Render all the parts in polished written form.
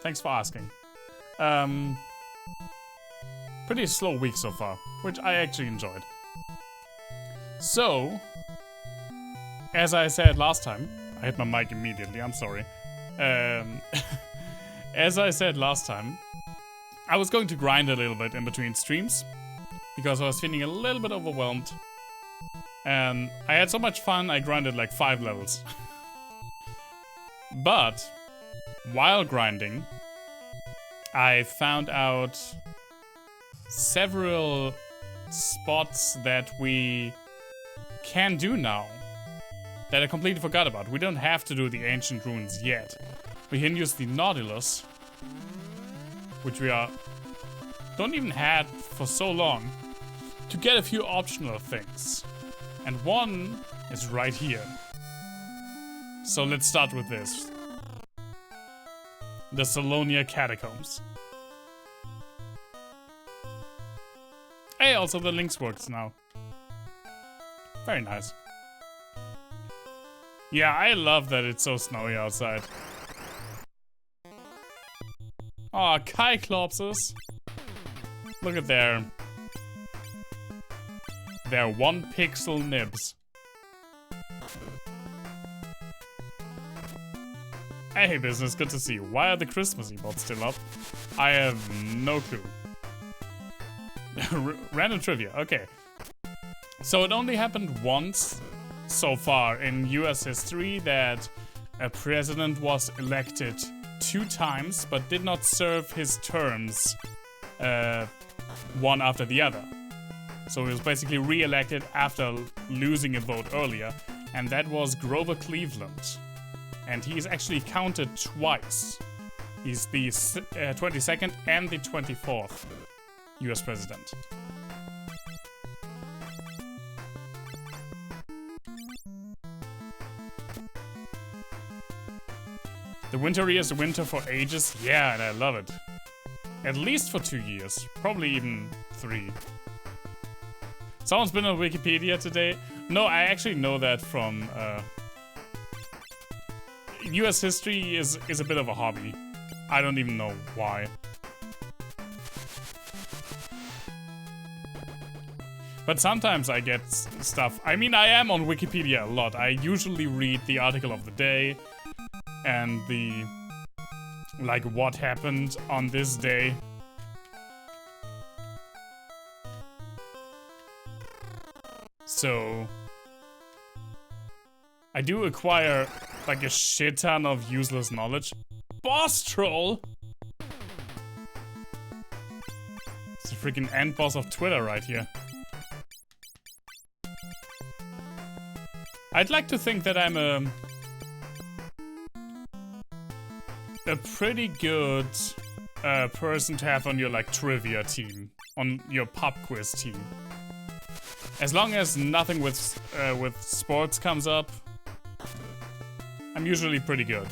Thanks for asking. Pretty slow week so far, which I actually enjoyed. So, as I said last time, I hit my mic immediately, I'm sorry. As I said last time, I was going to grind a little bit in between streams because I was feeling a little bit overwhelmed. And I had so much fun, I grinded like 5 levels. But while grinding, I found out several spots that we can do now that I completely forgot about. We don't have to do the ancient ruins yet. We can use the Nautilus, which we don't even had for so long, to get a few optional things. And one is right here. So let's start with this. The Salonia Catacombs. Hey, also the links works now. Very nice. Yeah, I love that it's so snowy outside. Aw, Cyclopses. Look at their 1 pixel nibs. Hey business, good to see you. Why are the Christmas emotes still up? I have no clue. Random trivia, okay. So it only happened once so far in US history that a president was elected 2 times but did not serve his terms one after the other. So he was basically re-elected after losing a vote earlier, and that was Grover Cleveland. And he's actually counted twice. He's the 22nd and the 24th US president. The winter is the winter for ages. Yeah, and I love it. At least for 2 years. Probably even 3. Someone's been on Wikipedia today. No, I actually know that from US history is a bit of a hobby. I don't even know why. But sometimes I get stuff. I mean, I am on Wikipedia a lot. I usually read the article of the day and the, like, what happened on this day. So I do acquire like a shit ton of useless knowledge. Boss troll! It's the freaking end boss of Twitter right here. I'd like to think that I'm a pretty good person to have on your like trivia team, on your pop quiz team. As long as nothing with sports comes up, I'm usually pretty good.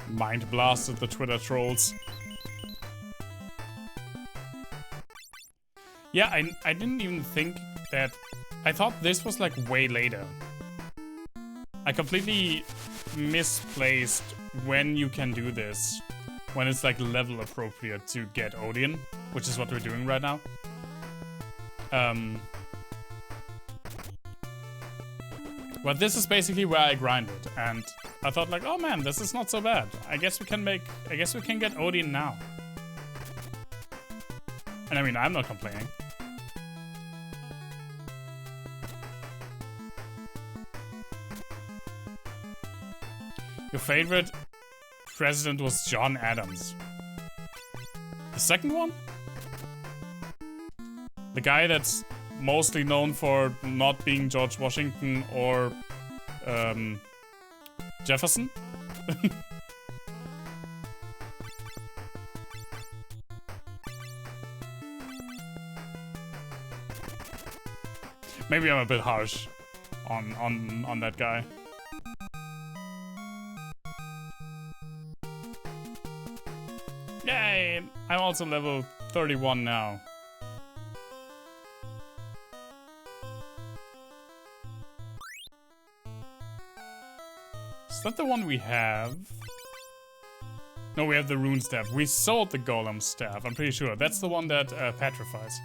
Mind blasted the Twitter trolls. Yeah, I didn't even think that. I thought this was like way later. I completely misplaced when you can do this. When it's like level appropriate to get Odin, which is what we're doing right now. But this is basically where I grinded, and I thought like, oh man, this is not so bad. I guess we can get Odin now. And I mean, I'm not complaining. Your favorite president was John Adams. The second one? The guy that's mostly known for not being George Washington or Jefferson? Maybe I'm a bit harsh on that guy. Yay! I'm also level 31 now. Is that the one we have? No, we have the rune staff. We sold the golem staff, I'm pretty sure. That's the one that petrifies.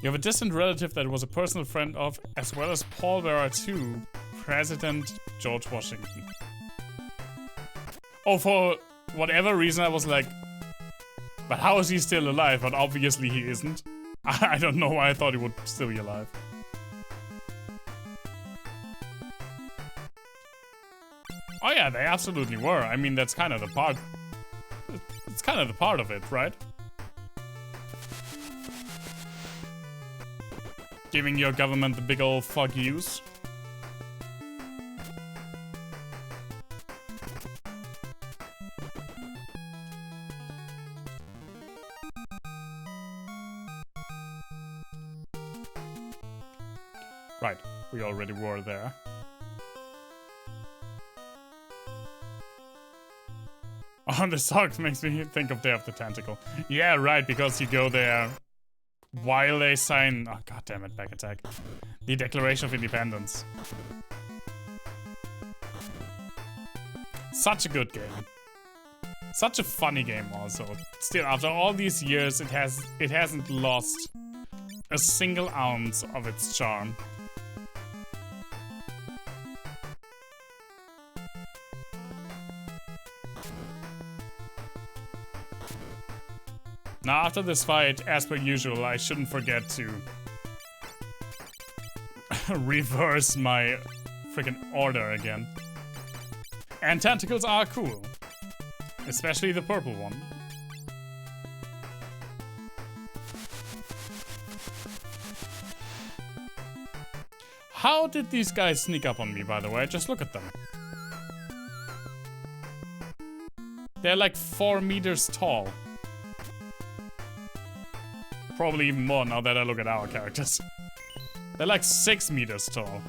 You have a distant relative that was a personal friend of, as well as Paul Vera too, President George Washington. Oh, for whatever reason I was like, but how is he still alive? But obviously he isn't. I don't know why I thought he would still be alive. Oh yeah, they absolutely were. I mean, that's kind of the part. It's kind of the part of it, right? Giving your government the big old fuck yous. Right, we already were there. Oh, the socks makes me think of Day of the Tentacle. Yeah, right, because you go there while they sign... Oh, god damn it, back attack. The Declaration of Independence. Such a good game. Such a funny game also. Still, after all these years, it hasn't lost a single ounce of its charm. Now, after this fight, as per usual, I shouldn't forget to reverse my freaking order again. And tentacles are cool. Especially the purple one. How did these guys sneak up on me, by the way? Just look at them. They're like 4 meters tall. Probably even more now that I look at our characters. They're like 6 meters tall.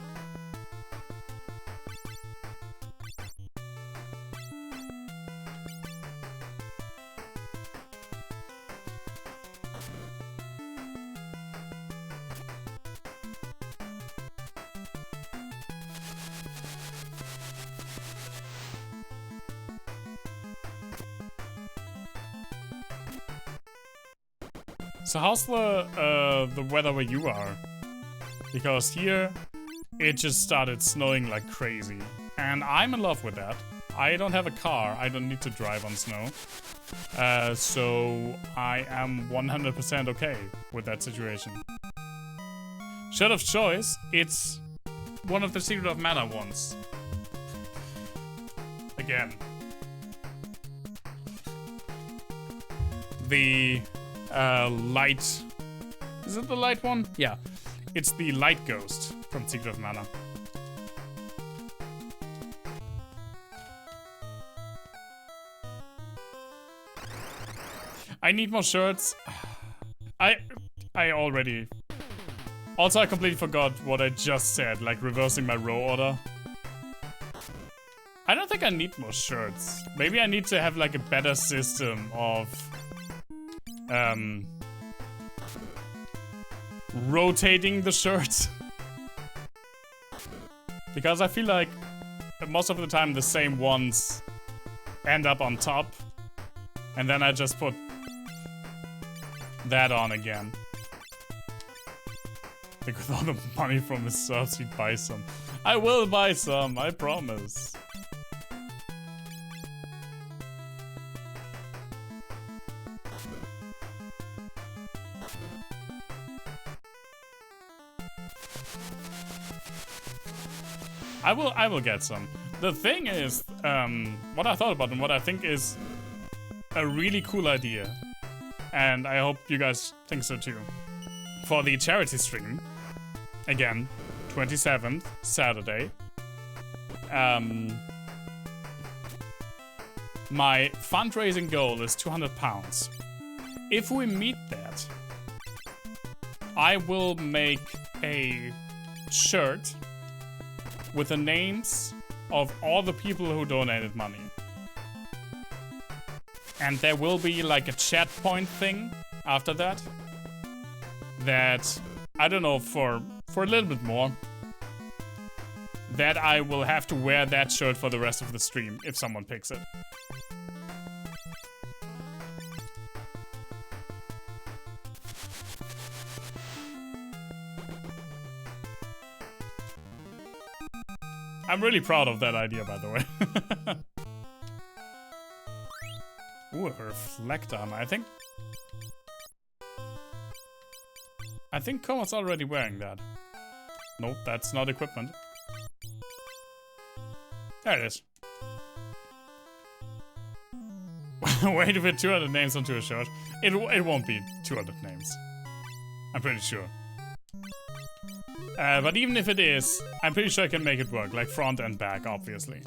So how's the weather where you are? Because here, it just started snowing like crazy. And I'm in love with that. I don't have a car, I don't need to drive on snow. So I am 100% okay with that situation. Shirt of choice, it's one of the Secret of Mana ones. Again. The light... Is it the light one? Yeah. It's the light ghost from Secret of Mana. I need more shirts. I already... Also, I completely forgot what I just said, like reversing my row order. I don't think I need more shirts. Maybe I need to have like a better system of... rotating the shirts. Because I feel like most of the time the same ones end up on top. And then I just put that on again. I think with all the money from his subs, he'd buy some. I will buy some, I promise. I will get some. The thing is, what I thought about and what I think is a really cool idea, and I hope you guys think so too. For the charity stream, again, 27th, Saturday, my fundraising goal is £200. If we meet that, I will make a shirt with the names of all the people who donated money. And there will be like a chat point thing after that. That, I don't know, for a little bit more. That I will have to wear that shirt for the rest of the stream if someone picks it. I'm really proud of that idea, by the way. Ooh, a reflect armor. I think Coma's already wearing that. Nope, that's not equipment. There it is. Way to fit 200 names onto a shirt. It won't be 200 names. I'm pretty sure. But even if it is, I'm pretty sure I can make it work, like front and back, obviously.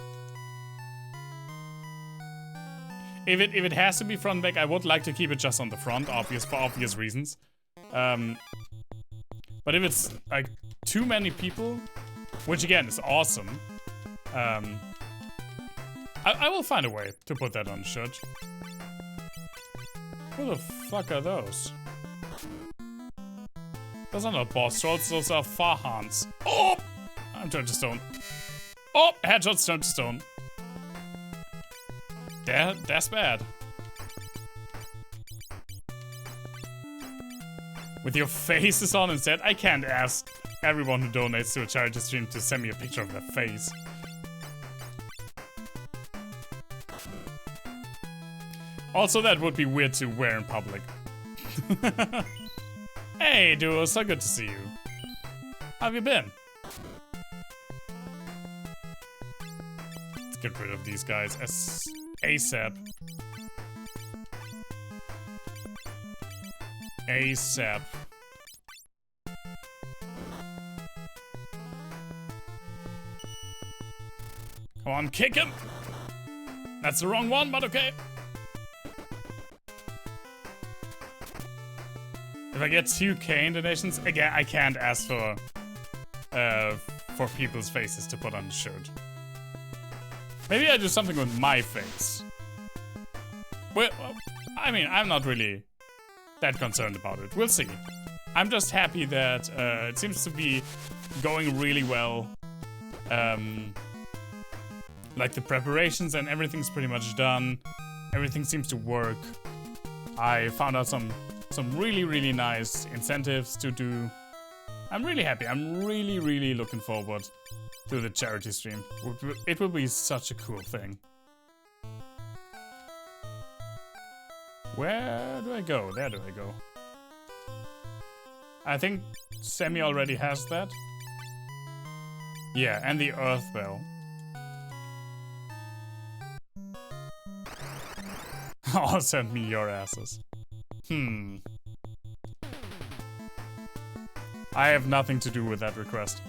If it has to be front and back, I would like to keep it just on the front, for obvious reasons. But if it's like too many people, which again is awesome, I will find a way to put that on the shirt. Who the fuck are those? Those are not boss trolls, those are Farhans. Oh! I'm turned to stone. Oh! Headshots turned to stone. That's bad. With your faces on instead? I can't ask everyone who donates to a charity stream to send me a picture of their face. Also, that would be weird to wear in public. Hey, duo, so good to see you. How have you been? Let's get rid of these guys ASAP. ASAP. Come on, kick him! That's the wrong one, but okay. If I get 2K in donations, again, I can't ask for people's faces to put on the shirt. Maybe I do something with my face. Well, I mean, I'm not really that concerned about it. We'll see. I'm just happy that it seems to be going really well. Like the preparations and everything's pretty much done. Everything seems to work. I found out some really, really nice incentives to do. I'm really happy. I'm really, really looking forward to the charity stream. It will be such a cool thing. Where do I go? There do I go. I think Sammy already has that. Yeah, and the Earth Bell. Oh, send me your asses. I have nothing to do with that request.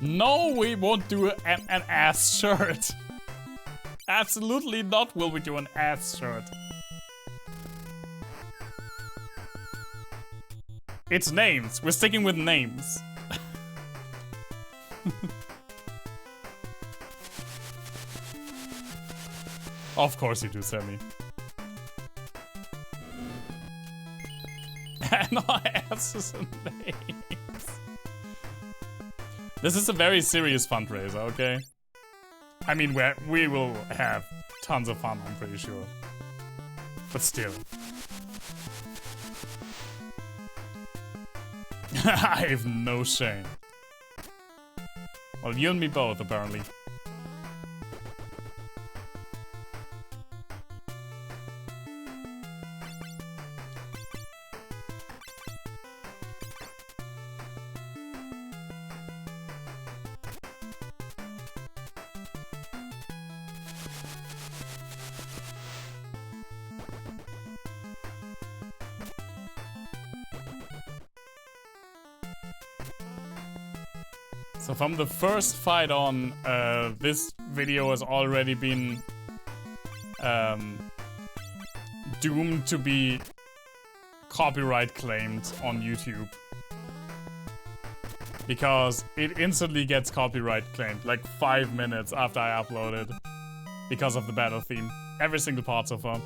No, we won't do an ass shirt. Absolutely not will we do an ass shirt. It's names. We're sticking with names. Of course you do, Sammy. No asses and names. This is a very serious fundraiser, okay? I mean, we will have tons of fun, I'm pretty sure. But still. I have no shame. Well, you and me both, apparently. So from the first fight on, this video has already been doomed to be copyright claimed on YouTube. because it instantly gets copyright claimed like 5 minutes after I upload it because of the battle theme. Every single part so far.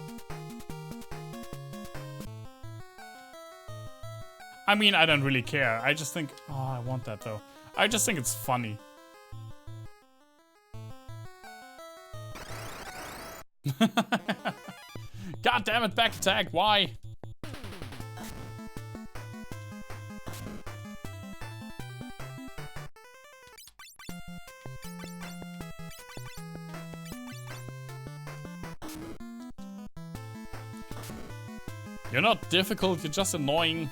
I mean, I don't really care. I just think, oh, I want that though. I just think it's funny. God damn it, back attack, why? You're not difficult, you're just annoying.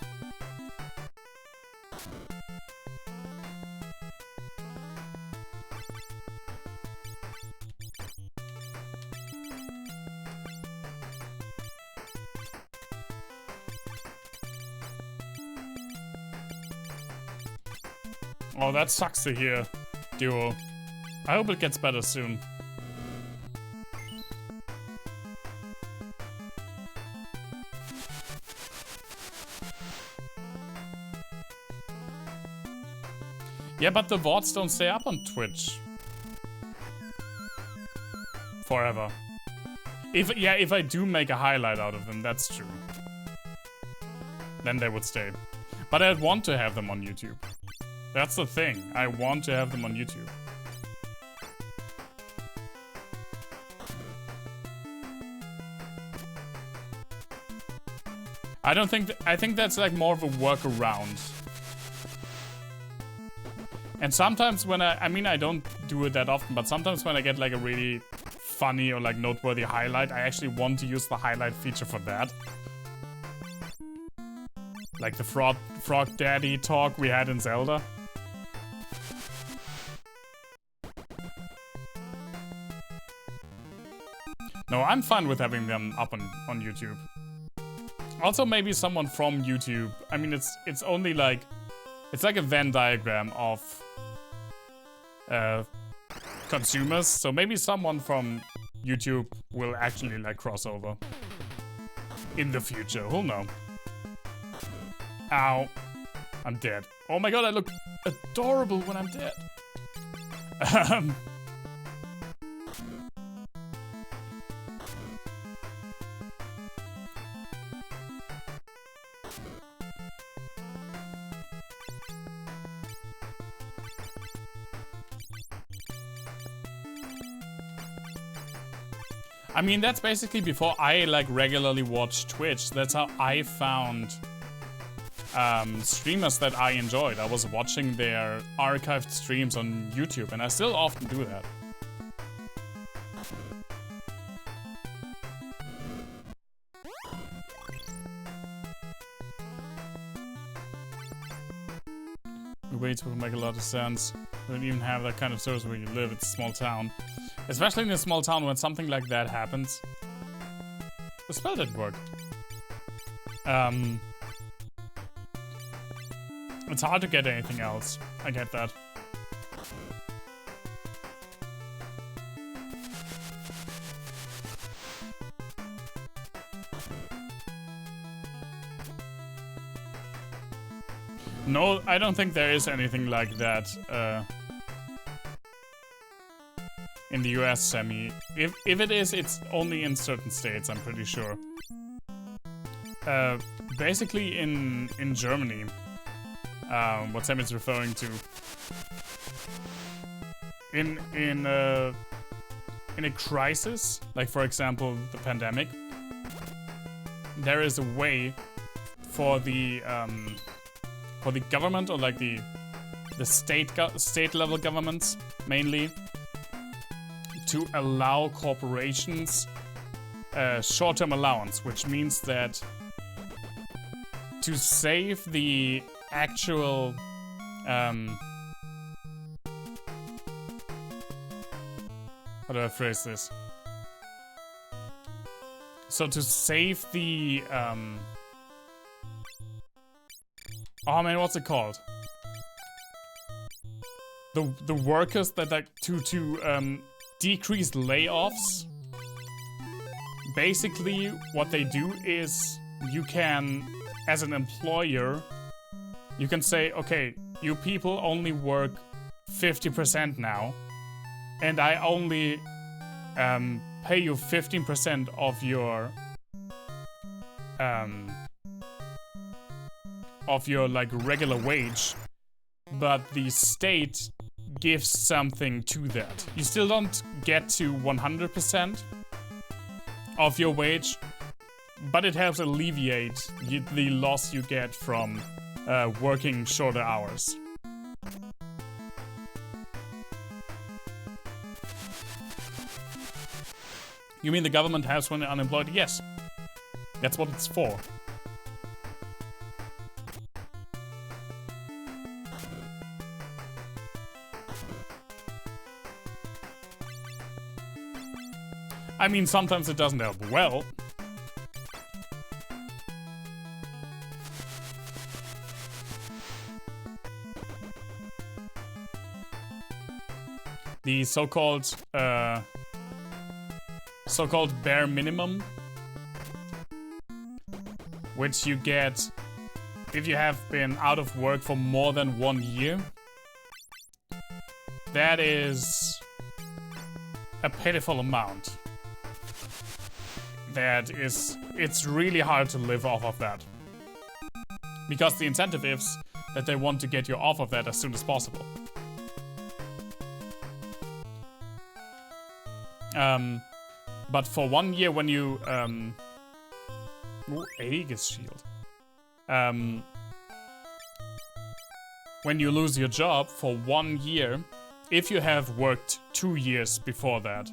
Oh, that sucks to hear, Duo. I hope it gets better soon. Yeah, but the VODs don't stay up on Twitch forever. If I do make a highlight out of them, that's true. Then they would stay. But I'd want to have them on YouTube. That's the thing. I want to have them on YouTube. I think that's like more of a workaround. And sometimes when I mean, I don't do it that often, but sometimes when I get like a really funny or like noteworthy highlight, I actually want to use the highlight feature for that. Like the frog daddy talk we had in Zelda. No, I'm fine with having them up on YouTube. Also, maybe someone from YouTube. I mean, it's only like, it's like a Venn diagram of consumers. So maybe someone from YouTube will actually like cross over in the future. Who'll know? Ow. I'm dead. Oh my god, I look adorable when I'm dead. I mean, that's basically before I like regularly watch Twitch. That's how I found streamers that I enjoyed. I was watching their archived streams on YouTube, and I still often do that. The waits will make a lot of sense. We don't even have that kind of service where you live. It's a small town. Especially in a small town when something like that happens. The spell didn't work. It's hard to get anything else. I get that. No, I don't think there is anything like that in the US semi. If it is, it's only in certain states, I'm pretty sure. Basically in Germany, what Sam is referring to, in a crisis, like for example the pandemic, there is a way for the government, or like the state level governments mainly, to allow corporations short-term allowance, which means that to save the actual how do I phrase this? So to save the oh man, what's it called? The workers that like to decrease layoffs. Basically, what they do is you can, as an employer, you can say, okay, you people only work 50% now, and I only pay you 15% of your like regular wage, but the state gives something to that. You still don't get to 100% of your wage, but it helps alleviate the loss you get from working shorter hours. You mean the government helps when they're unemployed? Yes. That's what it's for. I mean, sometimes it doesn't help well. The so-called bare minimum, which you get if you have been out of work for more than 1 year. That is a pitiful amount. It's really hard to live off of that. Because the incentive is that they want to get you off of that as soon as possible. But for 1 year when you, Aegis Shield. When you lose your job for 1 year, if you have worked 2 years before that,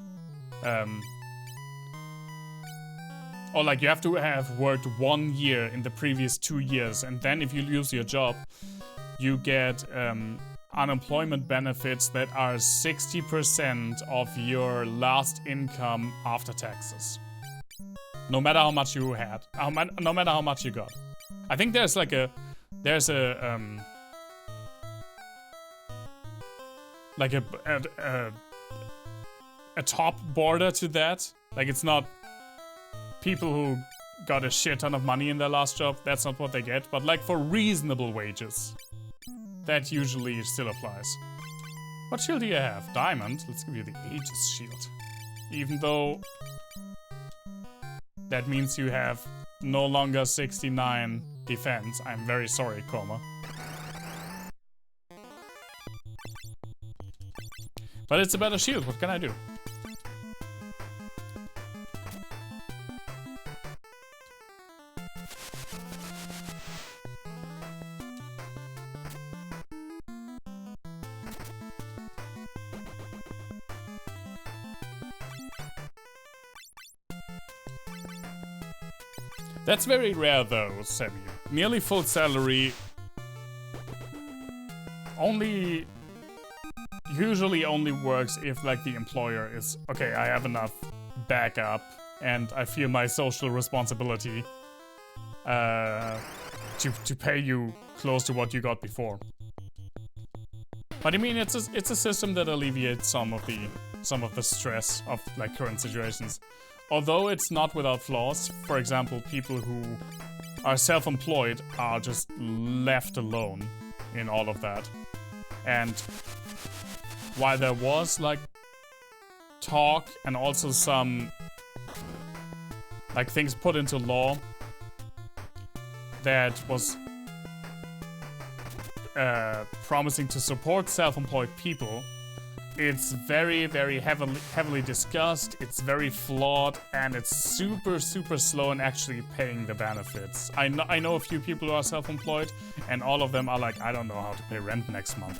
or like you have to have worked 1 year in the previous 2 years, and then if you lose your job, you get unemployment benefits that are 60% of your last income after taxes. No matter how much you had, no matter how much you got. I think there's like a top border to that. Like, it's not people who got a shit ton of money in their last job. That's not what they get. But like for reasonable wages, that usually still applies. What shield do you have? Diamond. Let's give you the Aegis shield. Even though that means you have no longer 69 defense. I'm very sorry, Chroma. But it's a better shield. What can I do? That's very rare though, Sammy. Nearly full salary usually only works if like the employer is, okay, I have enough backup and I feel my social responsibility to pay you close to what you got before. But I mean, it's a system that alleviates some of the stress of like current situations. Although it's not without flaws. For example, people who are self-employed are just left alone in all of that. And while there was like talk and also some like things put into law that was promising to support self-employed people, it's very, very heavily discussed, it's very flawed, and it's super, super slow in actually paying the benefits. I know a few people who are self-employed, and all of them are like, I don't know how to pay rent next month.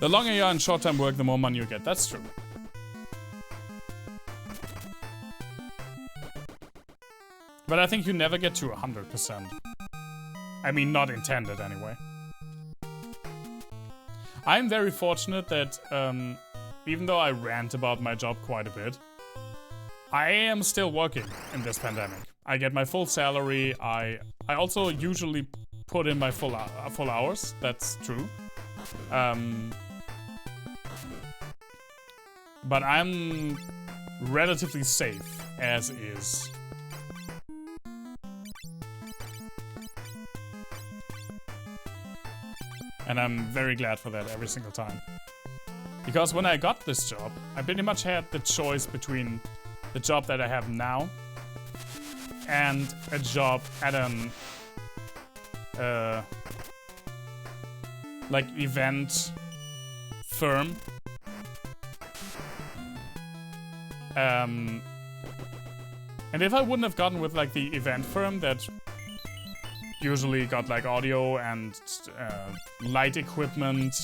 The longer you're in short-term work, the more money you get. That's true. But I think you never get to 100%. I mean, not intended anyway. I'm very fortunate that even though I rant about my job quite a bit, I am still working in this pandemic. I get my full salary. I also usually put in my full hours. That's true. But I'm relatively safe as is. And I'm very glad for that every single time. Because when I got this job, I pretty much had the choice between the job that I have now and a job at an like event firm. And if I wouldn't have gotten with like the event firm that usually got like audio and light equipment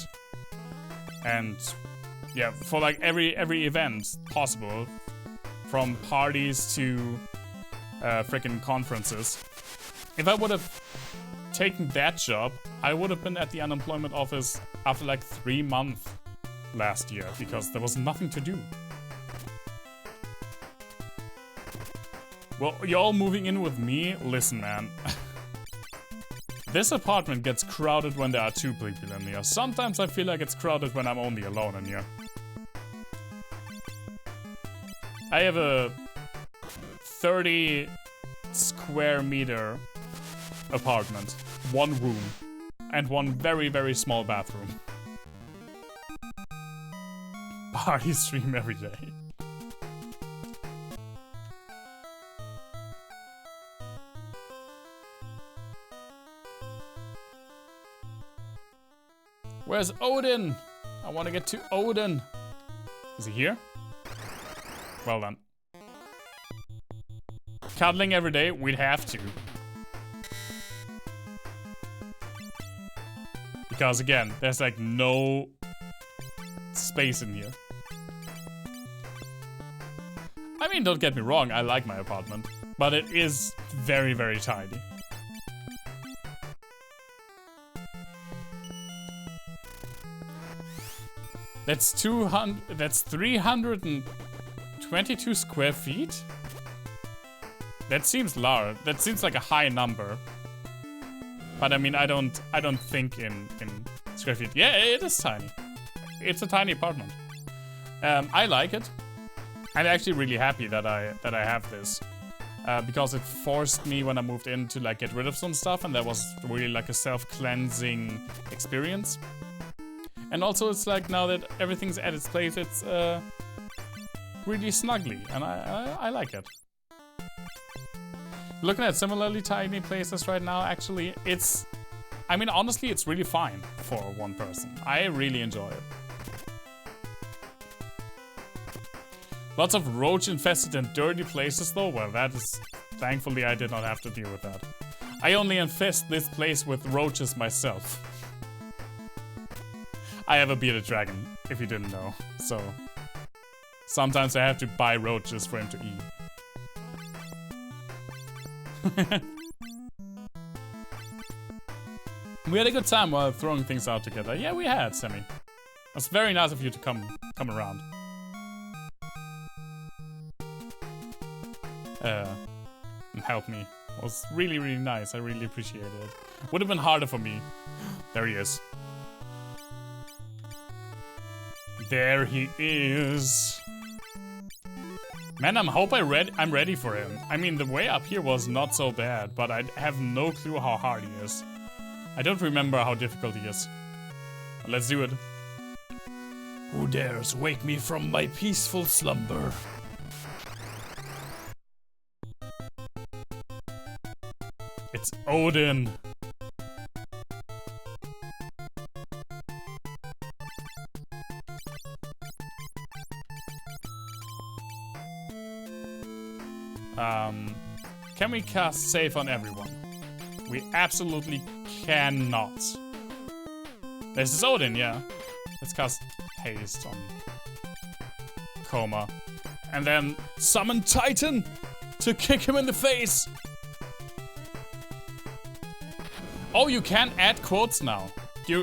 and yeah, for like every event possible, from parties to freaking conferences. If I would have taken that job, I would have been at the unemployment office after like 3 months last year because there was nothing to do. Well, y'all moving in with me? Listen, man. This apartment gets crowded when there are 2 people in here. Sometimes I feel like it's crowded when I'm only alone in here. I have a 30 square meter apartment. 1 room. And 1 very, very small bathroom. Party stream every day. Where's Odin? I want to get to Odin. Is he here? Well done. Cuddling every day? We'd have to. Because again, there's like no space in here. I mean, don't get me wrong, I like my apartment. But it is very, very tiny. That's 322 square feet? That seems large. That seems like a high number. But I mean, I don't think in square feet. Yeah, it is tiny. It's a tiny apartment. I like it. I'm actually really happy that I have this. Because it forced me when I moved in to like get rid of some stuff, and that was really like a self-cleansing experience. And also it's like now that everything's at its place, it's really snuggly, and I like it. Looking at similarly tiny places right now, actually, I mean, honestly, it's really fine for 1 person. I really enjoy it. Lots of roach-infested and dirty places, though. Well, that is... Thankfully, I did not have to deal with that. I only infest this place with roaches myself. I have a bearded dragon, if you didn't know. So, sometimes I have to buy roaches for him to eat. We had a good time while throwing things out together. Yeah, we had, Sammy. It was very nice of you to come around. And help me. It was really, really nice. I really appreciated it. Would have been harder for me. There he is. There he is. Man, I'm ready for him. I mean, the way up here was not so bad, but I have no clue how hard he is. I don't remember how difficult he is. Let's do it. Who dares wake me from my peaceful slumber? It's Odin. Can we cast save on everyone? We absolutely cannot. This is Odin, yeah. Let's cast haste on Coma. And then summon Titan to kick him in the face. Oh, you can add quotes now. You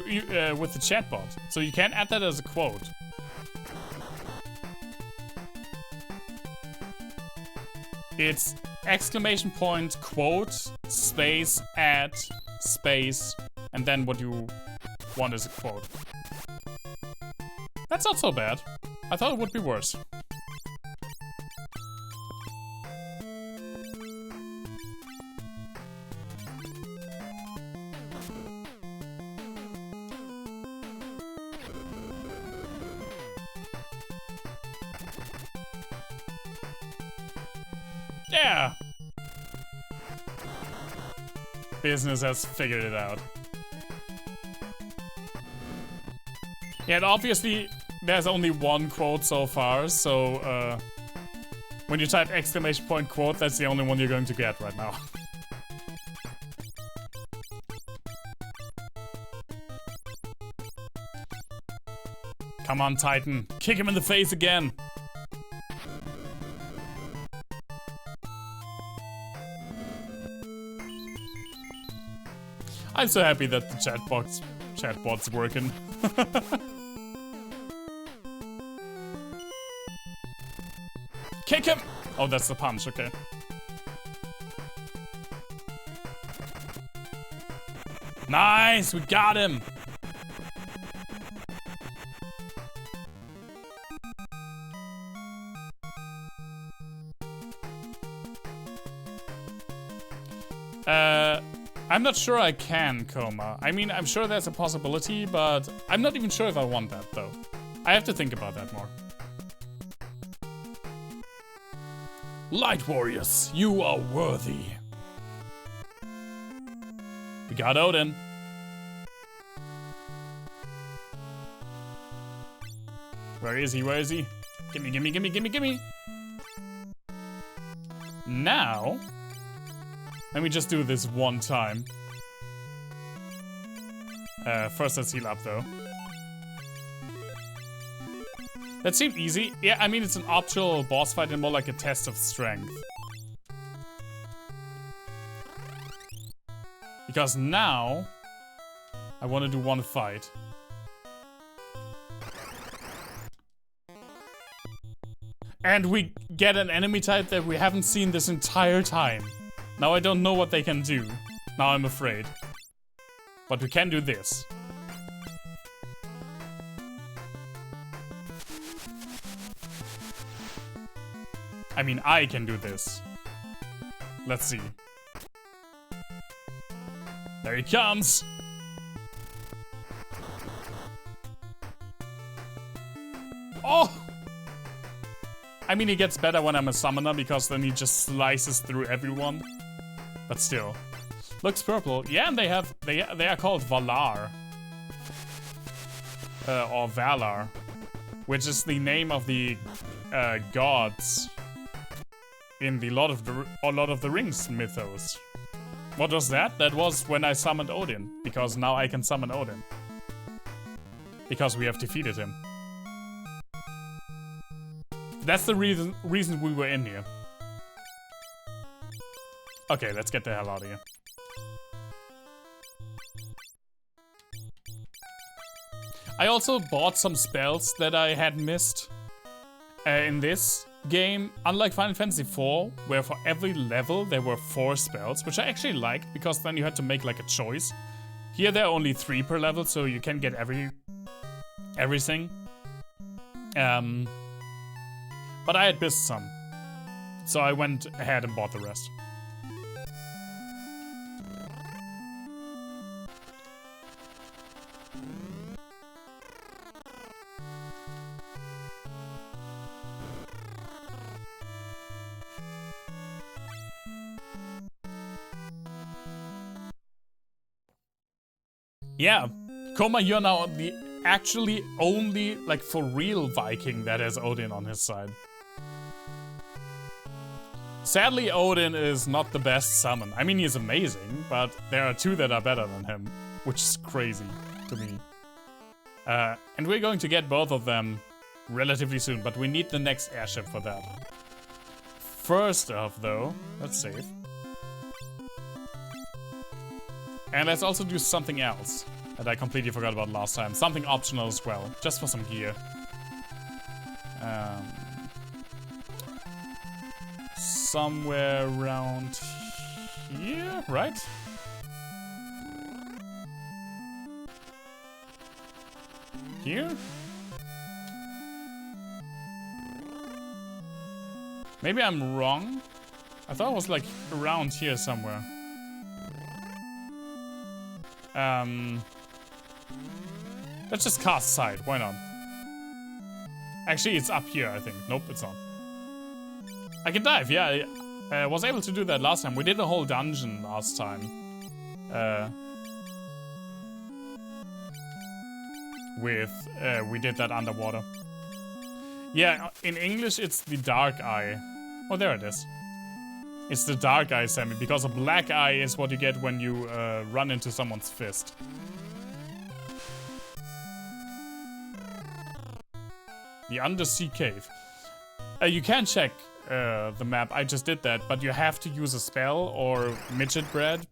with the chatbot. So you can add that as a quote. It's exclamation point, quote, space, add, space, and then what you want is a quote. That's not so bad. I thought it would be worse. Yeah! Business has figured it out. Yeah, and obviously there's only one quote so far, so when you type exclamation point quote, that's the only one you're going to get right now. Come on, Titan. Kick him in the face again. I'm so happy that the chatbot's working. Kick him! Oh, that's the punch, okay. Nice, we got him! I'm not sure I can coma. I mean, I'm sure there's a possibility, but I'm not even sure if I want that, though. I have to think about that more. Light Warriors, you are worthy. We got Odin. Where is he? Where is he? Gimme, gimme, gimme, gimme, gimme. Now, let me just do this one time. First, let's heal up, though. That seemed easy. Yeah, I mean, it's an optional boss fight and more like a test of strength. Because now, I want to do one fight. And we get an enemy type that we haven't seen this entire time. Now I don't know what they can do. Now I'm afraid. But we can do this. I mean, I can do this. Let's see. There he comes! Oh! I mean, he gets better when I'm a summoner because then he just slices through everyone. But still. Looks purple. Yeah, and they are called Valar. Or Valar. Which is the name of the gods in the Lord of the Rings mythos. What was that? That was when I summoned Odin. Because now I can summon Odin. Because we have defeated him. That's the reason we were in here. Okay, let's get the hell out of here. I also bought some spells that I had missed in this game. Unlike Final Fantasy IV, where for every level there were 4 spells, which I actually liked because then you had to make like a choice. Here there are only 3 per level, so you can get everything. But I had missed some, so I went ahead and bought the rest. Yeah, Koma, you're now the actually only, like, for real Viking that has Odin on his side. Sadly, Odin is not the best summon. I mean, he's amazing, but there are 2 that are better than him, which is crazy to me. And we're going to get both of them relatively soon, but we need the next airship for that. First off, though, let's save. And let's also do something else that I completely forgot about last time. Something optional as well, just for some gear. Somewhere around here, right? Here? Maybe I'm wrong. I thought it was like around here somewhere. Let's just cast side, why not? Actually, it's up here, I think. Nope, it's not. I can dive, yeah. was able to do that last time. We did a whole dungeon last time. We did that underwater. Yeah, in English it's the dark eye. Oh, there it is. It's the dark eye, Sammy, because a black eye is what you get when you run into someone's fist. The undersea cave. You can check the map. I just did that, but you have to use a spell or midget bread,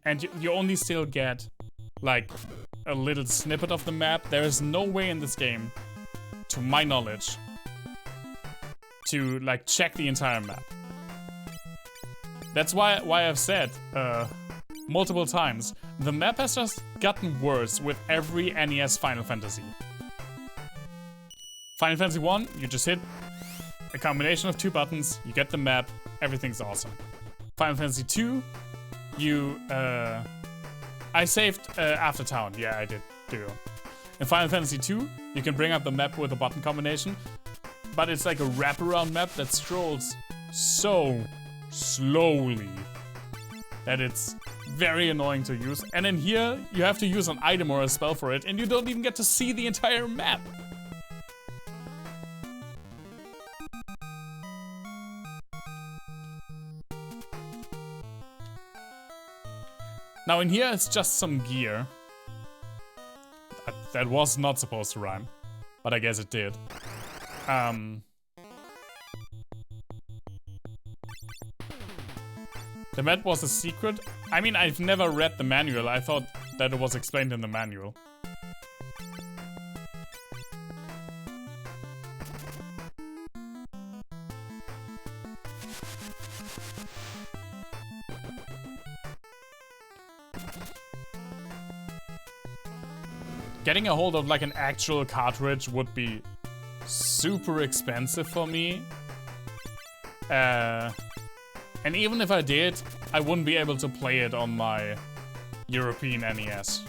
and you only still get like a little snippet of the map. There is no way in this game, to my knowledge, to like check the entire map. That's why I've said multiple times, the map has just gotten worse with every NES Final Fantasy. Final Fantasy 1, you just hit a combination of 2 buttons, you get the map, everything's awesome. Final Fantasy 2, you, I saved after town, yeah I did do. In Final Fantasy 2, you can bring up the map with a button combination, but it's like a wraparound map that scrolls so slowly that it's very annoying to use. And in here, you have to use an item or a spell for it, and you don't even get to see the entire map. Now in here, it's just some gear. That was not supposed to rhyme, but I guess it did. The map was a secret. I mean, I've never read the manual. I thought that it was explained in the manual. Getting a hold of like an actual cartridge would be super expensive for me. And even if I did, I wouldn't be able to play it on my European NES.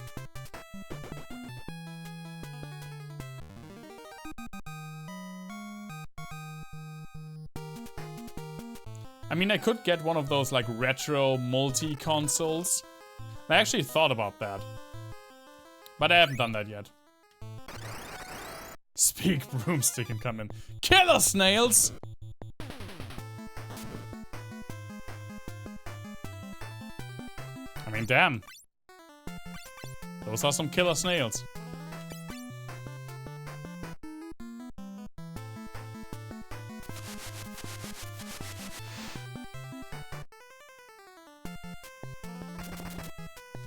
I mean, I could get one of those like retro multi-consoles. I actually thought about that. But I haven't done that yet. Speak broomstick and come in. Killer snails! I mean, damn. Those are some killer snails.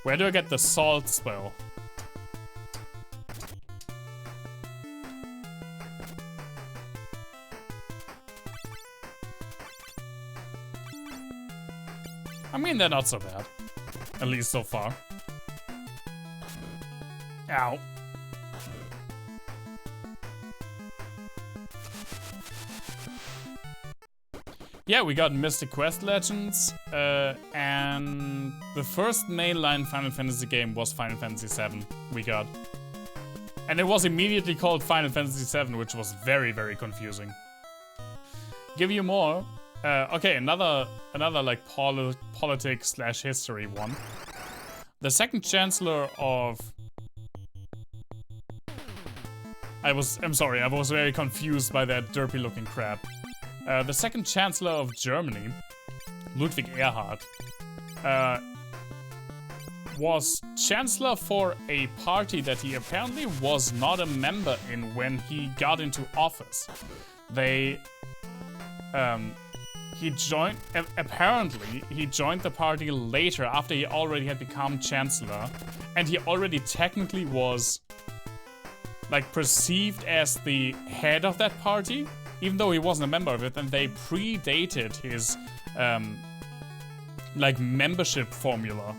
Where do I get the salt spell? I mean, they're not so bad. At least so far. Ow. Yeah, we got Mystic Quest Legends, and the first mainline Final Fantasy game was Final Fantasy VII we got. And it was immediately called Final Fantasy VII, which was very, very confusing. Give you more. Okay, another like politics / history one. The second chancellor of... I'm sorry, I was very confused by that derpy looking crap. The second chancellor of Germany, Ludwig Erhard, was chancellor for a party that he apparently was not a member in when he got into office. Apparently, he joined the party later after he already had become chancellor, and he already technically was, like, perceived as the head of that party, even though he wasn't a member of it, and they predated his, like, membership formula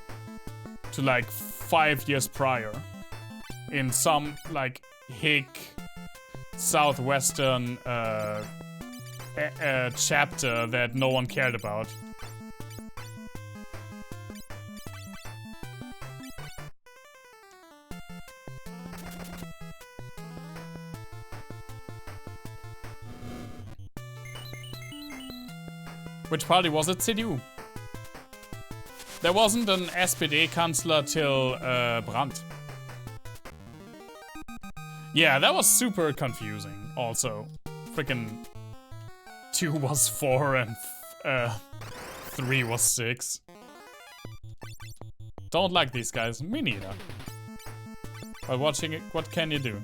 to, like, 5 years prior in some, like, hick southwestern, chapter that no one cared about. Which party was it, CDU? There wasn't an SPD-Kanzler till Brandt. Yeah, that was super confusing also. Freaking 2 was 4 and 3 was 6. Don't like these guys. Me neither. But watching it, what can you do?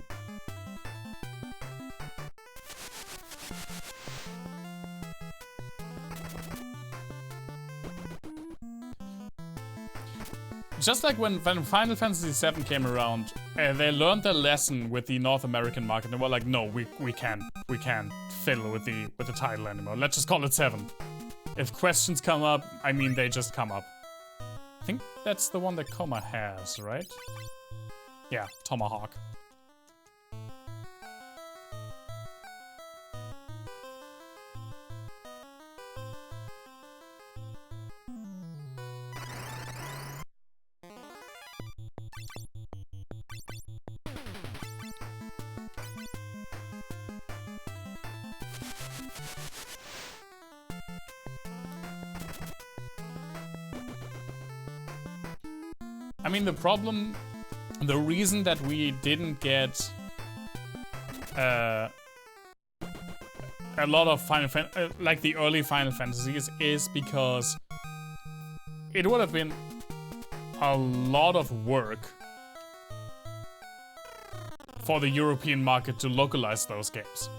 Just like when Final Fantasy VII came around, they learned their lesson with the North American market. They were like, no, we can't fiddle with the title anymore. Let's just call it 7. If questions come up, I mean, they just come up. I think that's the one that Koma has, right? Yeah, Tomahawk. I mean, the reason that we didn't get a lot of like the early Final Fantasies is because it would have been a lot of work for the European market to localize those games.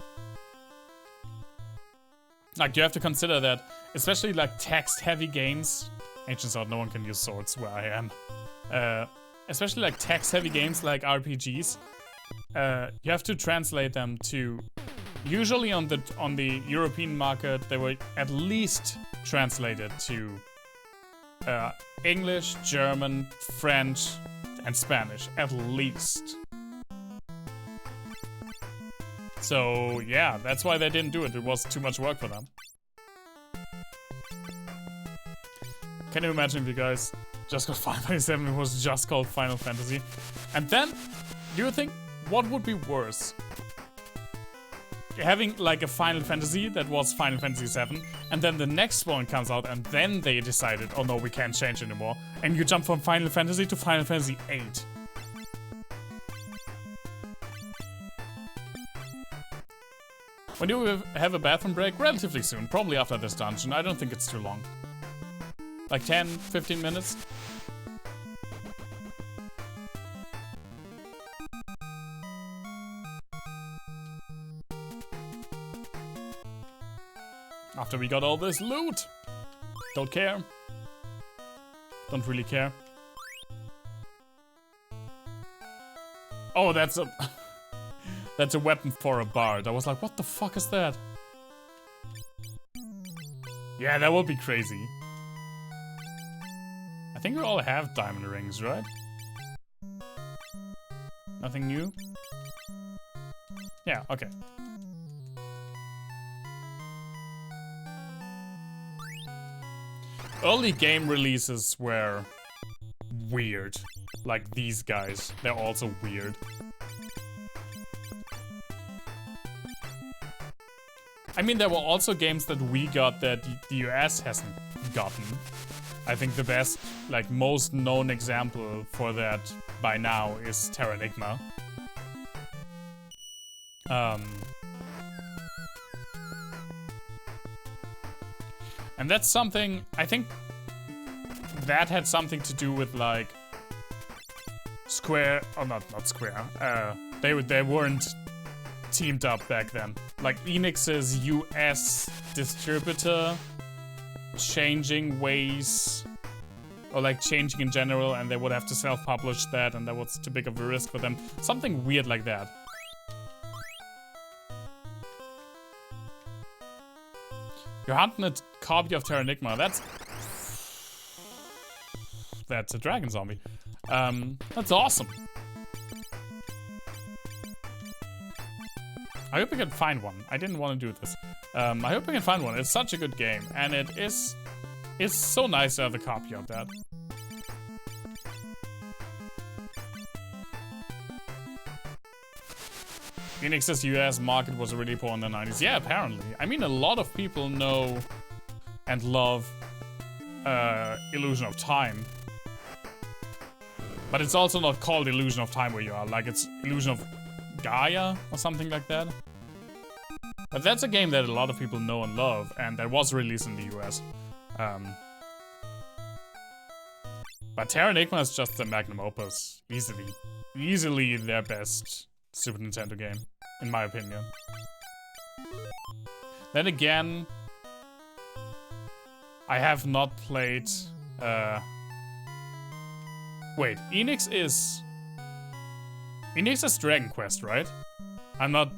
Like, you have to consider that, especially like text-heavy games. Ancient Sword, no one can use swords where I am. Especially like text-heavy games like RPGs, you have to translate them to. Usually on the European market, they were at least translated to English, German, French, and Spanish, at least. So yeah, that's why they didn't do it. It was too much work for them. Can you imagine if you guys just got Final Fantasy VII, it was just called Final Fantasy? And then, do you think, what would be worse? Having like a Final Fantasy that was Final Fantasy VII, and then the next one comes out, and then they decided, oh no, we can't change anymore. And you jump from Final Fantasy to Final Fantasy VIII. When do we have a bathroom break? Relatively soon, probably after this dungeon. I don't think it's too long. Like 10, 15 minutes? After we got all this loot. Don't care. Don't really care. Oh, that's a... that's a weapon for a bard. I was like, what the fuck is that? Yeah, that would be crazy. I think we all have diamond rings, right? Nothing new? Yeah, okay. Early game releases were weird. Like these guys, they're also weird. I mean, there were also games that we got that the US hasn't gotten. I think the best, like most known example for that by now is Terranigma. And that's something, I think that had something to do with like Square, oh not Square, they weren't teamed up back then. Like Enix's US distributor changing ways, or like changing in general, and they would have to self-publish that, and that was too big of a risk for them. Something weird like that. You're hunting a copy of Terranigma. That's a dragon zombie. That's awesome. I hope I can find one. I didn't want to do this. I hope I can find one. It's such a good game, and it's so nice to have a copy of that. Enix's US market was really poor in the 90s. Yeah, apparently. I mean, a lot of people know and love Illusion of Time. But it's also not called Illusion of Time where you are. Like, it's Illusion of Gaia or something like that. But that's a game that a lot of people know and love, and that was released in the US. But Terra Enigma is just the magnum opus. Easily their best Super Nintendo game, in my opinion. Then again, I have not played... Wait, Enix is Dragon Quest, right? I'm not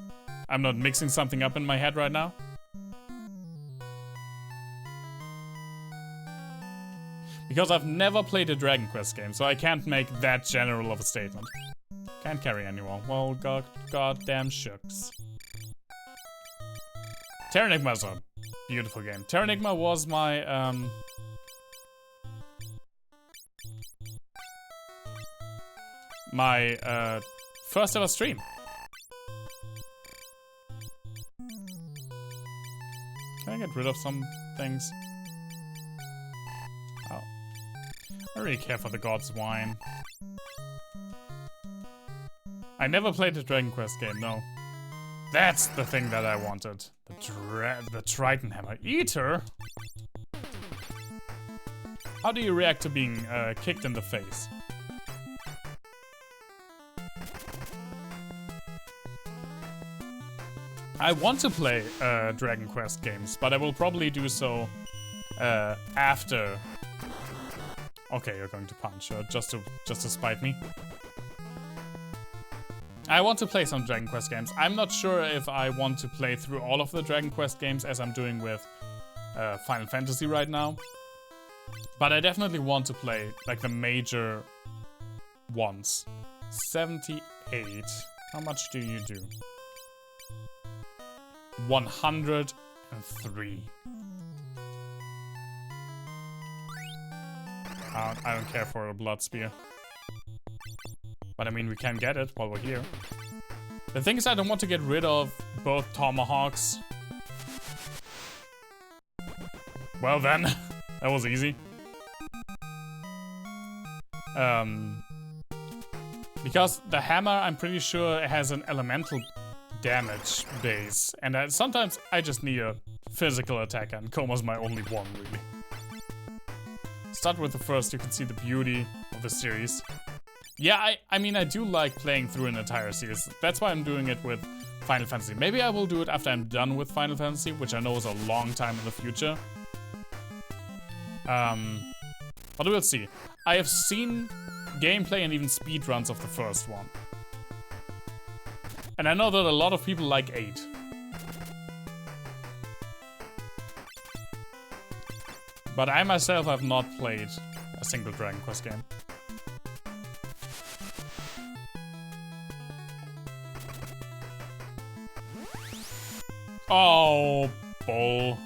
mixing something up in my head right now. Because I've never played a Dragon Quest game, so I can't make that general of a statement. Can't carry anyone. Well, goddamn shucks. Terra Enigma is a beautiful game. Terra Enigma was my first ever stream. Can I get rid of some things? Oh. I don't really care for the God's Wine. I never played the Dragon Quest game, no. That's the thing that I wanted. The Triton Hammer. Eater? How do you react to being kicked in the face? I want to play Dragon Quest games, but I will probably do so after. Okay, you're going to punch, just to spite me. I want to play some Dragon Quest games. I'm not sure if I want to play through all of the Dragon Quest games as I'm doing with Final Fantasy right now. But I definitely want to play like the major ones. 78. How much do you do? 103. I don't care for a blood spear. But I mean, we can get it while we're here. The thing is, I don't want to get rid of both tomahawks. Well then, that was easy. Because the hammer, I'm pretty sure, has an elemental damage base, and sometimes I just need a physical attack, and Koma's my only one, really. Start with the first, you can see the beauty of the series. Yeah, I mean, I do like playing through an entire series. That's why I'm doing it with Final Fantasy. Maybe I will do it after I'm done with Final Fantasy, which I know is a long time in the future. But we'll see. I have seen gameplay and even speedruns of the first one. And I know that a lot of people like 8. But I myself have not played a single Dragon Quest game. Oh, bull.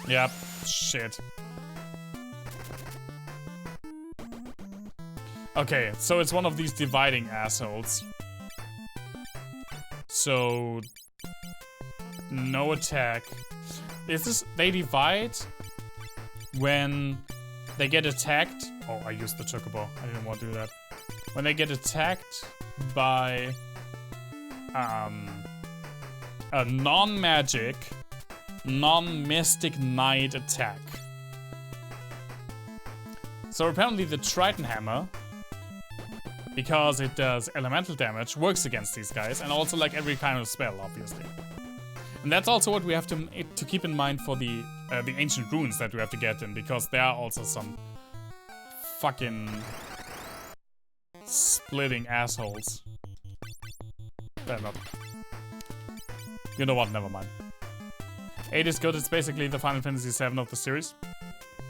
Yep, shit. Okay, so it's one of these dividing assholes. So... no attack. Is this... they divide when they get attacked... oh, I used the chocobo. I didn't want to do that. When they get attacked by... a non-magic, non-mystic knight attack. So apparently the Triton Hammer, because it does elemental damage, works against these guys, and also like every kind of spell, obviously. And that's also what we have to keep in mind for the ancient runes that we have to get in, because there are also some fucking splitting assholes. They're not. You know what? Never mind. 8 is good. It's basically the Final Fantasy 7 of the series.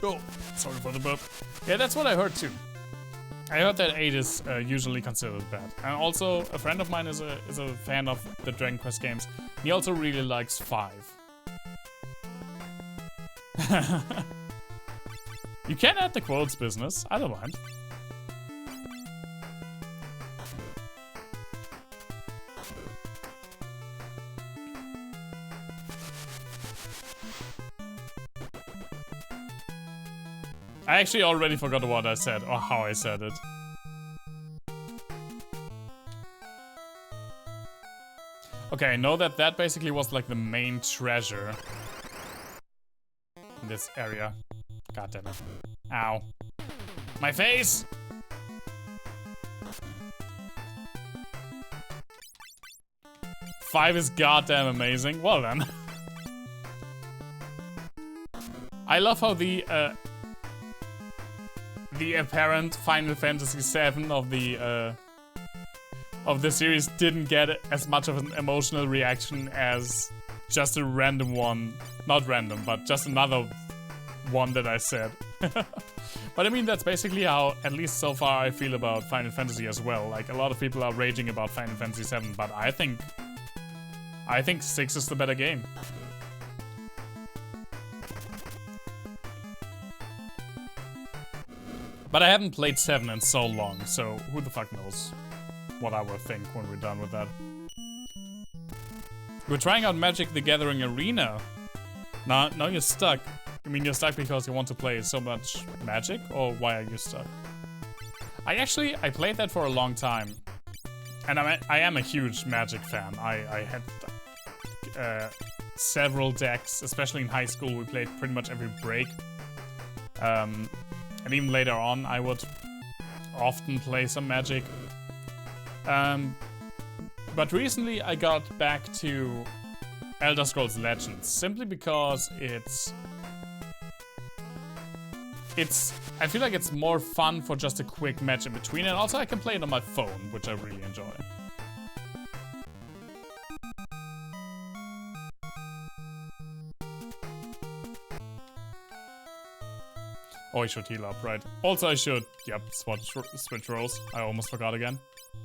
Oh, sorry for the burp. Yeah, that's what I heard too. I heard that 8 is usually considered bad. And also, a friend of mine is a fan of the Dragon Quest games. He also really likes 5. You can add the quotes business. I don't mind. I actually already forgot what I said or how I said it. Okay, I know that that basically was like the main treasure in this area. God damn it. Ow. My face! Five is goddamn amazing. Well then. I love how the apparent Final Fantasy VII of the series didn't get as much of an emotional reaction as just a random one. Not random, but just another one that I said. But I mean, that's basically how, at least so far, I feel about Final Fantasy as well. Like, a lot of people are raging about Final Fantasy VII, but I think 6 is the better game. But I haven't played 7 in so long, so who the fuck knows what I will think when we're done with that. We're trying out Magic the Gathering Arena. Now you're stuck. You mean you're stuck because you want to play so much Magic? Or why are you stuck? I played that for a long time. And I am a huge Magic fan. I had several decks, especially in high school. We played pretty much every break. And even later on, I would often play some Magic. But recently I got back to Elder Scrolls Legends, simply because I feel like it's more fun for just a quick match in between, and also I can play it on my phone, which I really enjoy. Oh, I should heal up, right? Also, I should, yep, switch roles. I almost forgot again.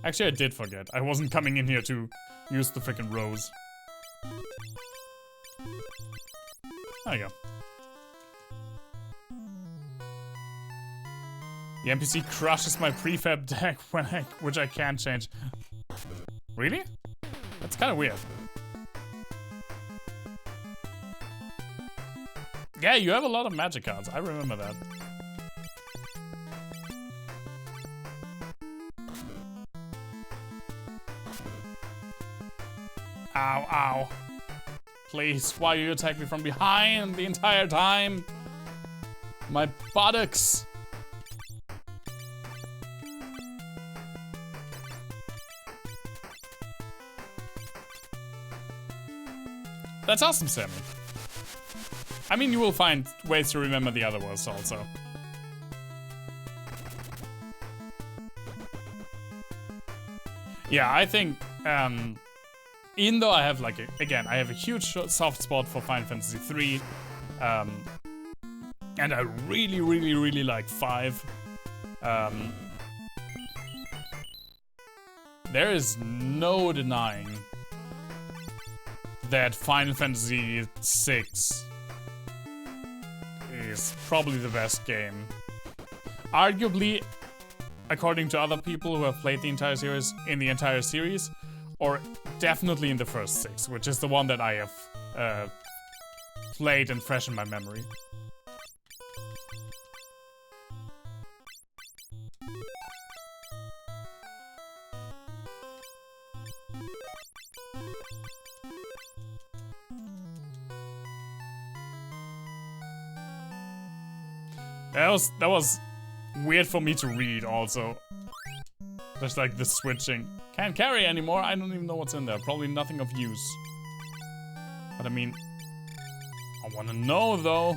Actually, I did forget. I wasn't coming in here to use the freaking rose. There you go. The NPC crushes my prefab deck which I can't change. Really? That's kind of weird. Yeah, you have a lot of Magic cards. I remember that. Ow, ow. Please, why you attack me from behind the entire time? My buttocks. That's awesome, Sammy. I mean, you will find ways to remember the other words also. Yeah, I think, even though I have like, I have a huge soft spot for Final Fantasy 3, and I really, really, really like 5, there is no denying that Final Fantasy 6 is probably the best game. Arguably, according to other people who have played the entire series, or definitely in the first 6, which is the one that I have played and fresh in my memory. That was weird for me to read also. Just like the switching. Can't carry anymore, I don't even know what's in there. Probably nothing of use. But I mean, I wanna know though.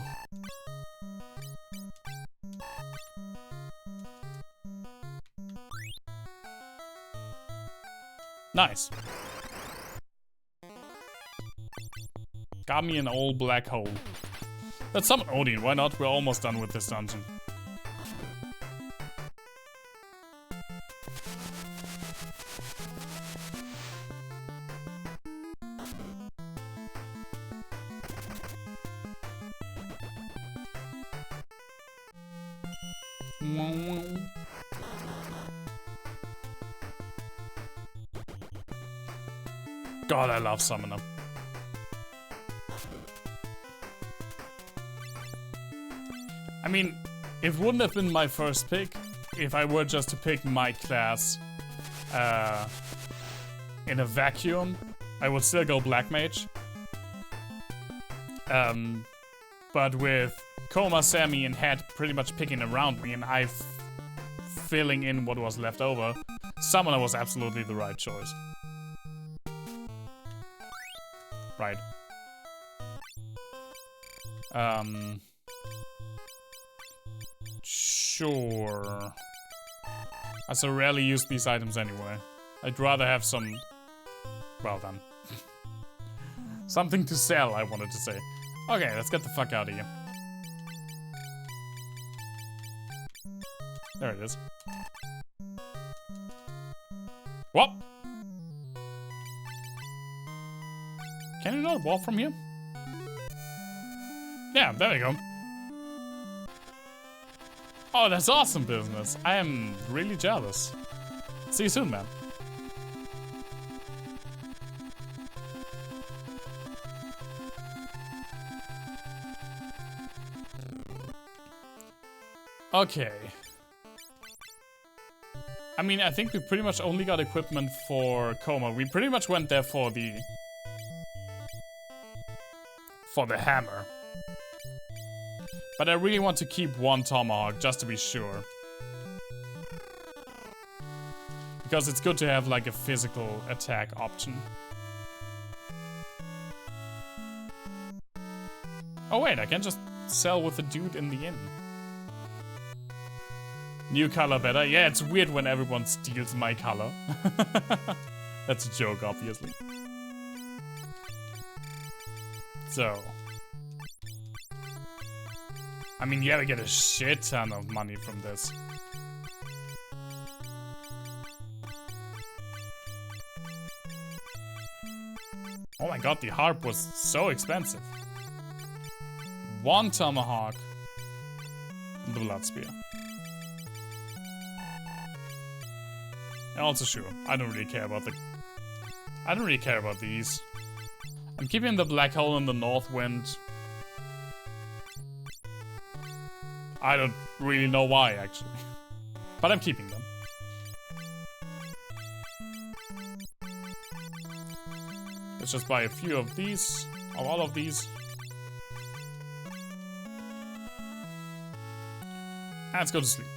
Nice. Got me an old black hole. Let's summon Odin, why not? We're almost done with this dungeon. God, I love Summoner. I mean, it wouldn't have been my first pick if I were just to pick my class in a vacuum. I would still go Black Mage. But with Coma, Sammy, and Head pretty much picking around me and I filling in what was left over, Summoner was absolutely the right choice. Right. Sure. I so rarely use these items anyway. I'd rather have some... Well done. Something to sell, I wanted to say. Okay, let's get the fuck out of here. There it is. What? Can you not walk from here? Yeah, there we go. Oh, that's awesome business. I am really jealous. See you soon, man. Okay. I mean, I think we pretty much only got equipment for Coma. We pretty much went there for the hammer. But I really want to keep one tomahawk just to be sure. Because it's good to have like a physical attack option. Oh wait, I can just sell with the dude in the inn. New color better? Yeah, it's weird when everyone steals my color. That's a joke, obviously. So. I mean, yeah, we get a shit ton of money from this. Oh my god, the harp was so expensive. One tomahawk. The blood spear. And also sure, I don't really care about these. I'm keeping the black hole in the north wind. I don't really know why, actually. But I'm keeping them. Let's just buy a few of these, or all of these. And let's go to sleep.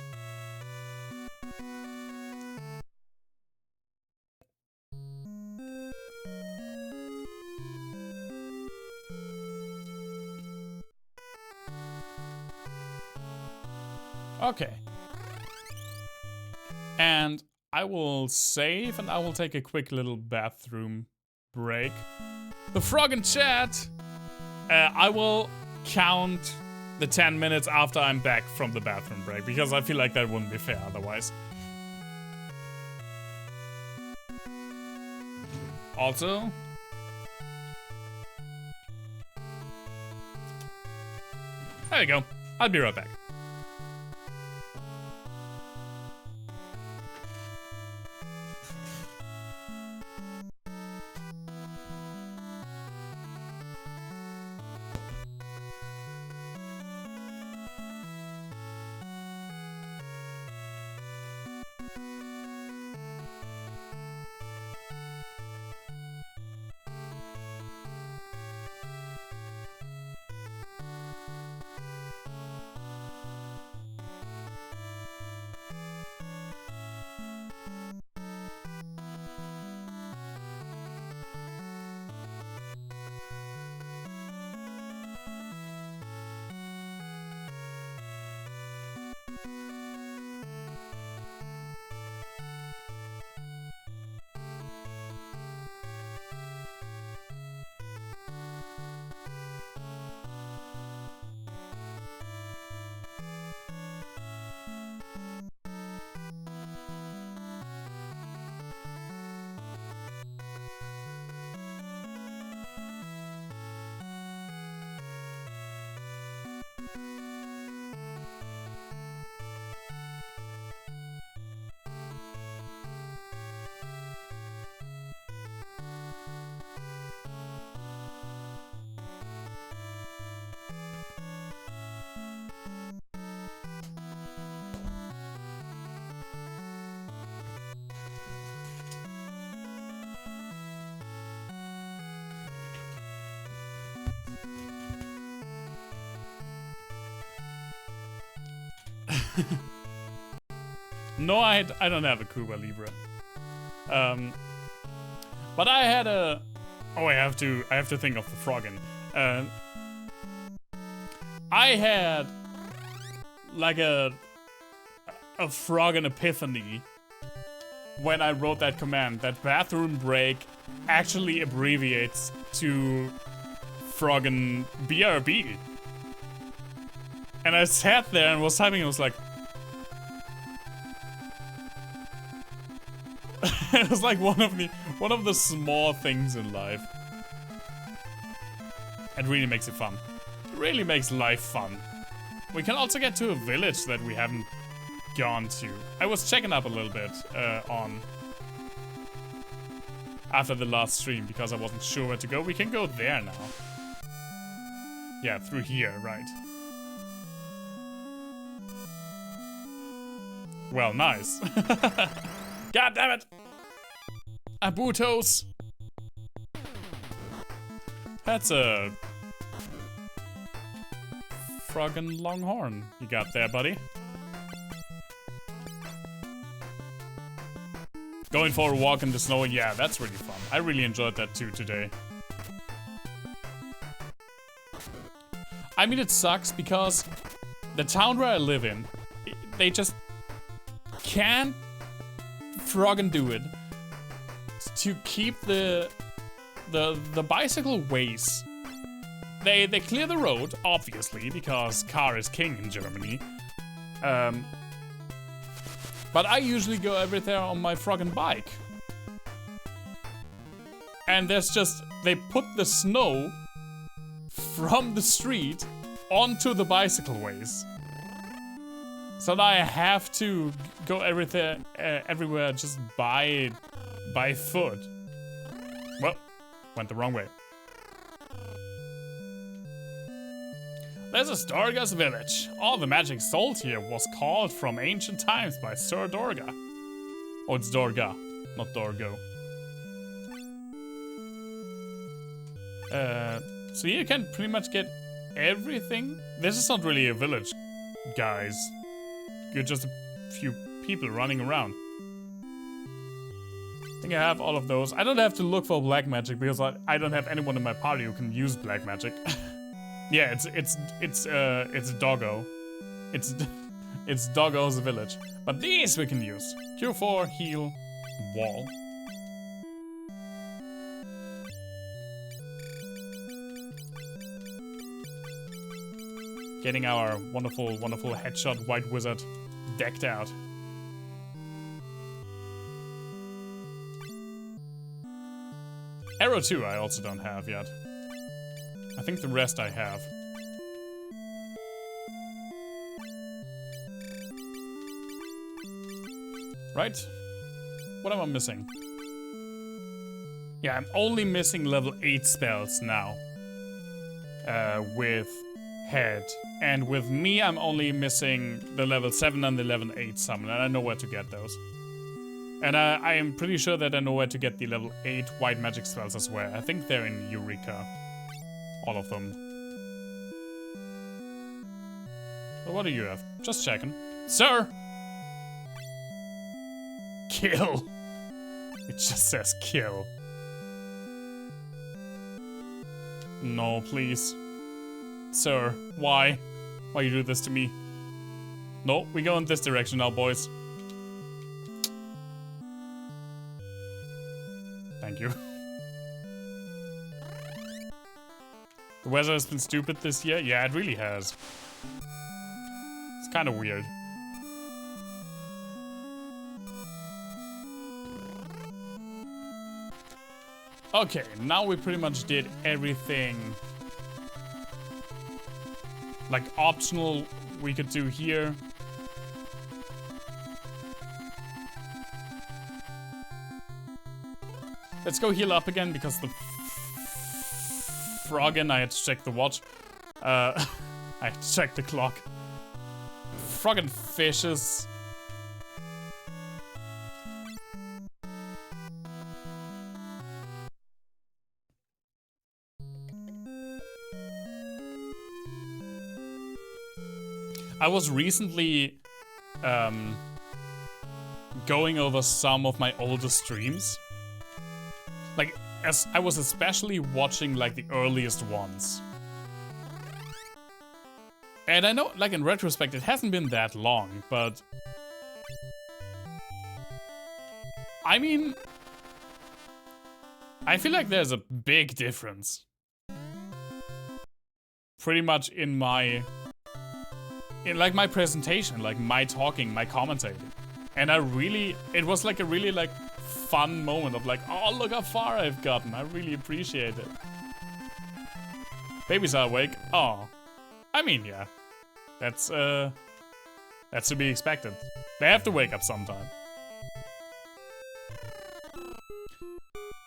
Okay. And I will save and I will take a quick little bathroom break. The frog in chat! I will count the 10 minutes after I'm back from the bathroom break because I feel like that wouldn't be fair otherwise. Also... There you go. I'll be right back. No, I don't have a Cuba Libre. But I had a... Oh, I have to think of the froggin. I had like a froggin epiphany when I wrote that command. That bathroom break actually abbreviates to froggin BRB. And I sat there and was typing and was like... It was like one of the small things in life. It really makes it fun. It really makes life fun. We can also get to a village that we haven't gone to. I was checking up a little bit on after the last stream because I wasn't sure where to go. We can go there now. Yeah, through here, right. Well, nice. God damn it! Abutos! That's a froggin' longhorn you got there, buddy. Going for a walk in the snow, yeah, that's really fun. I really enjoyed that too today. I mean, it sucks because the town where I live in, they just can't froggin' do it to keep the bicycle ways. They clear the road, obviously, because car is king in Germany. But I usually go everywhere on my froggin' bike. And there's just, they put the snow from the street onto the bicycle ways. So now I have to go everywhere just by foot. Well, went the wrong way. There's a Storga's village. All the magic sold here was called from ancient times by Sir Dorga. Oh, it's Dorga, not Dorgo. So you can pretty much get everything. This is not really a village, guys. You're just a few people running around. I think I have all of those. I don't have to look for black magic because I don't have anyone in my party who can use black magic. Yeah, it's Doggo. It's Doggo's village. But these we can use. Cure 4, heal, wall. Getting our wonderful headshot white wizard decked out. Arrow 2 I also don't have yet. I think the rest I have. Right? What am I missing? Yeah, I'm only missing level 8 spells now. With head. And with me, I'm only missing the level 7 and the level 8 summon, and I know where to get those. And I am pretty sure that I know where to get the level 8 white magic spells as well. I think they're in Eureka. All of them. So what do you have? Just checking. Sir! Kill! It just says kill. No, please. Sir, why? Why you do this to me? No, we go in this direction now, boys. Thank you. The weather has been stupid this year? Yeah, it really has. It's kind of weird. Okay, now we pretty much did everything like optional we could do here. Let's go heal up again because the froggin', I had to check the watch. I had to check the clock. Froggin' fishes. I was recently going over some of my older streams. Like, as I was especially watching like the earliest ones. And I know, like in retrospect, it hasn't been that long, but I mean, I feel like there's a big difference. Pretty much in like my presentation, like my talking, my commentating. And it was like a really like fun moment of like, oh, look how far I've gotten. I really appreciate it. Babies are awake. Oh, I mean, yeah, that's to be expected. They have to wake up sometime.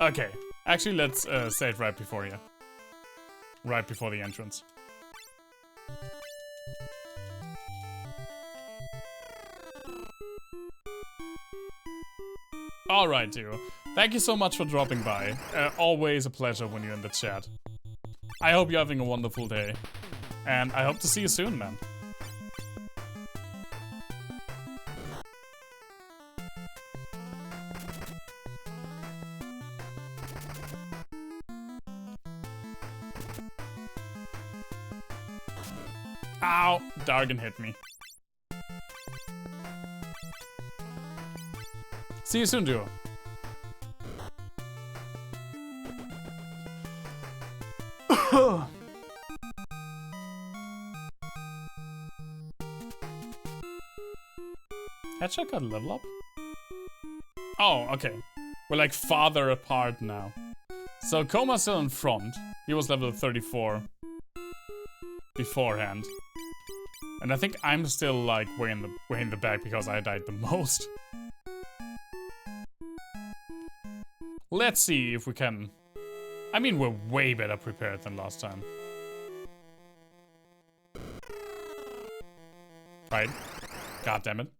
Okay, actually, let's say it right before here. Right before the entrance. Alright, dude. Thank you so much for dropping by. Always a pleasure when you're in the chat. I hope you're having a wonderful day. And I hope to see you soon, man. Ow! Dargon hit me. See you soon, duo. Headshot got a level up? Oh, okay. We're like farther apart now. So Koma's still in front. He was level 34 beforehand. And I think I'm still like way in the back because I died the most. Let's see if we can. I mean, we're way better prepared than last time. Right. God damn it.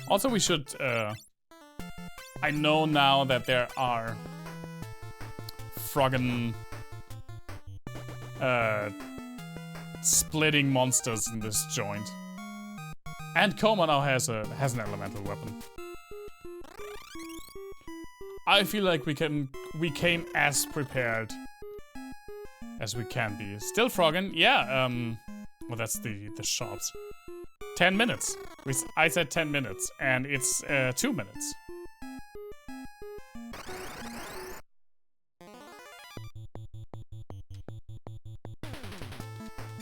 Also, we should, I know now that there are Froggen splitting monsters in this joint. And Koma now has an elemental weapon. I feel like we came as prepared as we can be. Still Froggen, yeah, well that's the shops. 10 minutes. I said 10 minutes, and it's 2 minutes.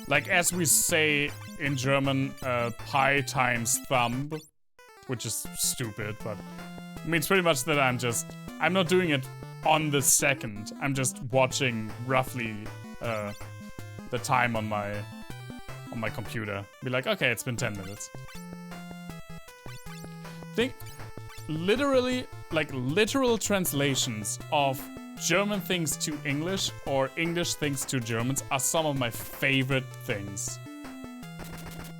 Like, as we say in German, pi times thumb, which is stupid, but it means pretty much that I'm not doing it on the second. I'm just watching roughly the time on my computer. Be like, okay, it's been 10 minutes. Think literally, like literal translations of German things to English or English things to Germans are some of my favorite things.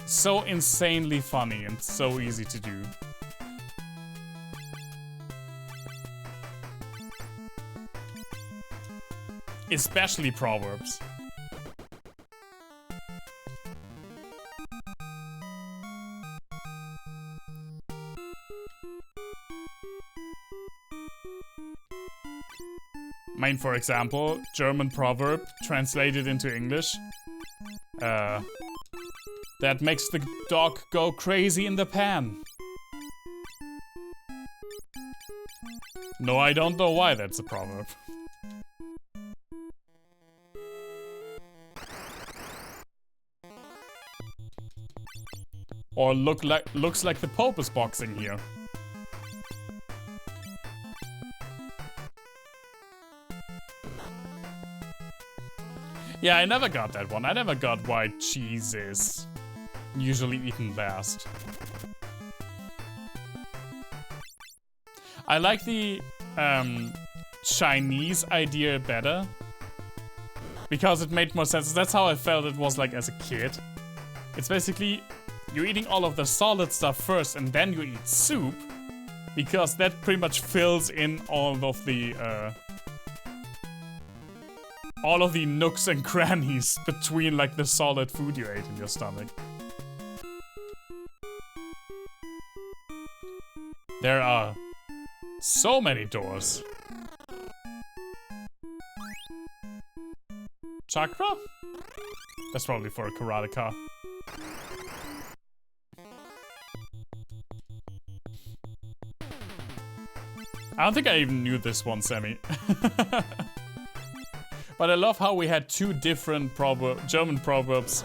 So insanely funny and so easy to do. Especially proverbs. I mean, for example, German proverb translated into English. That makes the dog go crazy in the pan. No, I don't know why that's a proverb. Or looks like the Pope is boxing here. Yeah, I never got that one. I never got why cheese is usually eaten last. I like the Chinese idea better. Because it made more sense. That's how I felt it was like as a kid. It's basically, you're eating all of the solid stuff first and then you eat soup. Because that pretty much fills in all of the nooks and crannies between like the solid food you ate in your stomach. There are so many doors. Chakra? That's probably for a karateka. I don't think I even knew this one, Sammy. But I love how we had two different German proverbs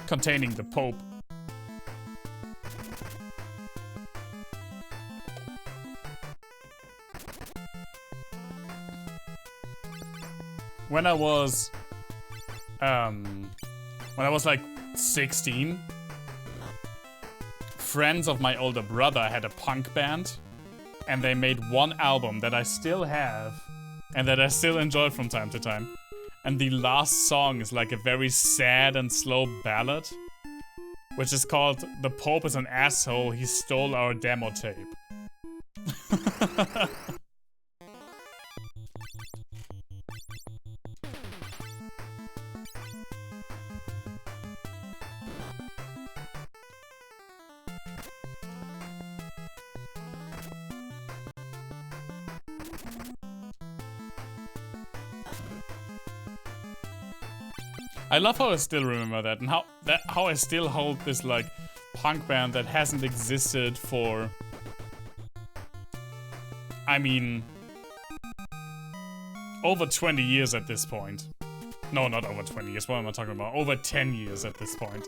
containing the Pope. When I was like 16, friends of my older brother had a punk band, and they made one album that I still have and that I still enjoy from time to time. And the last song is like a very sad and slow ballad, which is called "The Pope is an Asshole, He Stole Our Demo Tape." I love how I still remember that, and how I still hold this like punk band that hasn't existed for, I mean, over 20 years at this point. No, not over 20 years, what am I talking about? Over 10 years at this point.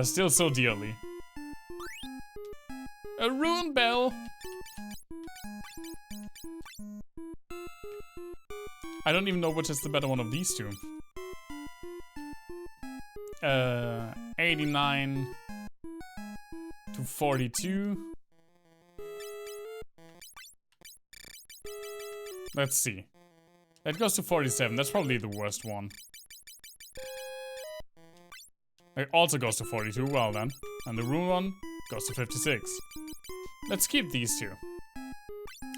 Still so dearly. A rune bell! I don't even know which is the better one of these two. 89 to 42. Let's see. That goes to 47. That's probably the worst one. It also goes to 42. Well then. And the rune one goes to 56. Let's keep these two.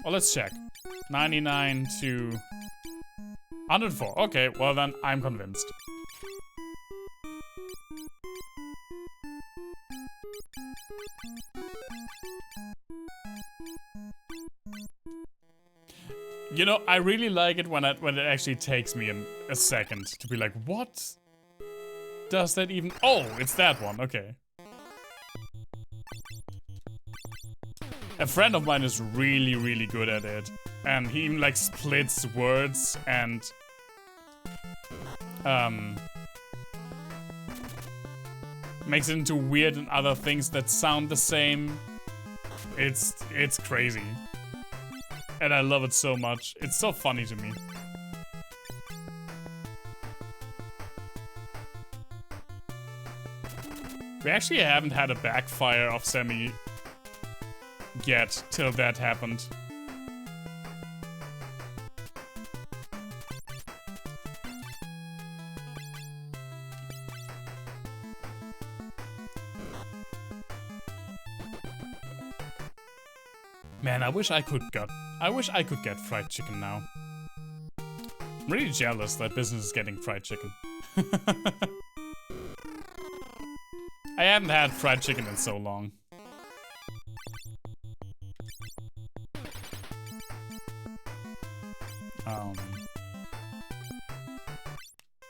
Oh, let's check. 99 to 104. Okay, well then, I'm convinced. You know, I really like it when it actually takes me a second to be like, what does that even... Oh, it's that one, okay. A friend of mine is really, really good at it. And he even like splits words and... makes it into weird and other things that sound the same. It's crazy. And I love it so much. It's so funny to me. We actually haven't had a backfire of Semi yet, till that happened. Man, I wish I could get fried chicken now. I'm really jealous that business is getting fried chicken. I haven't had fried chicken in so long.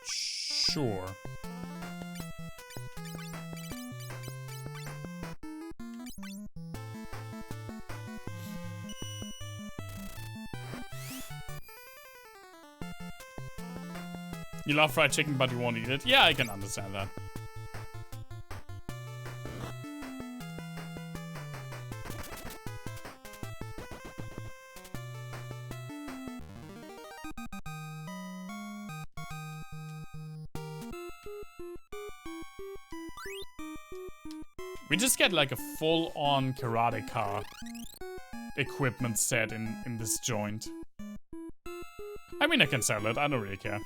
Sure. You love fried chicken, but you won't eat it? Yeah, I can understand that. We just get like a full-on karateka equipment set in this joint. I mean, I can sell it. I don't really care.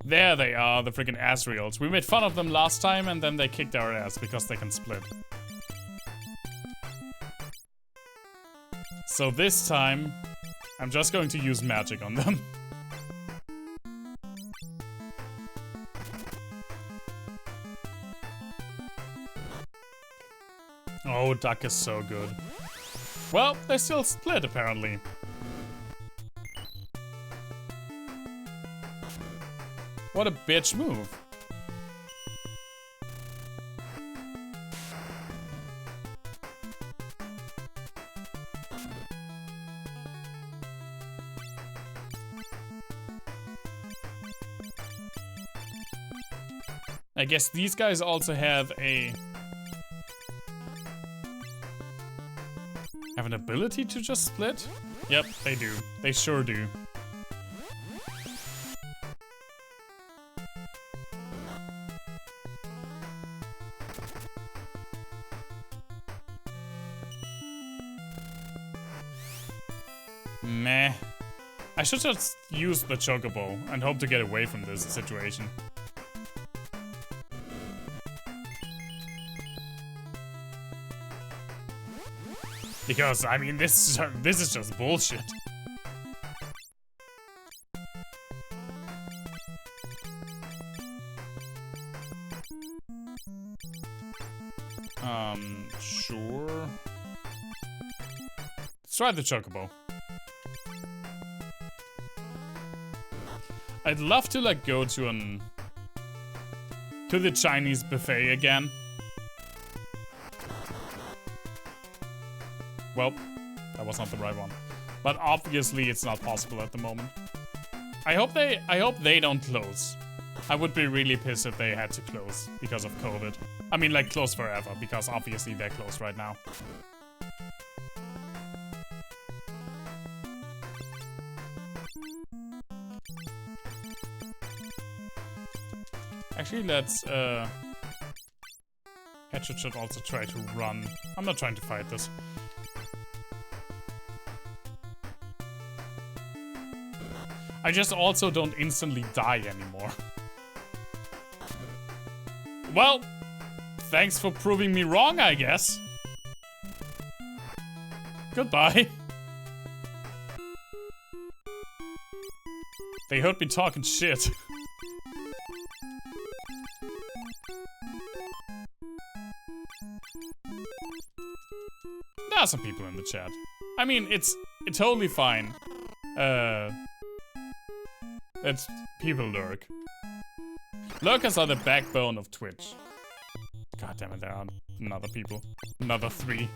There they are, the freaking Asriels. We made fun of them last time and then they kicked our ass because they can split. So this time, I'm just going to use magic on them. Oh, duck is so good. Well, they still split apparently. What a bitch move. I guess these guys also have an ability to just split? Yep, they do. They sure do. Meh. I should just use the chocobo and hope to get away from this situation. Because, I mean, this is just bullshit. Sure. Let's try the chocobo. I'd love to, like, go to the Chinese buffet again. Well, that was not the right one. But obviously it's not possible at the moment. I hope they don't close. I would be really pissed if they had to close because of COVID. I mean, like, close forever, because obviously they're closed right now. Actually, let's, Hatchet should also try to run. I'm not trying to fight this. I just also don't instantly die anymore. Well, thanks for proving me wrong, I guess. Goodbye. They heard me talking shit. There are some people in the chat. I mean, it's totally fine. That people lurk. Lurkers are the backbone of Twitch. God damn it, there are another people. Another 3.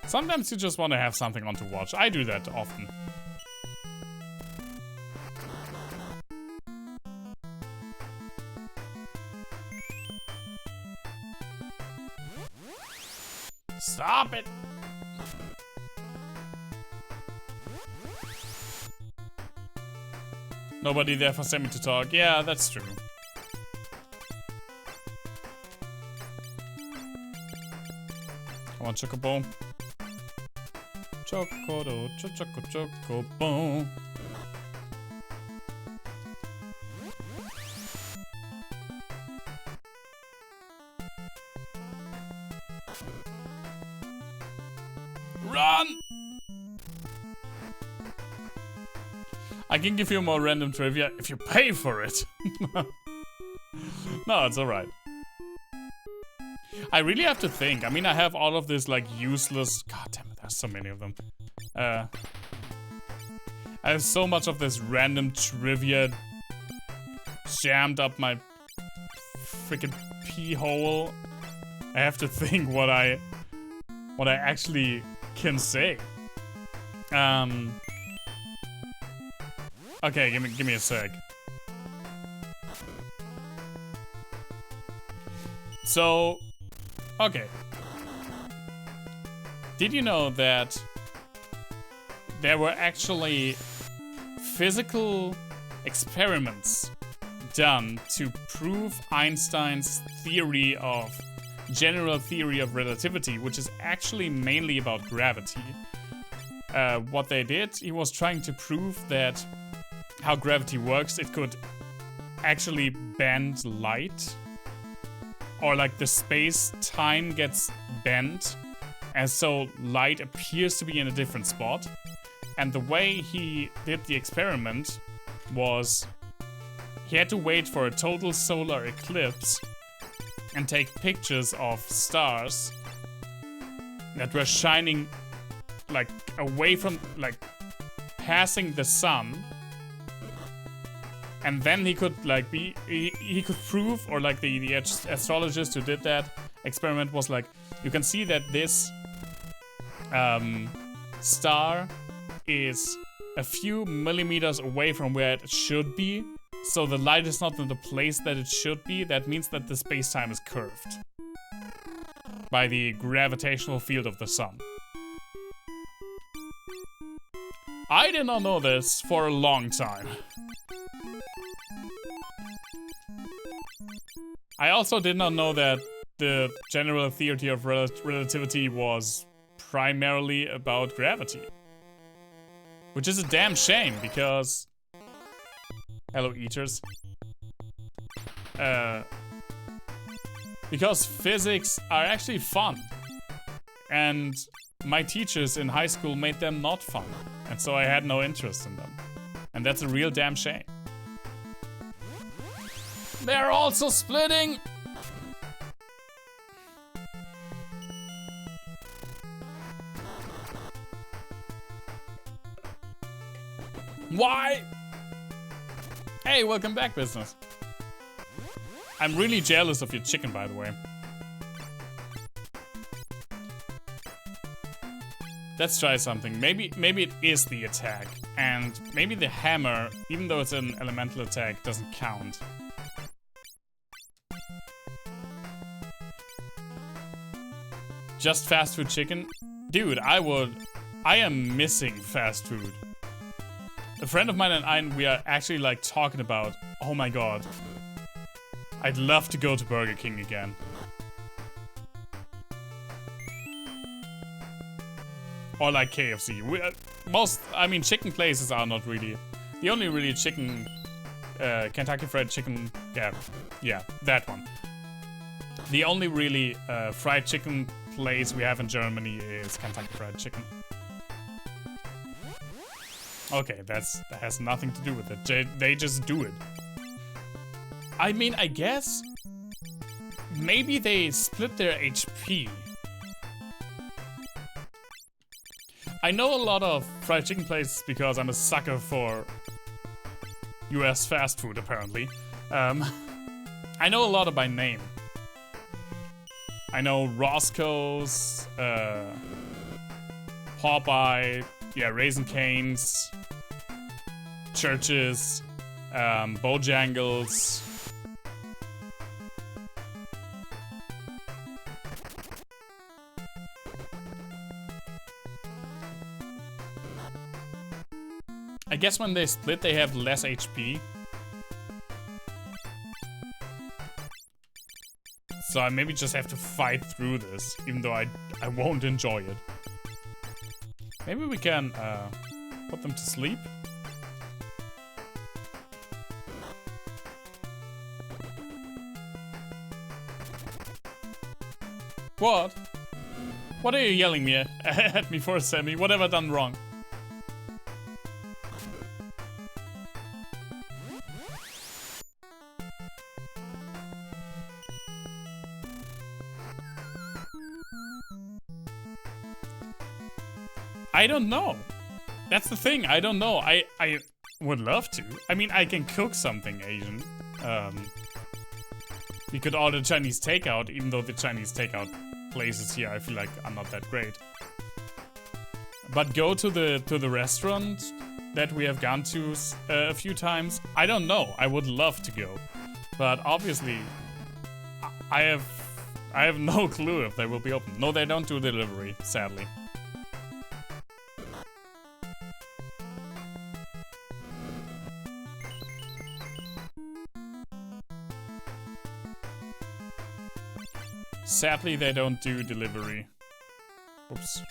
Sometimes you just want to have something on to watch. I do that often. Stop it! Nobody there for Sammy to talk. Yeah, that's true. Come on, Chocobo. Chocobo, Chocobo. Run! I can give you more random trivia if you pay for it. No, it's alright. I really have to think. I mean, I have all of this, like, useless... God damn it, there's so many of them. I have so much of this random trivia jammed up my freaking pee hole. I have to think what I actually can say. Okay, give me a sec. So, okay. Did you know that there were actually physical experiments done to prove Einstein's theory of general theory of relativity, which is actually mainly about gravity. What they did, he was trying to prove that how gravity works, it could actually bend light, or like the space-time gets bent, and so light appears to be in a different spot. And the way he did the experiment was he had to wait for a total solar eclipse and take pictures of stars that were shining like away from, like passing the sun. And then he could like he could prove, or like the astrologist who did that experiment was like, you can see that this star is a few millimeters away from where it should be, so the light is not in the place that it should be. That means that the space-time is curved by the gravitational field of the sun. I did not know this for a long time. I also did not know that the general theory of relativity was primarily about gravity. Which is a damn shame, because... Hello, eaters. Because physics are actually fun. And my teachers in high school made them not fun. And so I had no interest in them. And that's a real damn shame. They're also splitting! Why? Hey, welcome back, business. I'm really jealous of your chicken, by the way. Let's try something. Maybe it is the attack, and maybe the hammer, even though it's an elemental attack, doesn't count. Just fast food chicken? Dude, I am missing fast food. A friend of mine and I, we are actually like talking about, oh my god, I'd love to go to Burger King again. Or like KFC. Chicken places are not really, the only really chicken, Kentucky Fried Chicken, yeah, that one. The only really fried chicken place we have in Germany is Kentucky Fried Chicken. Okay, that has nothing to do with it. They just do it. I mean, I guess maybe they split their HP. I know a lot of fried chicken places because I'm a sucker for US fast food, apparently. I know a lot by name. I know Roscoe's, Popeye, yeah, Raising Cane's, Church's, Bojangles. I guess when they split, they have less HP. So I maybe just have to fight through this, even though I won't enjoy it. Maybe we can put them to sleep. What? What are you yelling at me for, Sammy? What have I done wrong? I don't know. That's the thing. I don't know. I would love to. I mean, I can cook something Asian. We could order Chinese takeout, even though the Chinese takeout places here I feel like are not that great. But go to the restaurant that we have gone to a few times. I don't know. I would love to go, but obviously, I have no clue if they will be open. No, they don't do delivery, sadly. Sadly, they don't do delivery. Oops.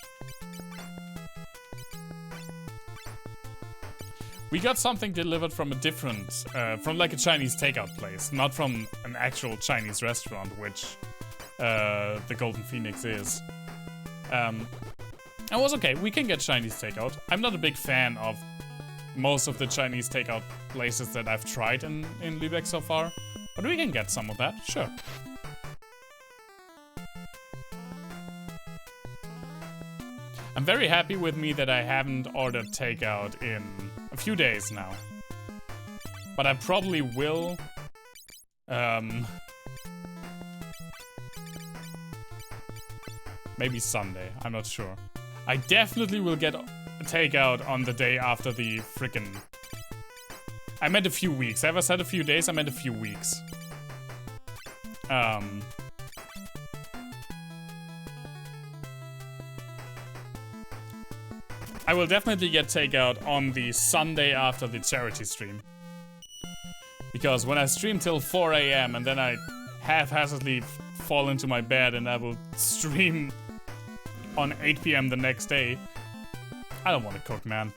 We got something delivered from a different, from like a Chinese takeout place, not from an actual Chinese restaurant, which the Golden Phoenix is. It was okay, we can get Chinese takeout. I'm not a big fan of most of the Chinese takeout places that I've tried in Lübeck so far, but we can get some of that, sure. I'm very happy with me that I haven't ordered takeout in a few days now. But I probably will. Maybe Sunday, I'm not sure. I definitely will get takeout on the day after the frickin'... I meant a few weeks. Have I said a few days? I meant a few weeks. I will definitely get takeout on the Sunday after the charity stream. Because when I stream till 4 AM and then I haphazardly fall into my bed and I will stream on 8 PM the next day, I don't want to cook, man.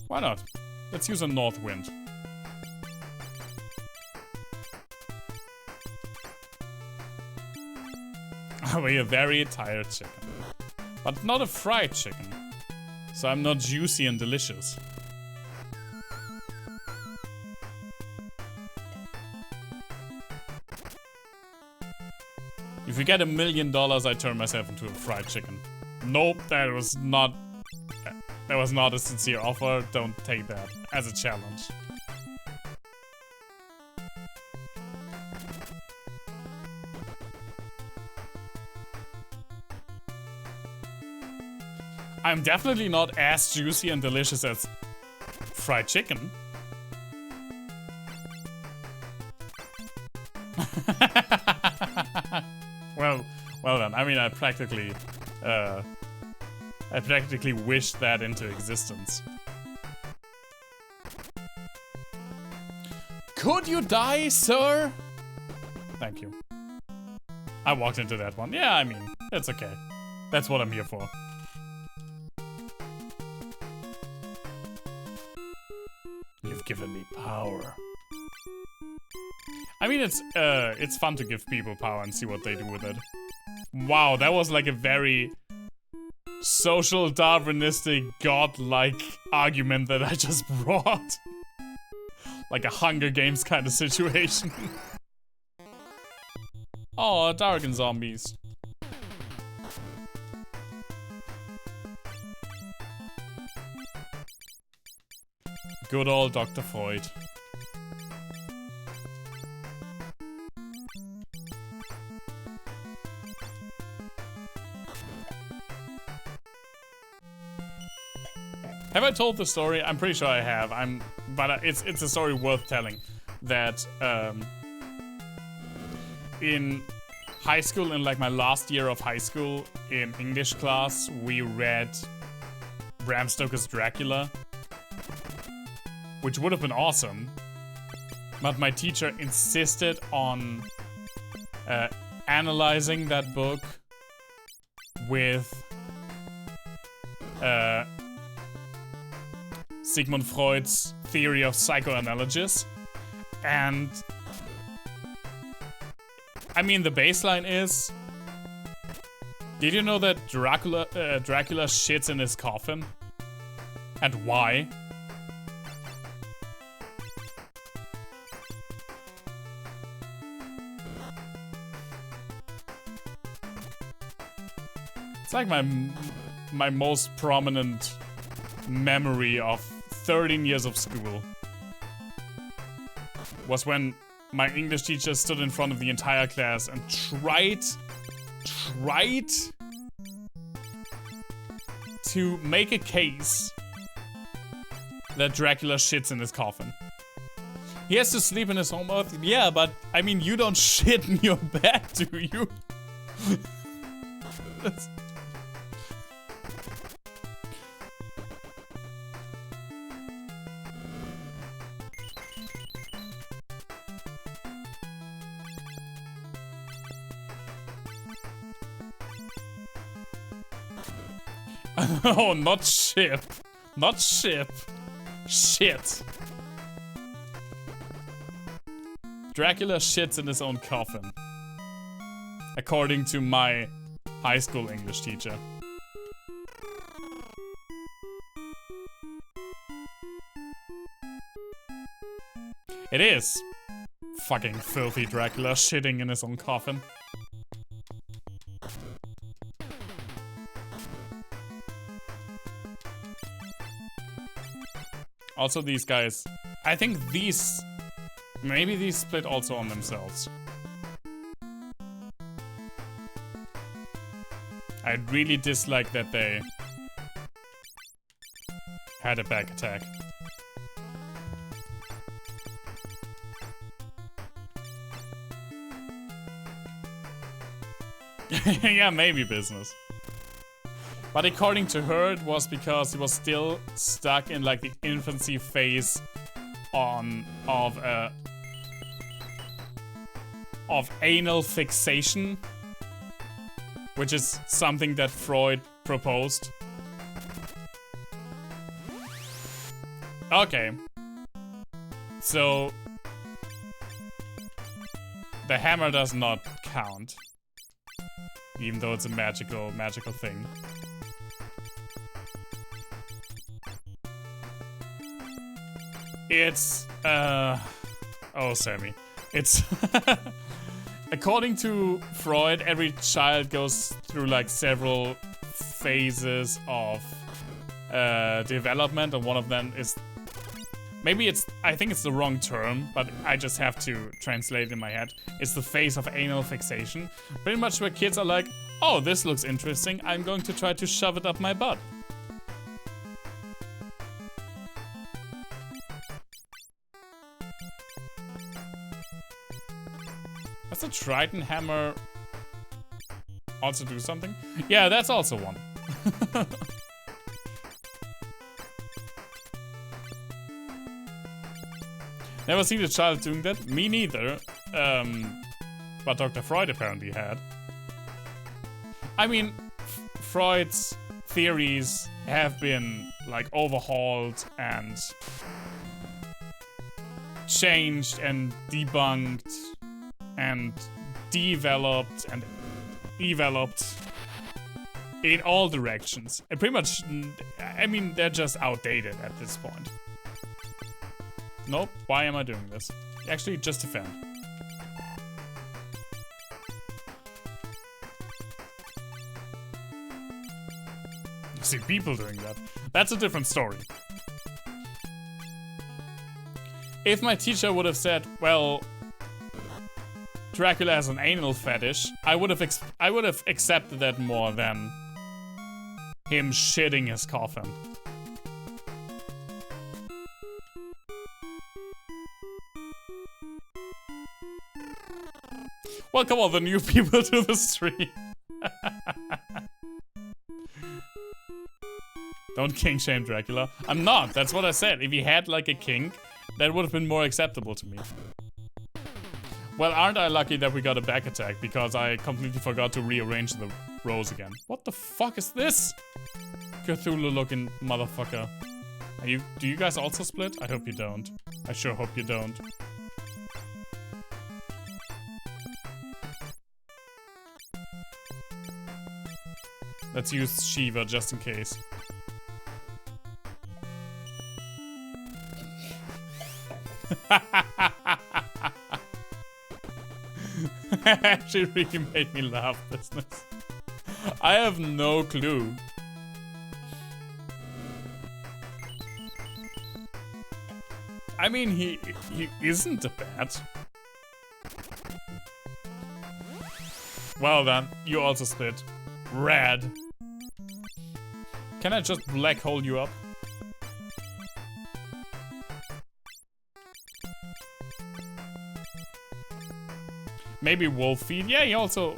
Why not? Let's use a north wind. We're a very tired chicken. But not a fried chicken. So I'm not juicy and delicious. If we get $1 million, I turn myself into a fried chicken. Nope, that was not a sincere offer. Don't take that as a challenge. I'm definitely not as juicy and delicious as fried chicken. Well then, I mean, I practically wished that into existence. Could you die, sir? Thank you. I walked into that one. Yeah, I mean, it's okay. That's what I'm here for. You've given me power. I mean, it's fun to give people power and see what they do with it. Wow, that was like a very social Darwinistic godlike argument that I just brought. Like a Hunger Games kind of situation. Oh, Dargan zombies. Good old Dr. Freud. Have I told the story? I'm pretty sure I have. But it's a story worth telling. That in high school, in like my last year of high school, in English class, we read Bram Stoker's Dracula, which would have been awesome. But my teacher insisted on analyzing that book with Sigmund Freud's theory of psychoanalysis. And I mean, the baseline is, did you know that Dracula shits in his coffin? And why? It's like my most prominent memory of 13 years of school was when my English teacher stood in front of the entire class and tried to make a case that Dracula shits in his coffin. He has to sleep in his home earth. Yeah, but I mean, you don't shit in your bed, do you? Oh, not ship. Not ship. Shit. Dracula shits in his own coffin. According to my high school English teacher. It is. Fucking filthy Dracula shitting in his own coffin. Also these guys, I think these, maybe these split also on themselves. I really dislike that they had a back attack. Yeah, maybe business. But according to her, it was because he was still stuck in like the infancy phase of anal fixation, which is something that Freud proposed. Okay. So the hammer does not count, even though it's a magical thing. It's, oh, Sammy. It's, according to Freud, every child goes through like several phases of development, and one of them is, maybe it's, I think it's the wrong term, but I just have to translate it in my head. It's the phase of anal fixation. Pretty much where kids are like, oh, this looks interesting, I'm going to try to shove it up my butt. Does the Triton hammer also do something? Yeah, that's also one. Never seen a child doing that. Me neither. But Dr. Freud apparently had. I mean, Freud's theories have been like overhauled and changed and debunked and developed and developed in all directions. And pretty much, I mean, they're just outdated at this point. Nope, why am I doing this? Actually, just defend. See people doing that. That's a different story. If my teacher would have said, well, Dracula has an anal fetish, I would have accepted that more than him shitting his coffin. Welcome all the new people to the stream. Don't kink shame Dracula. I'm not, that's what I said. If he had like a kink, that would have been more acceptable to me. Well, aren't I lucky that we got a back attack because I completely forgot to rearrange the rows again. What the fuck is this? Cthulhu looking motherfucker. Do you guys also split? I hope you don't. I sure hope you don't. Let's use Shiva just in case. Actually really made me laugh, business. I have no clue. I mean, he isn't a bat. Well then, you also split. Rad. Can I just black hole you up? Maybe wolf feet. Yeah, he also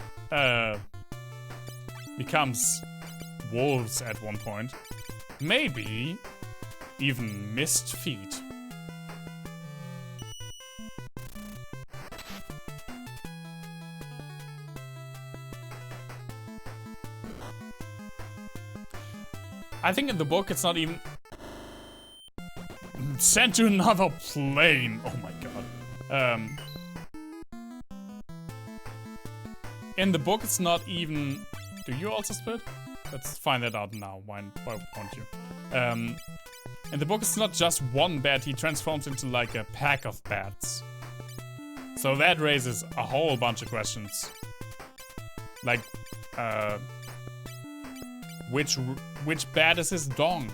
becomes wolves at one point. Maybe even mist feet. I think in the book it's not even sent to another plane. Oh my god. In the book it's not even. Do you also split? Let's find that out now. Why won't you? In the book it's not just one bat. He transforms into like a pack of bats. So that raises a whole bunch of questions. Like, which bat is his dong?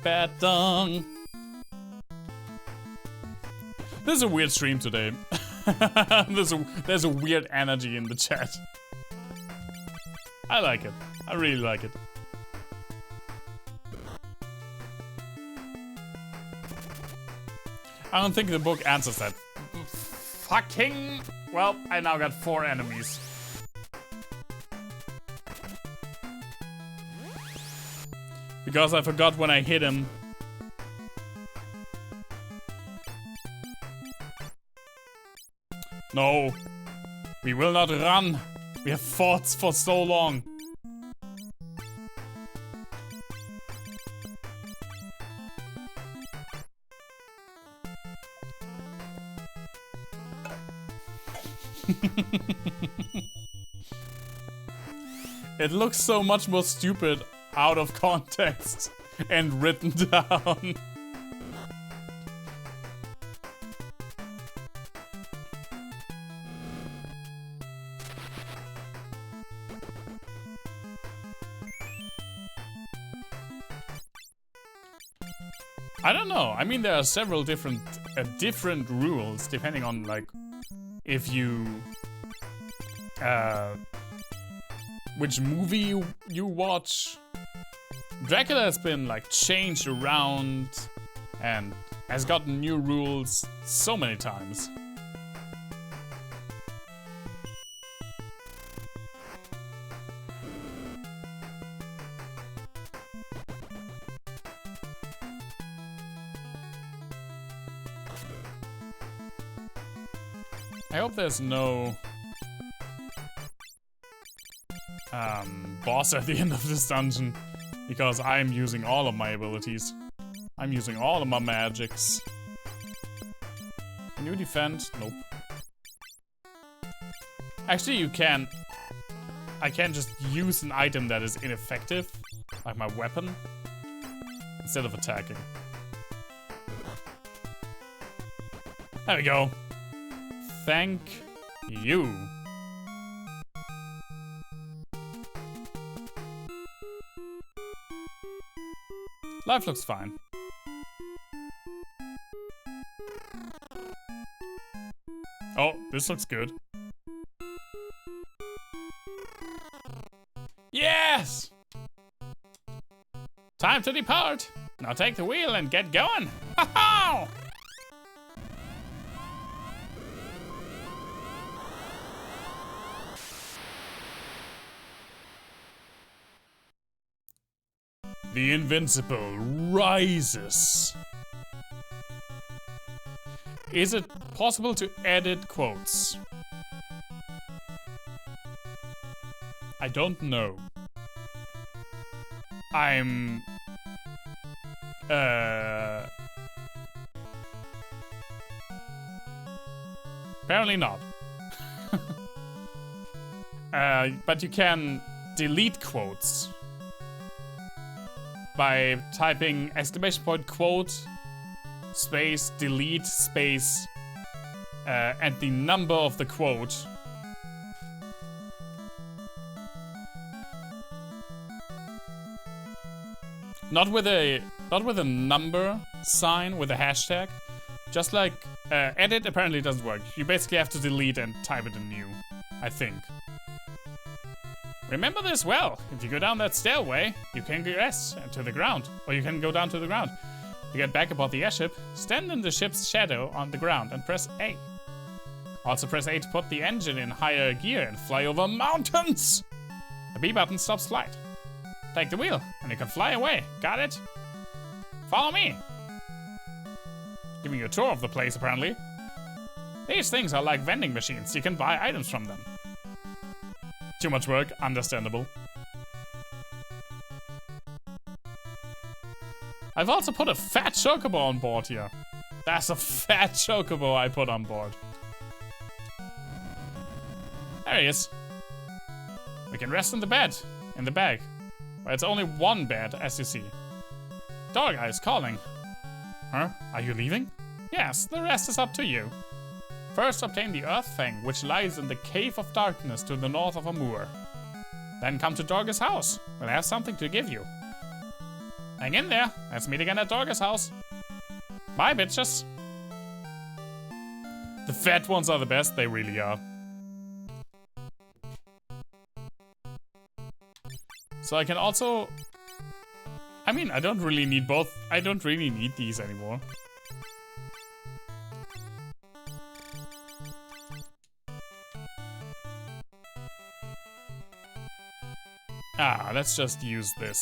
Bat dong. This is a weird stream today. There's a weird energy in the chat. I like it. I really like it. I don't think the book answers that. Fucking... Well, I now got 4 enemies. Because I forgot when I hit him. No. We will not run. We have fought for so long. It looks so much more stupid out of context and written down. I don't know. I mean, there are several different rules depending on like if you which movie you watch. Dracula has been like changed around and has gotten new rules so many times. I hope there's no boss at the end of this dungeon, because I'm using all of my abilities. I'm using all of my magics. Can you defend? Nope. Actually, you can. I can just use an item that is ineffective, like my weapon, instead of attacking. There we go. Thank you. Life looks fine. Oh, this looks good. Yes! Time to depart. Now take the wheel and get going. Ha-ha! The Invincible rises. Is it possible to edit quotes? I don't know. I'm... Apparently not. But you can delete quotes by typing !quote space delete space and the number of the quote. Not with a number sign with a hashtag. Just like edit apparently doesn't work. You basically have to delete and type it anew, I think. Remember this well. If you go down that stairway, you can progress to the ground. Or you can go down to the ground. To get back aboard the airship, stand in the ship's shadow on the ground and press A. Also press A to put the engine in higher gear and fly over mountains. The B button stops flight. Take the wheel, and you can fly away. Got it? Follow me. Giving you a tour of the place, apparently. These things are like vending machines. You can buy items from them. Too much work, understandable. I've also put a fat chocobo on board here. That's a fat chocobo I put on board. There he is. We can rest in the bed, in the bag. But it's only one bed, as you see. Dog Eye is calling. Huh? Are you leaving? Yes, the rest is up to you. First obtain the Earth Fang, which lies in the Cave of Darkness to the north of Amur. Then come to Dorga's house. We'll have something to give you. Hang in there. Let's meet again at Dorga's house. Bye, bitches. The fat ones are the best. They really are. So I can also... I mean, I don't really need both. I don't really need these anymore. Ah, let's just use this.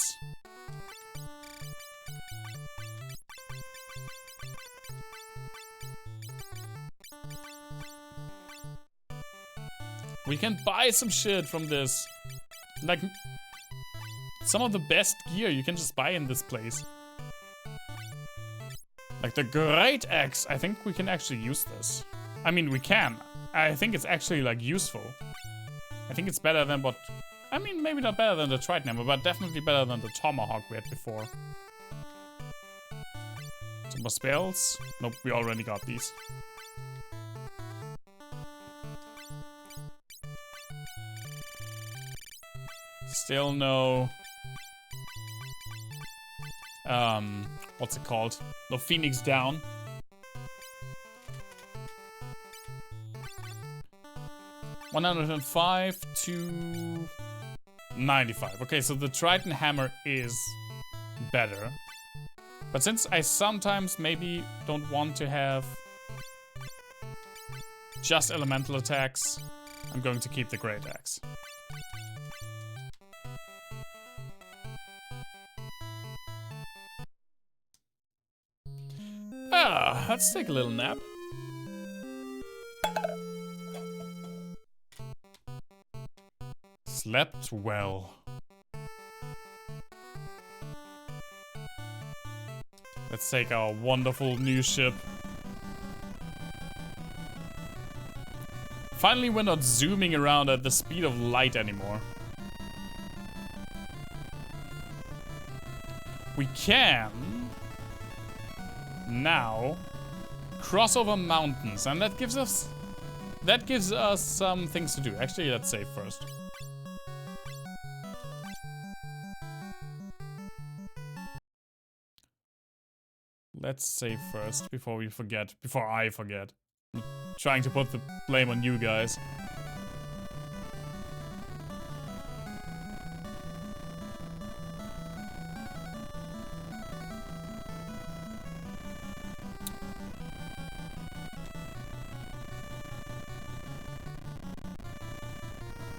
We can buy some shit from this. Like, some of the best gear you can just buy in this place. Like the Great Axe, I think we can actually use this. I mean, we can. I think it's actually, like, useful. I think it's better than what... I mean, maybe not better than the Triton Hammer, but definitely better than the Tomahawk we had before. Some more spells? Nope, we already got these. Still no... what's it called? No Phoenix Down. $105 to 95. Okay, so the Triton Hammer is better. But since I sometimes maybe don't want to have just elemental attacks, I'm going to keep the Great Axe. Let's take a little nap. Slept well. Let's take our wonderful new ship. Finally, we're not zooming around at the speed of light anymore. We can now cross over mountains, and that gives us some things to do. Actually, let's save first. Let's save first before we forget. Before I forget. I'm trying to put the blame on you guys.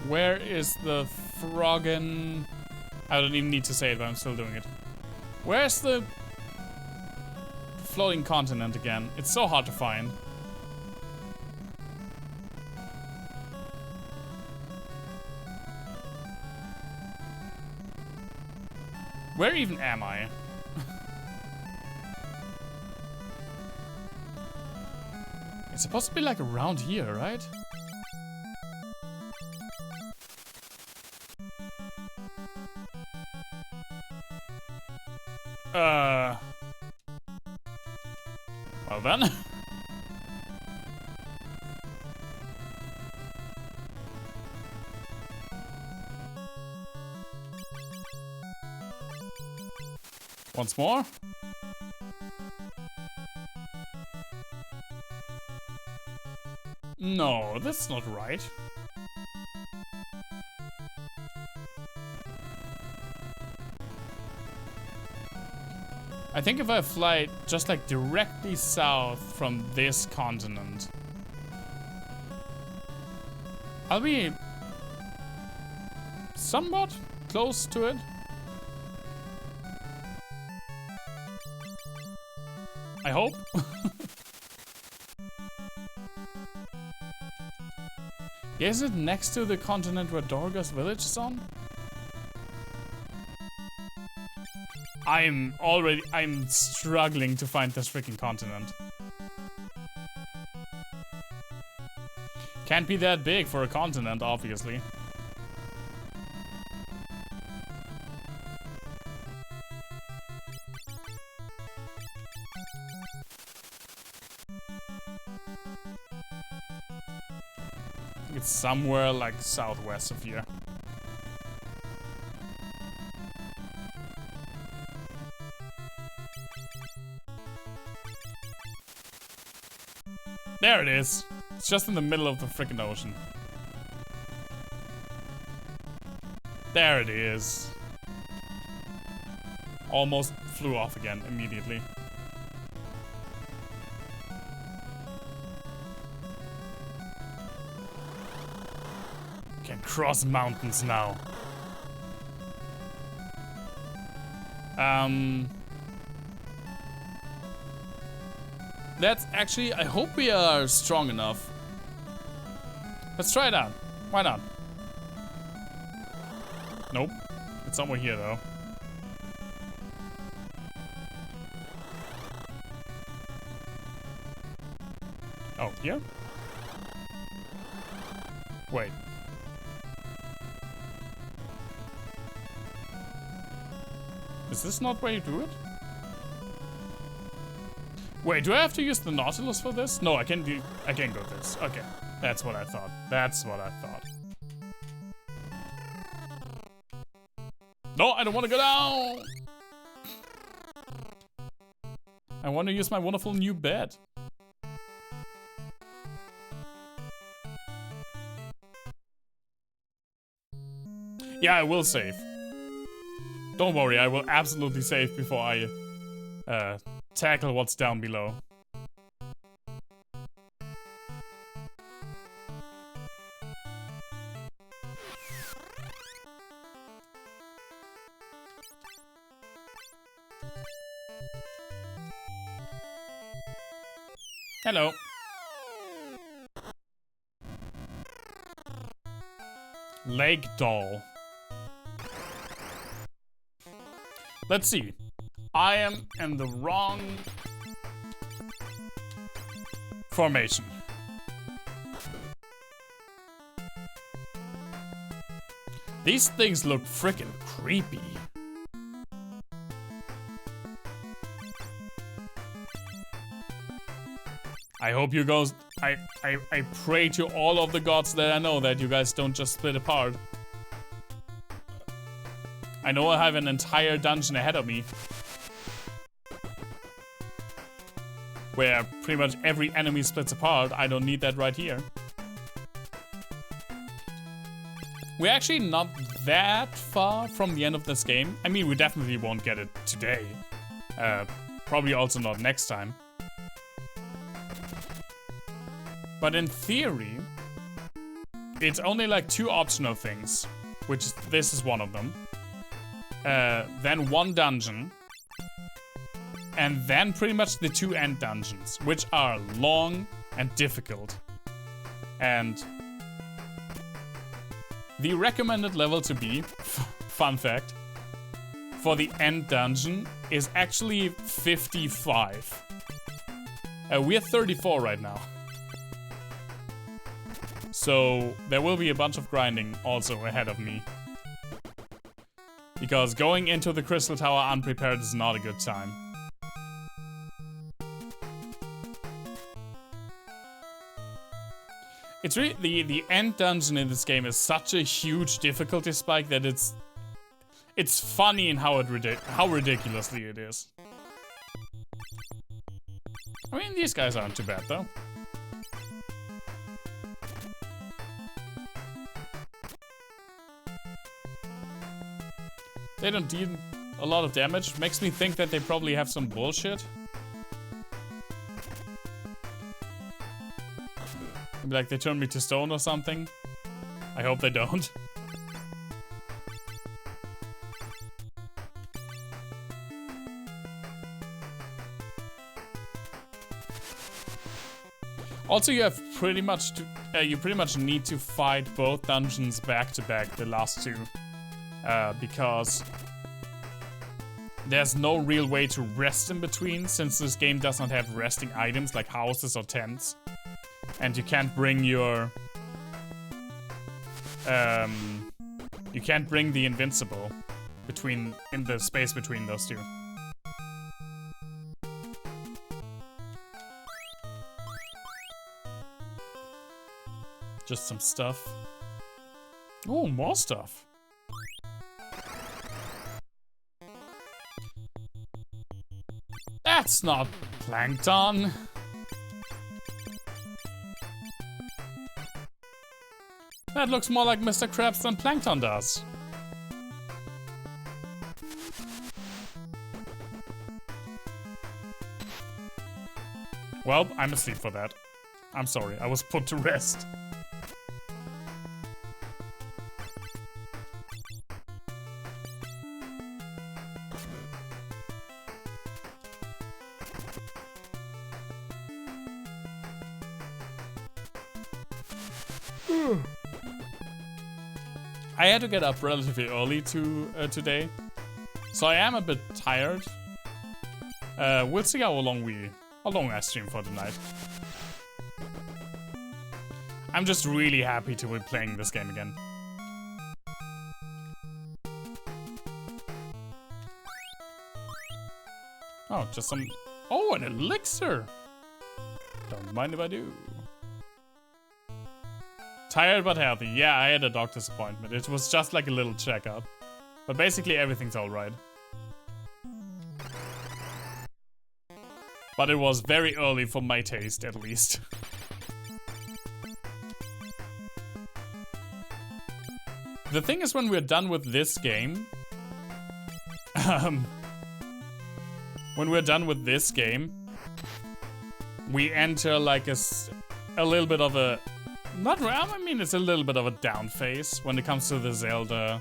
Where is the Froggen? I don't even need to say it, but I'm still doing it. Where's the floating continent again? It's so hard to find. Where even am I? It's supposed to be like around here, right? Well then. Once more. No, that's not right. I think if I fly just like directly south from this continent, I'll be somewhat close to it. I hope. Is it next to the continent where Dorga's village is on? I'm struggling to find this freaking continent. Can't be that big for a continent, obviously. It's somewhere like southwest of here. There it is. It's just in the middle of the freaking ocean. There it is. Almost flew off again immediately. Can cross mountains now. That's actually, I hope we are strong enough. Let's try it out. Why not? Nope. It's somewhere here though. Oh, here? Wait. Is this not where you do it? Wait, do I have to use the Nautilus for this? No, I can go this. Okay, that's what I thought. That's what I thought. No, I don't want to go down. I want to use my wonderful new bed. Yeah, I will save. Don't worry, I will absolutely save before I tackle what's down below. Hello. Lake Doll. Let's see. I am in the wrong formation. These things look freaking creepy. I hope you guys, I pray to all of the gods that I know that you guys don't just split apart. I know I have an entire dungeon ahead of me, where pretty much every enemy splits apart. I don't need that right here. We're actually not that far from the end of this game. I mean, we definitely won't get it today. Probably also not next time. But in theory, it's only like 2 optional things, which is, this is one of them. Then 1 dungeon. And then pretty much the 2 end dungeons, which are long and difficult. And the recommended level to be, fun fact, for the end dungeon is actually 55. We're 34 right now. So there will be a bunch of grinding also ahead of me. Because going into the Crystal Tower unprepared is not a good time. It's really, the end dungeon in this game is such a huge difficulty spike that it's funny in how ridiculously it is. I mean, these guys aren't too bad though. They don't deal a lot of damage. Makes me think that they probably have some bullshit. Maybe like they turn me to stone or something. I hope they don't. Also, you have pretty much you pretty much need to fight both dungeons back to back, the last two, because there's no real way to rest in between, since this game does not have resting items like houses or tents, and you can't bring your you can't bring the invincible in the space between those two. Just some stuff. Oh, more stuff. That's not plankton. That looks more like Mr. Krabs than plankton does. Well, I'm asleep for that. I'm sorry, I was put to rest. I had to get up relatively early today, so I am a bit tired. We'll see how long I stream for tonight. I'm just really happy to be playing this game again. Oh, just some... Oh, an elixir! Don't mind if I do. Tired but healthy. Yeah, I had a doctor's appointment. It was just like a little checkup. But basically everything's alright. But it was very early for my taste, at least. The thing is, when we're done with this game... when we're done with this game... we enter like a little bit of a... I mean, it's a little bit of a down phase when it comes to the Zelda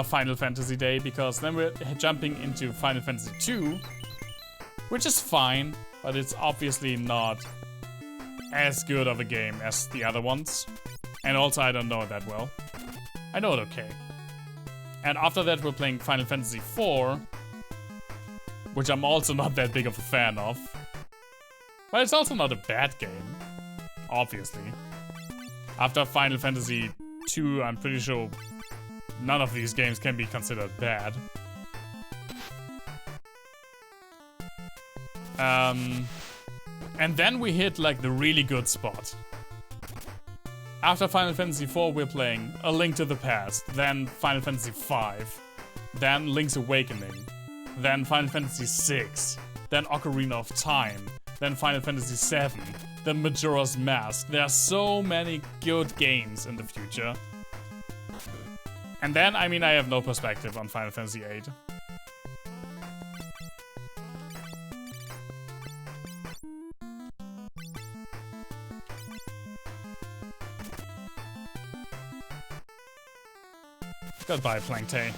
Final Fantasy Day, because then we're jumping into Final Fantasy 2, which is fine, but it's obviously not as good of a game as the other ones. And also, I don't know it that well. I know it okay. And after that, we're playing Final Fantasy 4, which I'm also not that big of a fan of. But it's also not a bad game, obviously. After Final Fantasy 2, I'm pretty sure none of these games can be considered bad. And then we hit like the really good spot. After Final Fantasy 4, we're playing A Link to the Past, then Final Fantasy 5, then Link's Awakening, then Final Fantasy 6, then Ocarina of Time, then Final Fantasy 7, then Majora's Mask. There are so many good games in the future. And then, I mean, I have no perspective on Final Fantasy 8. Goodbye, Plankton.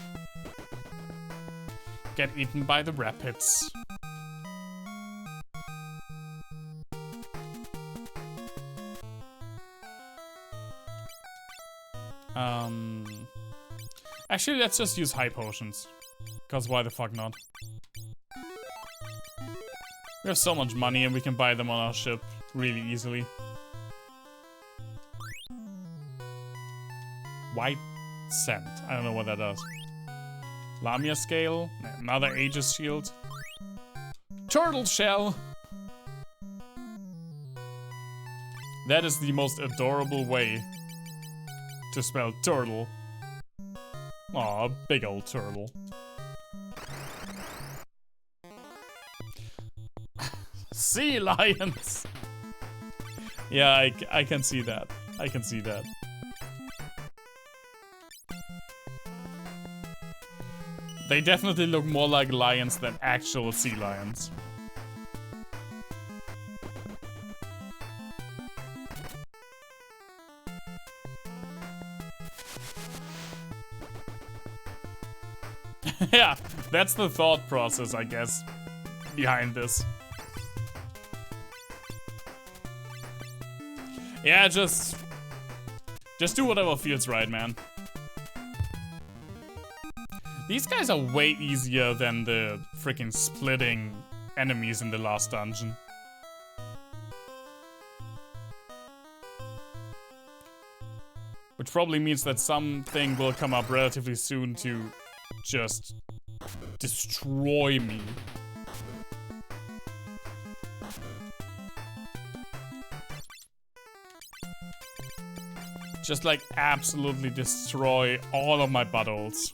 Get eaten by the rapids. Actually, let's just use high potions. Because why the fuck not? We have so much money and we can buy them on our ship really easily. White scent. I don't know what that does. Lamia scale. Another Aegis shield. Turtle shell. That is the most adorable way to spell turtle. Aw, big old turtle. Sea lions! Yeah, I can see that. I can see that. They definitely look more like lions than actual sea lions. Yeah, that's the thought process, I guess. behind this. Yeah, just do whatever feels right, man. These guys are way easier than the freaking splitting enemies in the last dungeon. Which probably means that something will come up relatively soon to just destroy me. Just like absolutely destroy all of my buttholes.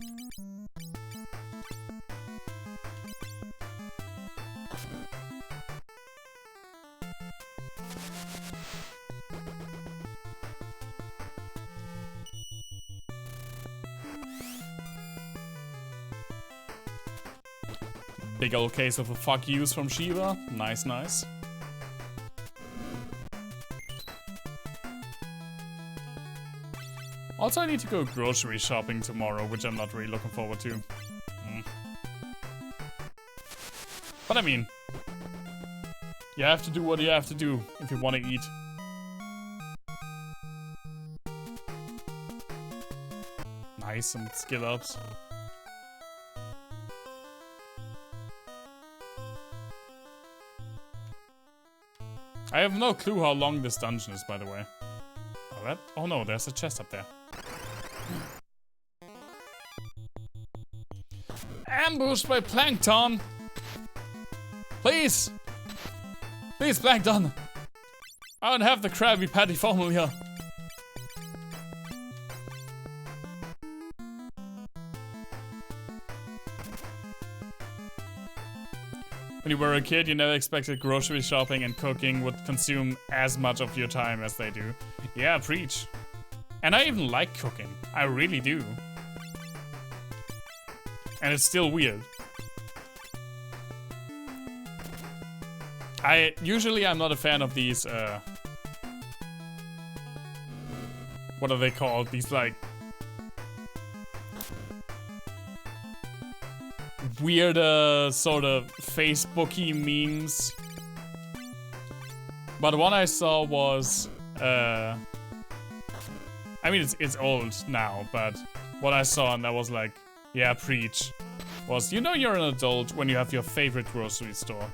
Big old case of a fuck yous from Shiva. Nice, nice. Also, I need to go grocery shopping tomorrow, which I'm not really looking forward to. But I mean, you have to do what you have to do if you want to eat. Nice, some skill ups. I have no clue how long this dungeon is, by the way. Oh no, there's a chest up there. Ambushed by Plankton! Please! Please, Plankton! I don't have the Krabby Patty formula. When you were a kid, you never expected grocery shopping and cooking would consume as much of your time as they do. Yeah, preach. And I even like cooking. I really do. And it's still weird. I'm not a fan of these, what are they called? These, like, weird, sort of Facebooky memes. But one I saw was, I mean, it's old now, but what I saw and that was like, yeah, preach, was, you know you're an adult when you have your favorite grocery store.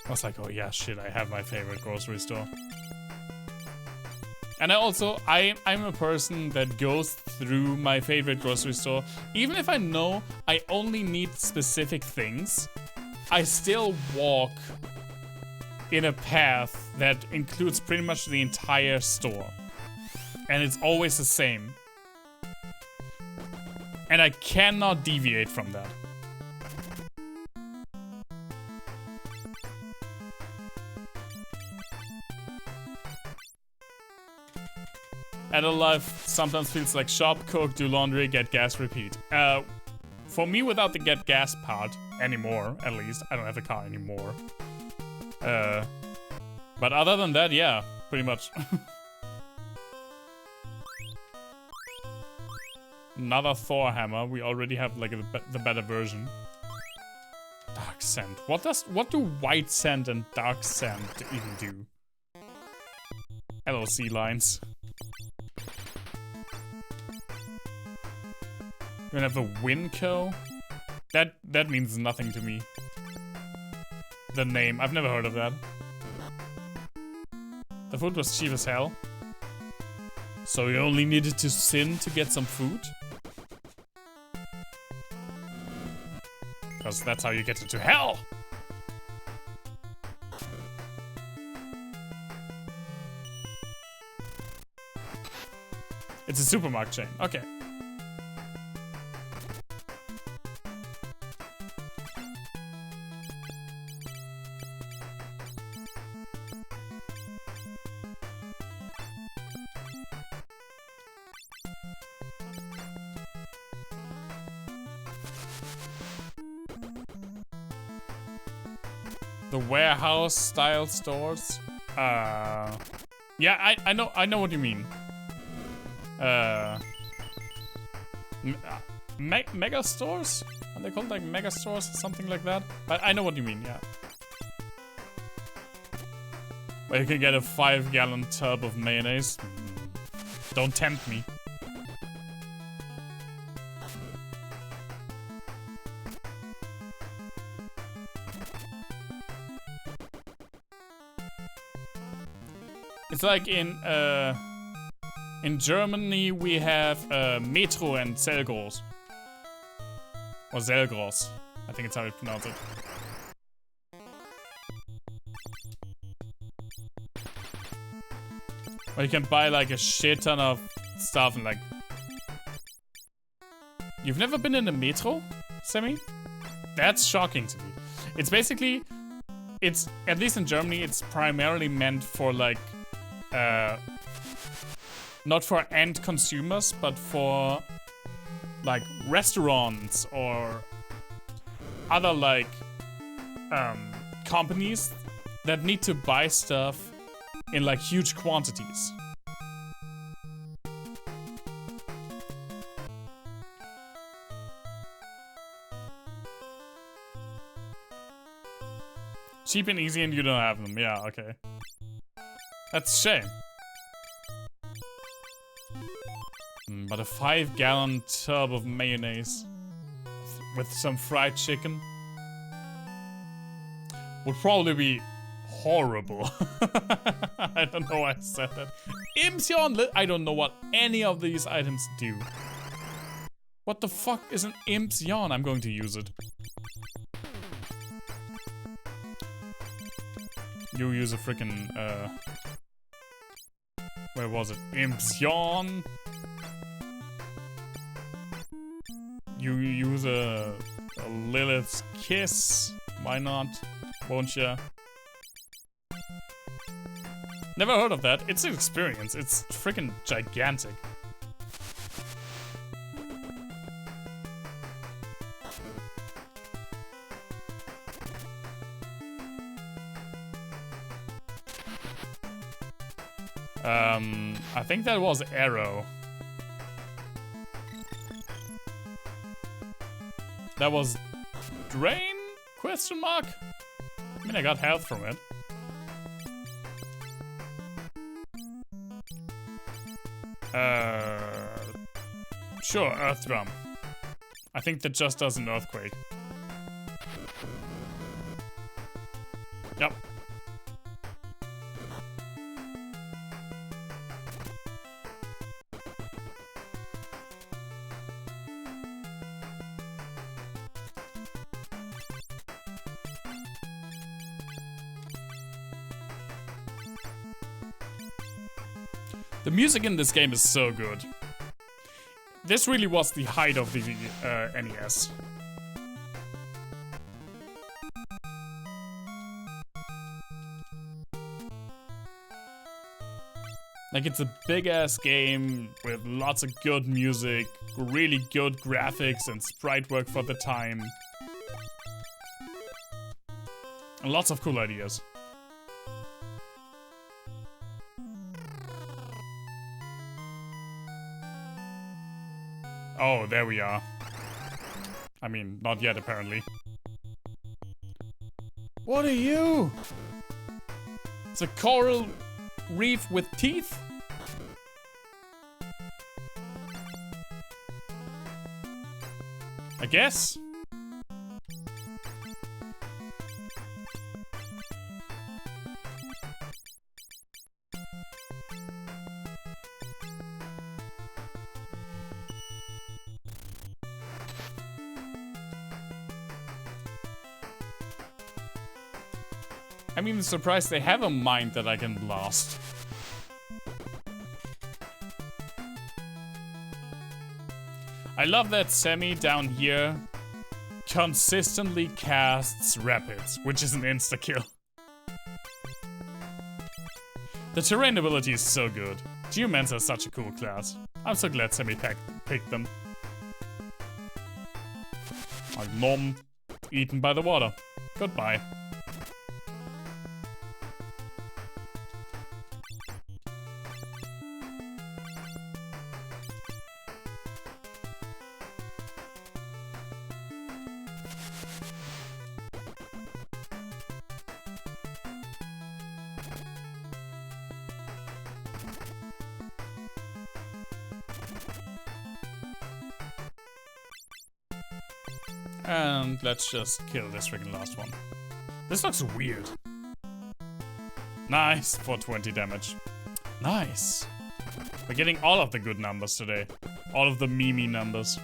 I was like, oh yeah, shit, I have my favorite grocery store. And I'm a person that goes through my favorite grocery store. Even if I know I only need specific things, I still walk in a path that includes pretty much the entire store. And it's always the same. And I cannot deviate from that. Adult life sometimes feels like shop, cook, do laundry, get gas, repeat. For me, without the get gas part anymore, at least. I don't have a car anymore. But other than that, yeah, pretty much. Another Thor hammer. We already have like the better version. Dark sand. What do white sand and dark sand even do? Hello, sea lions. You have a Winco? That means nothing to me. The name, I've never heard of that. The food was cheap as hell. So you only needed to sin to get some food? Because that's how you get into hell! It's a supermarket chain, okay. The warehouse style stores. Yeah, I know what you mean. Mega stores? Are they called like mega stores or something like that? But I know what you mean, yeah. Where you can get a 5-gallon tub of mayonnaise. Don't tempt me. It's like in Germany we have Metro and Selgros. Or Selgros. I think it's how you pronounce it. Where you can buy like a shit ton of stuff and like... You've never been in a Metro, Sammy? That's shocking to me. It's basically... It's, at least in Germany, it's primarily meant for like... not for end consumers, but for like restaurants or other like companies that need to buy stuff in like huge quantities. Cheap and easy and you don't have them. Yeah, okay. That's a shame. But a 5-gallon tub of mayonnaise with some fried chicken would probably be horrible. I don't know why I said that. Imsion, I don't know what any of these items do. What the fuck is an Imsion? I'm going to use it. You use a freaking where was it? Imsion. You use a Lilith's Kiss. Why not? Won't ya? Never heard of that. It's an experience. It's freaking gigantic. I think that was Arrow. That was Drain? Question mark? I mean, I got health from it. Sure, Earth Drum. I think that just does an earthquake. Yep. The music in this game is so good. This really was the height of the NES. Like, it's a big-ass game with lots of good music, really good graphics and sprite work for the time. And lots of cool ideas. Oh, there we are. I mean, not yet, apparently. What are you? It's a coral reef with teeth? I guess. I'm even surprised they have a mine that I can blast. I love that Semi down here consistently casts Rapids, which is an insta-kill. The terrain ability is so good. Geomans are such a cool class. I'm so glad Semi picked them. Like nom, eaten by the water. Goodbye. And let's just kill this freaking last one. This looks weird. Nice for 20 damage. Nice. We're getting all of the good numbers today. All of the Mimi numbers.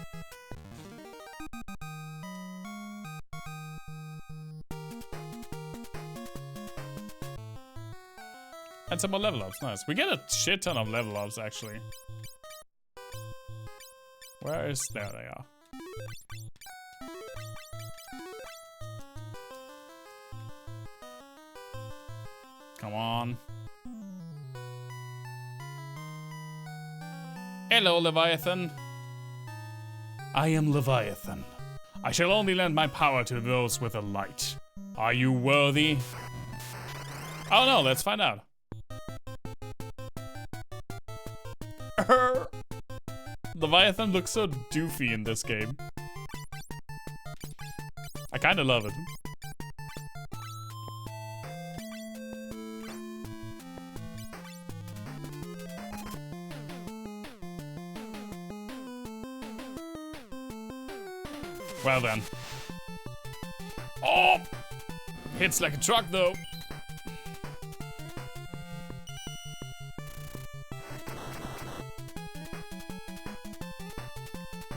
And some more level ups, nice. We get a shit ton of level ups actually. Where is, there they are. Come on. Hello, Leviathan. I am Leviathan. I shall only lend my power to those with a light. Are you worthy? Oh no, let's find out. Leviathan looks so doofy in this game. I kinda love it. Well then. Oh! Hits like a truck though.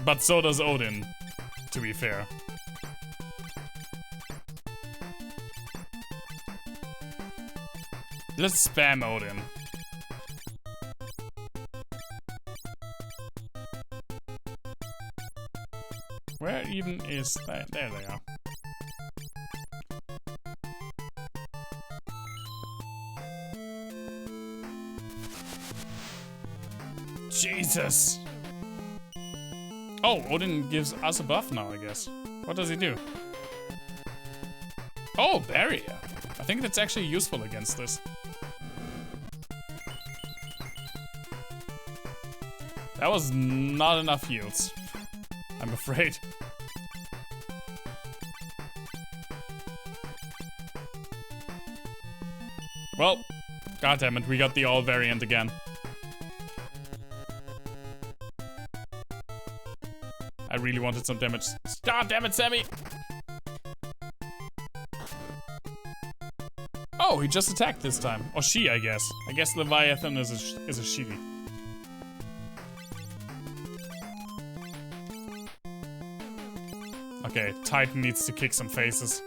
But so does Odin, to be fair. Let's spam Odin. Where even is that? There they are. Jesus! Oh, Odin gives us a buff now, I guess. What does he do? Oh, barrier. I think that's actually useful against this. That was not enough heals, I'm afraid. Well, goddammit, we got the all variant again. I really wanted some damage. God damn it, Sammy! Oh, he just attacked this time. Or she, I guess. I guess Leviathan is a she. Okay, Titan needs to kick some faces.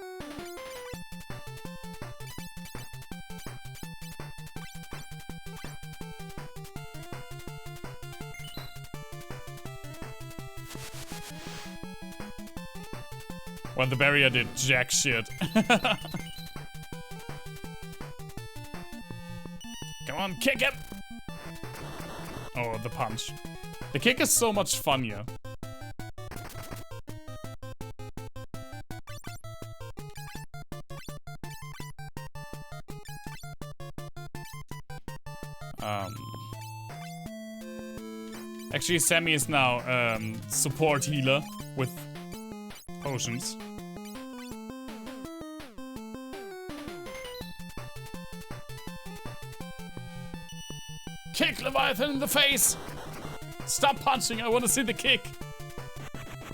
Well, the barrier did jack shit. Come on, kick him! Oh, the punch. The kick is so much funnier. Actually, Sammy is now support healer with potions. Kick Leviathan in the face! Stop punching, I want to see the kick.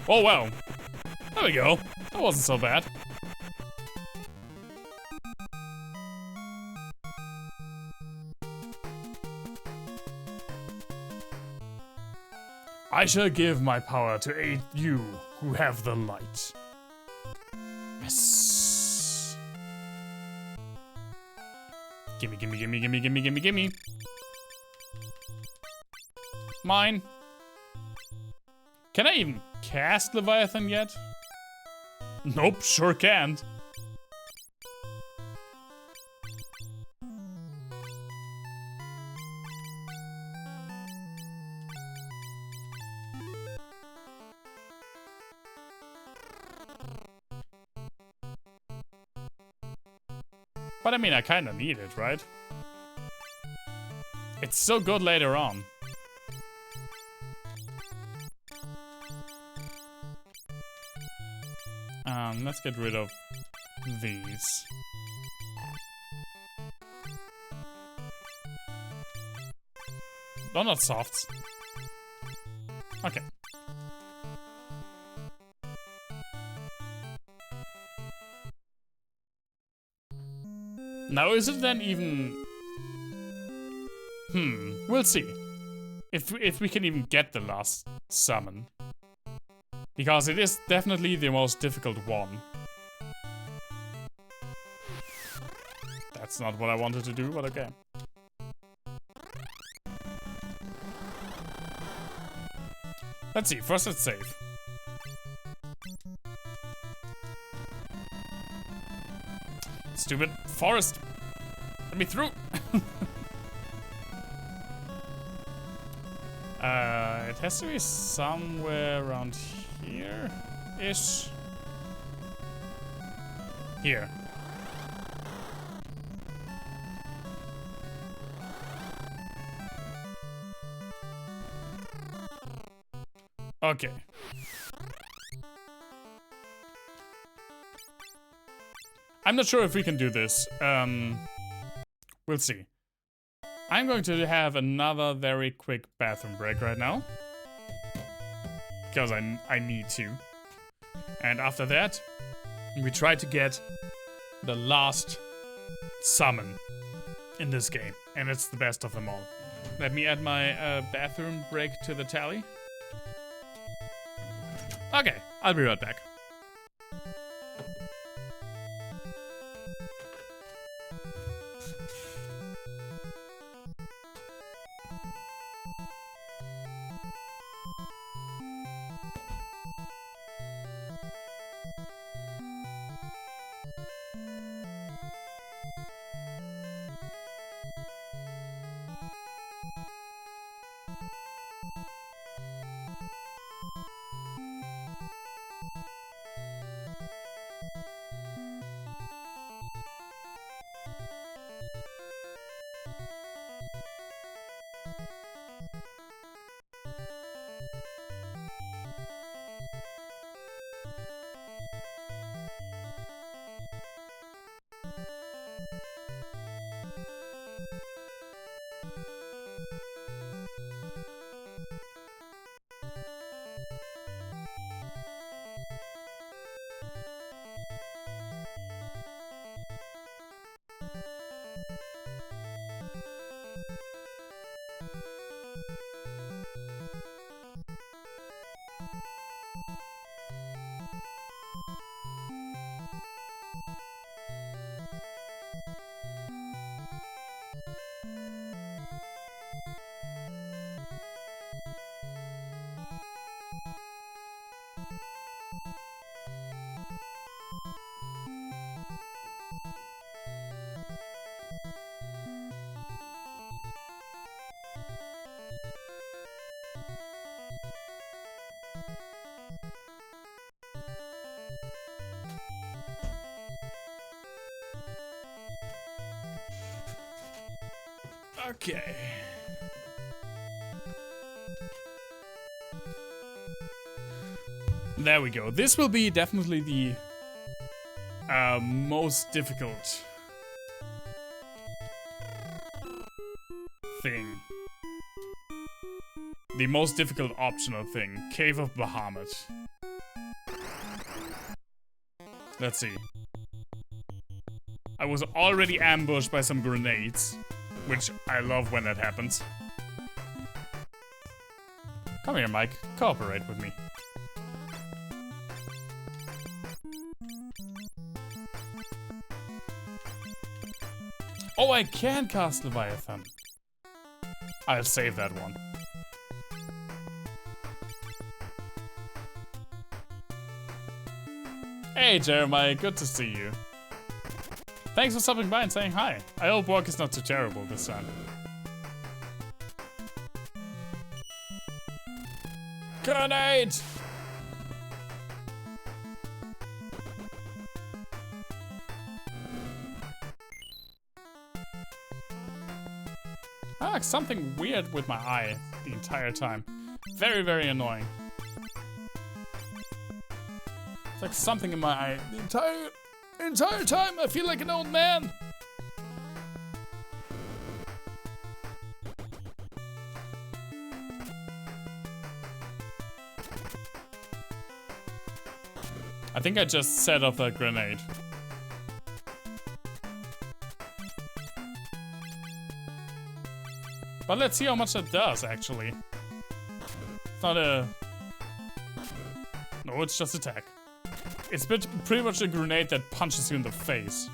Oh well. There we go. That wasn't so bad. I shall give my power to aid you who have the light. Yes. Gimme, gimme, gimme, gimme, gimme, gimme, gimme. Mine. Can I even cast Leviathan yet? Nope, sure can't. But I mean, I kinda need it, right? It's so good later on. Let's get rid of these. No, not softs. Okay. Now, is it then even... we'll see. If we can even get the last summon. Because it is definitely the most difficult one. That's not what I wanted to do, but okay. Let's see, first let's save. Stupid forest. Let me through. It has to be somewhere around here-ish. Here. Okay. I'm not sure if we can do this. We'll see. I'm going to have another very quick bathroom break right now. Because I need to. And after that, we try to get the last summon in this game. And it's the best of them all. Let me add my bathroom break to the tally. Okay, I'll be right back. Okay. There we go. This will be definitely the most difficult thing. The most difficult optional thing. Cave of Bahamut. Let's see. I was already ambushed by some grenades, which I love when that happens. Come here, Mike. Cooperate with me. Oh, I can cast Leviathan. I'll save that one. Hey, Jeremiah. Good to see you. Thanks for stopping by and saying hi. I hope work is not too terrible this time. Grenade! Ah, something weird with my eye the entire time. Very, very annoying. It's like something in my eye the entire time. I feel like an old man. I think I just set off that grenade. But let's see how much that does, actually. It's not a... No, it's just attack. It's pretty much a grenade that punches you in the face.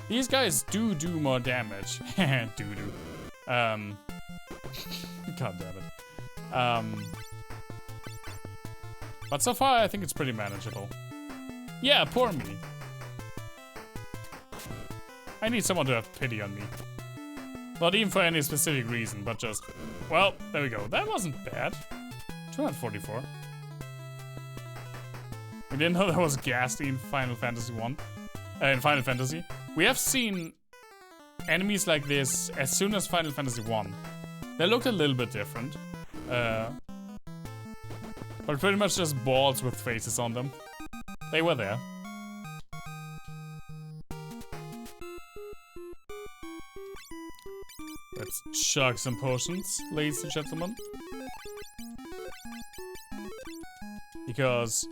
These guys do more damage. Do. God damn it. But so far, I think it's pretty manageable. Yeah, poor me. I need someone to have pity on me. Not even for any specific reason, but just... Well, there we go. That wasn't bad. 244. We didn't know that was ghastly in Final Fantasy 1. In Final Fantasy. We have seen enemies like this as soon as Final Fantasy 1. They looked a little bit different. But pretty much just balls with faces on them. They were there. Let's chug some potions, ladies and gentlemen. Because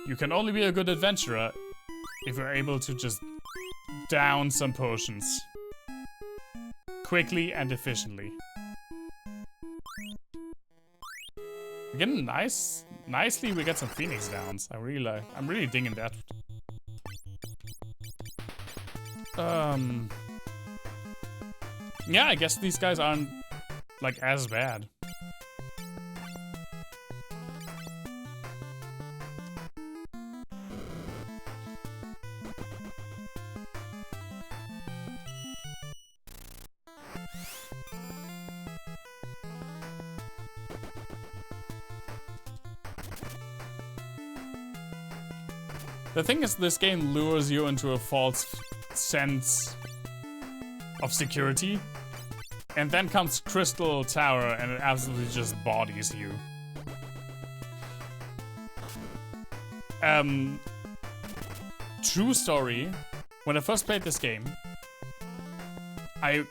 you can only be a good adventurer if you're able to just down some potions. Quickly and efficiently. We're getting nicely we get some Phoenix downs. I'm really digging that. Yeah, I guess these guys aren't like as bad. The thing is, this game lures you into a false sense of security. And then comes Crystal Tower and it absolutely just bodies you. True story, when I first played this game, I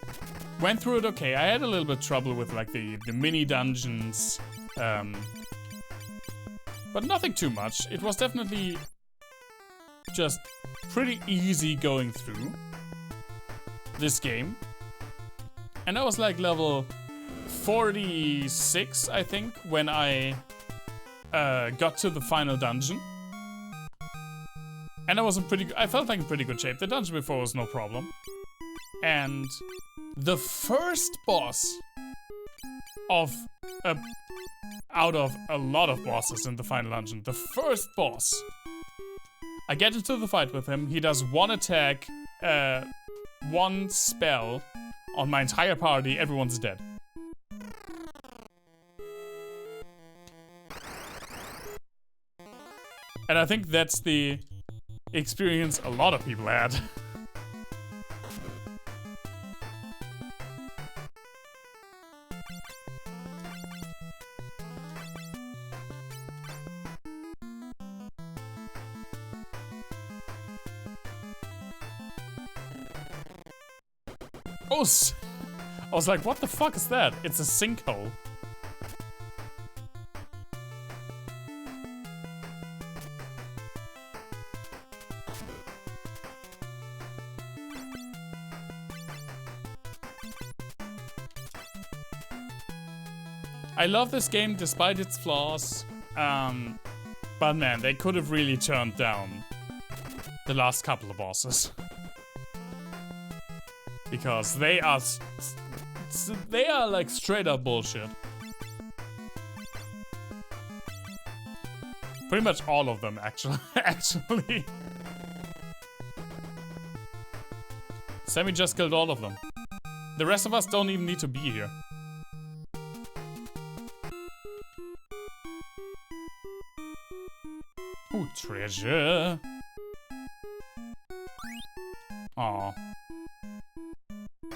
went through it okay. I had a little bit of trouble with like the mini dungeons, but nothing too much. It was definitely just pretty easy going through this game. And I was like level 46, I think, when I got to the final dungeon. And I felt like in pretty good shape. The dungeon before was no problem. And the first boss out of a lot of bosses in the final dungeon, the first boss, I get into the fight with him. He does one attack, one spell on my entire party. Everyone's dead. And I think that's the experience a lot of people had. Oh, I was like, what the fuck is that? It's a sinkhole. I love this game despite its flaws, but man, they could have really turned down the last couple of bosses. Because they are like straight up bullshit. Pretty much all of them, actually. Sammy just killed all of them. The rest of us don't even need to be here. Ooh, treasure. Aw.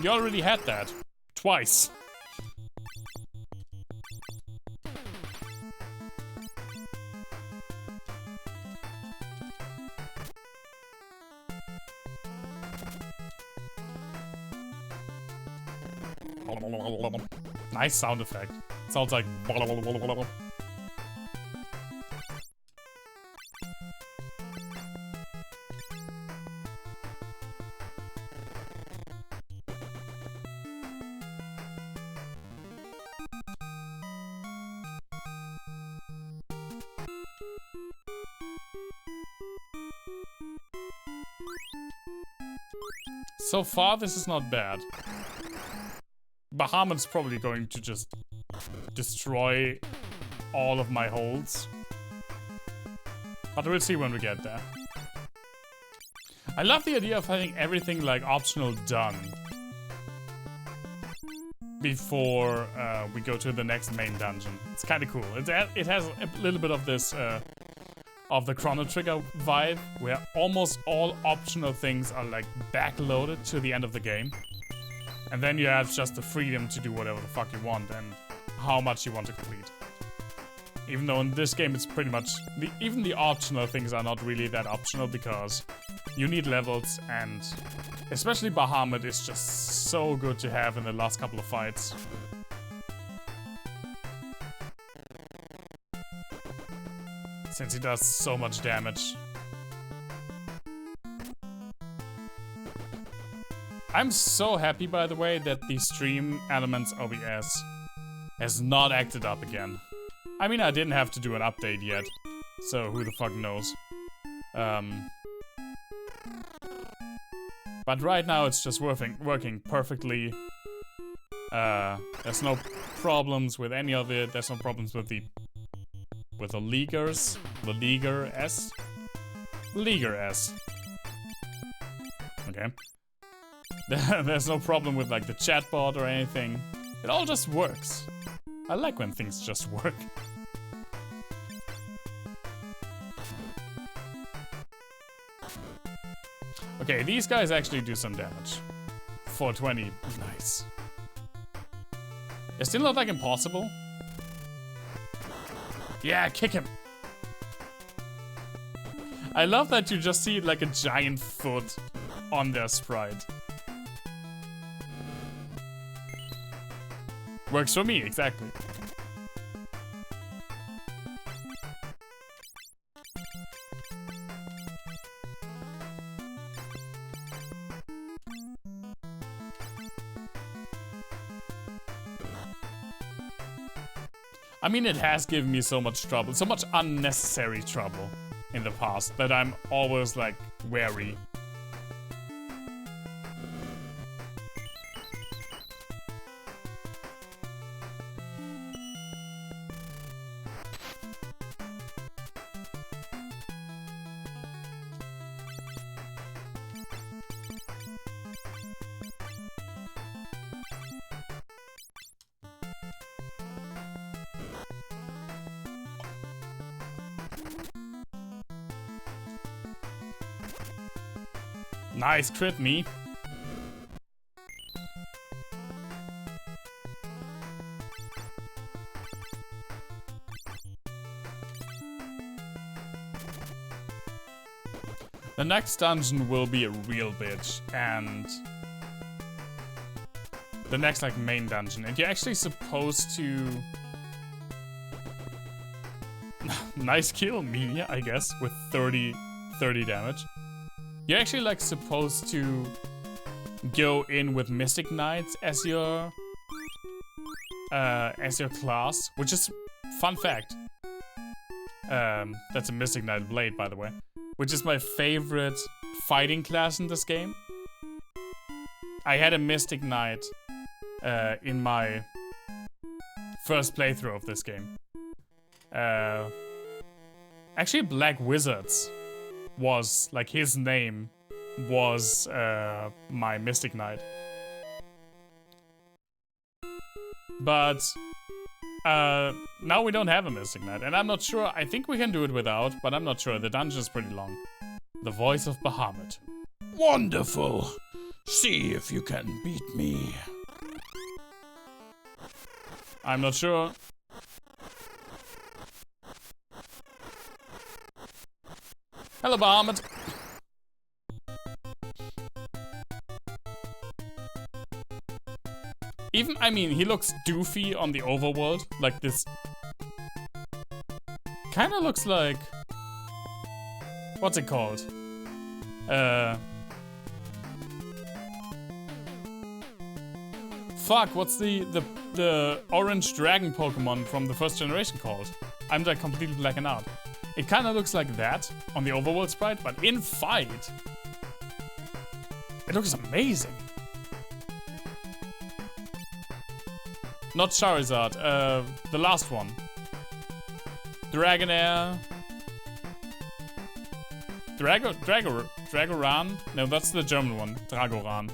You already had that. Twice. Nice sound effect. Sounds like So far, this is not bad. Bahamut's probably going to just destroy all of my holds. But we'll see when we get there. I love the idea of having everything like optional done before we go to the next main dungeon. It's kind of cool. It has a little bit of this of the Chrono Trigger vibe, where almost all optional things are like backloaded to the end of the game, and then you have just the freedom to do whatever the fuck you want and how much you want to complete. Even though in this game it's pretty much even the optional things are not really that optional, because you need levels, and especially Bahamut is just so good to have in the last couple of fights. Since he does so much damage. I'm so happy, by the way, that the Stream Elements OBS has not acted up again. I mean, I didn't have to do an update yet, so who the fuck knows. But right now it's just working perfectly. There's no problems with any of it. There's no problems with the Leaguers. The Leaguer S. Leaguer S. Okay. There's no problem with like the chatbot or anything. It all just works. I like when things just work. Okay, these guys actually do some damage. 420, nice. It's still not like impossible. Yeah, kick him. I love that you just see like a giant foot on their sprite. Works for me, exactly. I mean, it has given me so much trouble, so much unnecessary trouble in the past that I'm always like wary. Nice crit me. The next dungeon will be a real bitch, and the next like main dungeon, and you're actually supposed to nice kill me, I guess, with 30 damage. You're actually like supposed to go in with Mystic Knights as your class, which is fun fact. That's a Mystic Knight blade, by the way, which is my favorite fighting class in this game. I had a Mystic Knight in my first playthrough of this game. Actually, Black Wizards was like his name was my Mystic Knight, but now we don't have a Mystic Knight, and I'm not sure. I think we can do it without, but I'm not sure. The dungeon is pretty long. The voice of Bahamut. Wonderful. See if you can beat me. I'm not sure. Hello, Bahamut. Even, I mean, he looks doofy on the overworld. Like this. Kinda looks like. What's it called? Fuck, what's the orange dragon Pokemon from the first generation called? I'm like completely blacking out. It kind of looks like that on the overworld sprite, but in fight, It looks amazing. Not Charizard, the last one. Dragonair. Dragoran? No, that's the German one. Dragoran.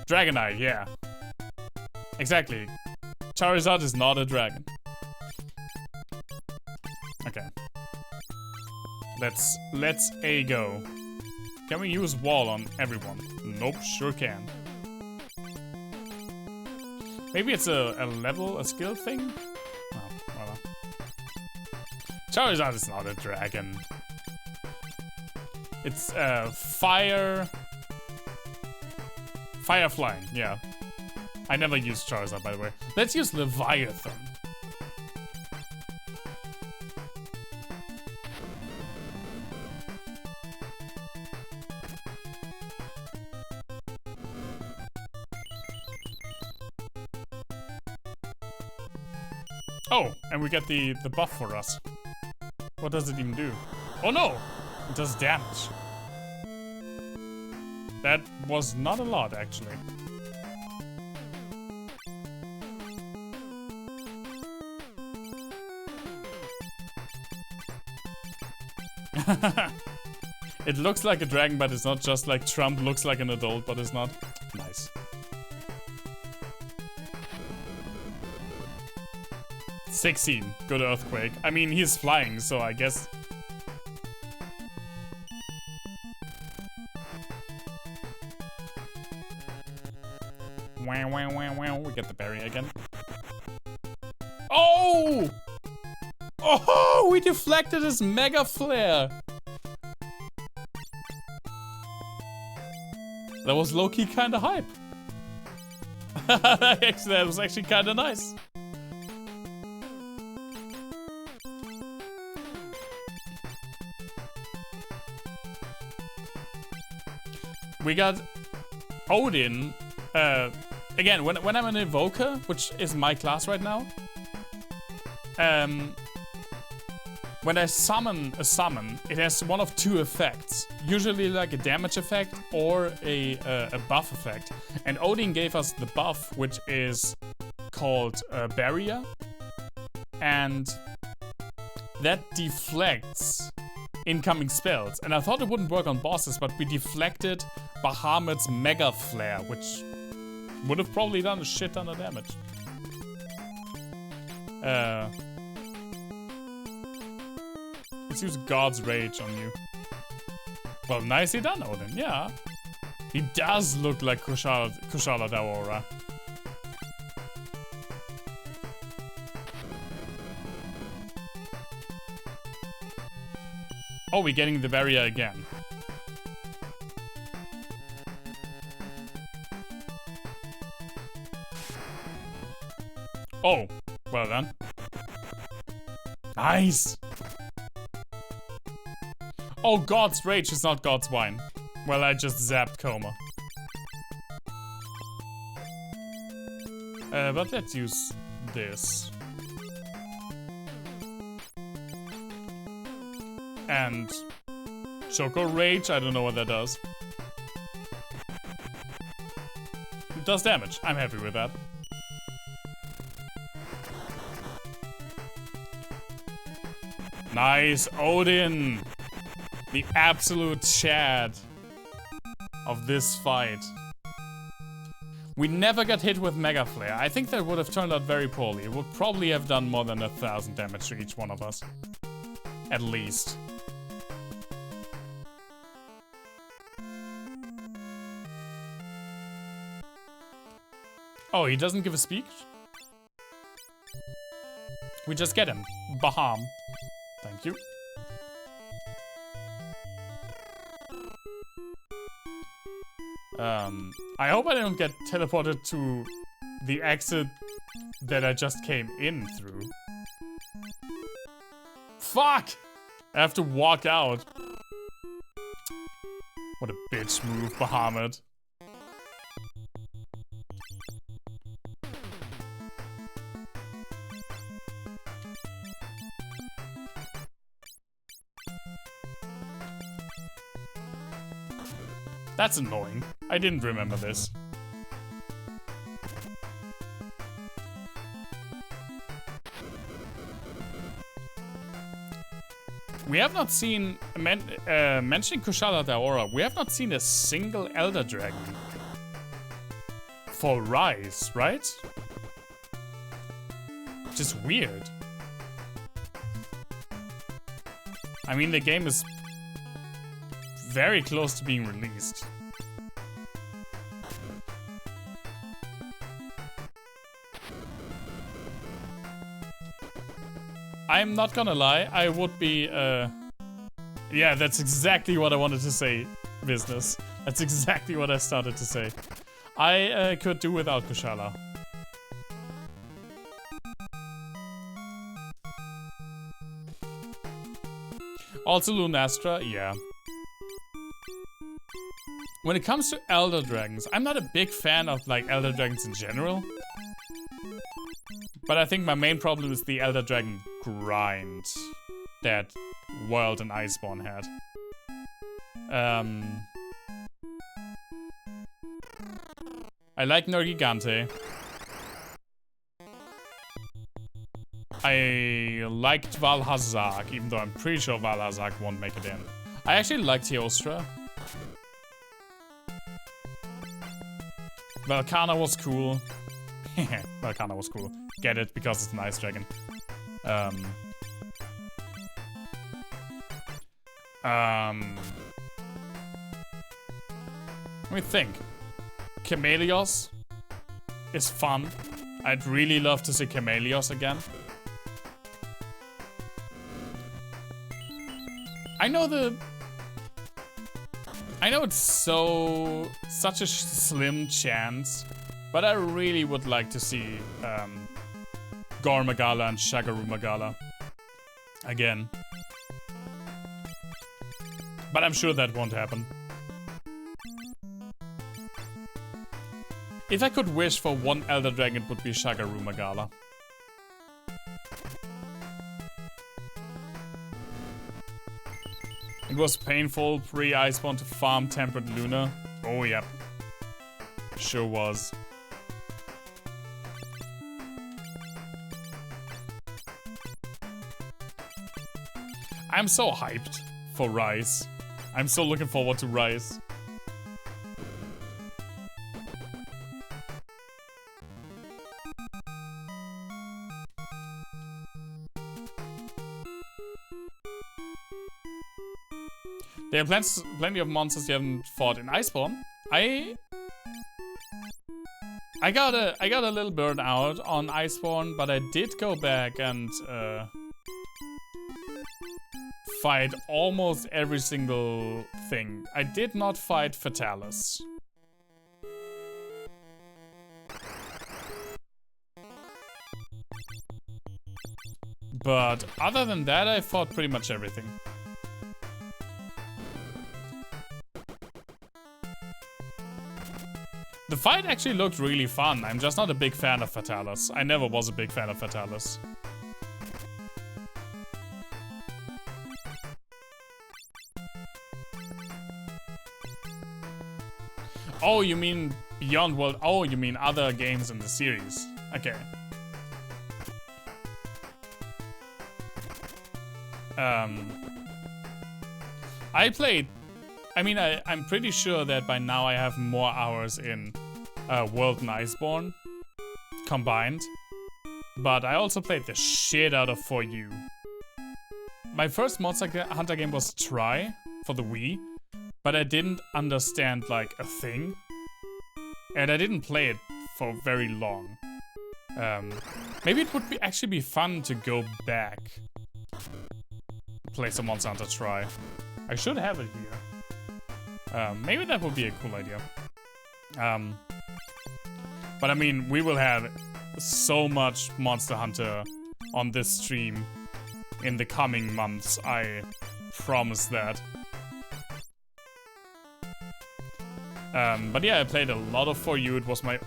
Dragonite, yeah. Exactly. Charizard is not a dragon. Okay. Let's A go. Can we use wall on everyone? Nope, sure can. Maybe it's a level, a skill thing? Oh, well. Charizard is not a dragon. It's fire flying, yeah. I never used Charizard, by the way. Let's use Leviathan. Oh, and we get the buff for us. What does it even do? Oh no! It does damage. That was not a lot, actually. It looks like a dragon, but it's not, just like Trump looks like an adult, but it's not. Nice. $16. Good earthquake. I mean, he's flying, so I guess. Wow, wow, wow, wow. We get the berry again. Oh! Oh, we deflected his Mega Flare. That was low-key kind of hype. That was actually kind of nice. We got Odin. Again, when I'm an Evoker, which is my class right now, when I summon a summon, it has one of two effects. Usually like a damage effect or a buff effect. And Odin gave us the buff, which is called Barrier. And that deflects incoming spells. And I thought it wouldn't work on bosses, but we deflected Bahamut's Mega Flare, which would have probably done a shit ton of damage. Let's use God's Rage on you. Well, nicely done, Odin, yeah. He does look like Kushala Daora. Oh, we're getting the barrier again. Oh, well done. Nice! Oh, God's Rage is not God's Wine. Well, I just zapped Coma. But let's use this. And Choco Rage, I don't know what that does. It does damage. I'm happy with that. Nice, Odin! The absolute Chad of this fight. We never got hit with Mega Flare. I think that would have turned out very poorly. It would probably have done more than 1,000 damage to each one of us. At least. Oh, he doesn't give a speech? We just get him. Baham. Thank you. I hope I don't get teleported to the exit that I just came in through. Fuck! I have to walk out. What a bitch move, Bahamut. That's annoying. I didn't remember this. We have not seen, mentioning Kushala Daora, we have not seen a single Elder Dragon for Rise, right? Which is weird. I mean, the game is very close to being released. I'm not gonna lie, I would be, yeah, that's exactly what I wanted to say, business. That's exactly what I started to say. I could do without Kushala. Also Lunastra, yeah. When it comes to Elder Dragons, I'm not a big fan of like Elder Dragons in general. But I think my main problem is the Elder Dragon grind that World and Iceborne had. I like Nergigante. I liked Valhazak, even though I'm pretty sure Valhazak won't make it in. I actually liked Teostra. Velkhana was cool. Velkhana was cool. Get it, because it's an ice dragon. Let me think. Chameleos is fun. I'd really love to see Chameleos again. I know it's such a slim chance, but I really would like to see Gormagala and Shagarumagala again. But I'm sure that won't happen. If I could wish for one Elder Dragon, it would be Shagarumagala. It was painful pre-Iceborne to farm Tempered Luna. Oh, yep. Sure was. I'm so hyped for Rise. I'm so looking forward to Rise. There are plenty of monsters you haven't fought in Iceborne. I got a little burnt out on Iceborne, but I did go back and fight almost every single thing. I did not fight Fatalis. But other than that, I fought pretty much everything. The fight actually looked really fun. I'm just not a big fan of Fatalis. I never was a big fan of Fatalis. Oh, you mean Beyond World? Oh, you mean other games in the series. Okay. I'm pretty sure that by now I have more hours in World and Iceborne combined. But I also played the shit out of For You. My first Monster Hunter game was Try for the Wii, but I didn't understand like a thing. And I didn't play it for very long. Maybe it would actually be fun to go back. Play some Monster Hunter Try. I should have it here. Maybe that would be a cool idea. But I mean, we will have so much Monster Hunter on this stream in the coming months. I promise that. But yeah, I played a lot of For You. It was my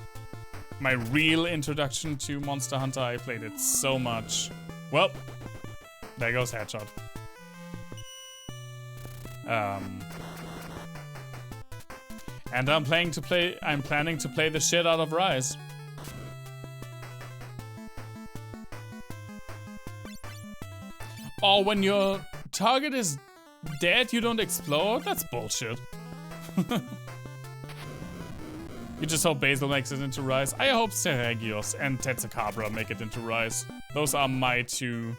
real introduction to Monster Hunter. I played it so much. Well, there goes Headshot. And I'm planning to play the shit out of Rise. Oh, when your target is dead, you don't explode? That's bullshit. You just hope Basil makes it into Rise. I hope Seregios and Tetsukabra make it into Rise. Those are my two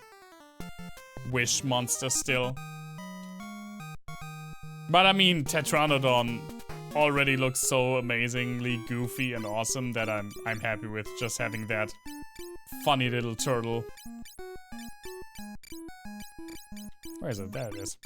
wish monsters still. But I mean, Tetranodon already looks so amazingly goofy and awesome that I'm happy with just having that funny little turtle. Where is it? There it is.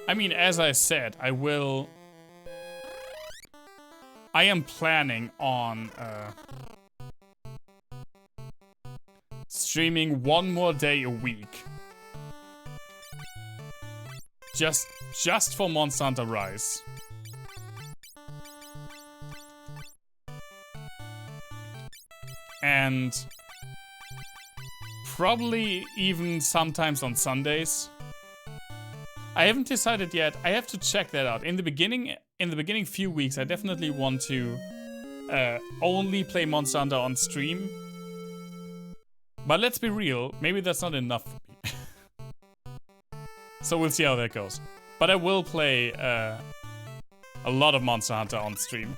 I mean, as I said, I am planning on streaming one more day a week. Just for Monster Hunter Rise. And probably even sometimes on Sundays. I haven't decided yet. I have to check that out. In the beginning few weeks, I definitely want to only play Monster Hunter on stream. But let's be real, maybe that's not enough for me. So we'll see how that goes. But I will play a lot of Monster Hunter on stream.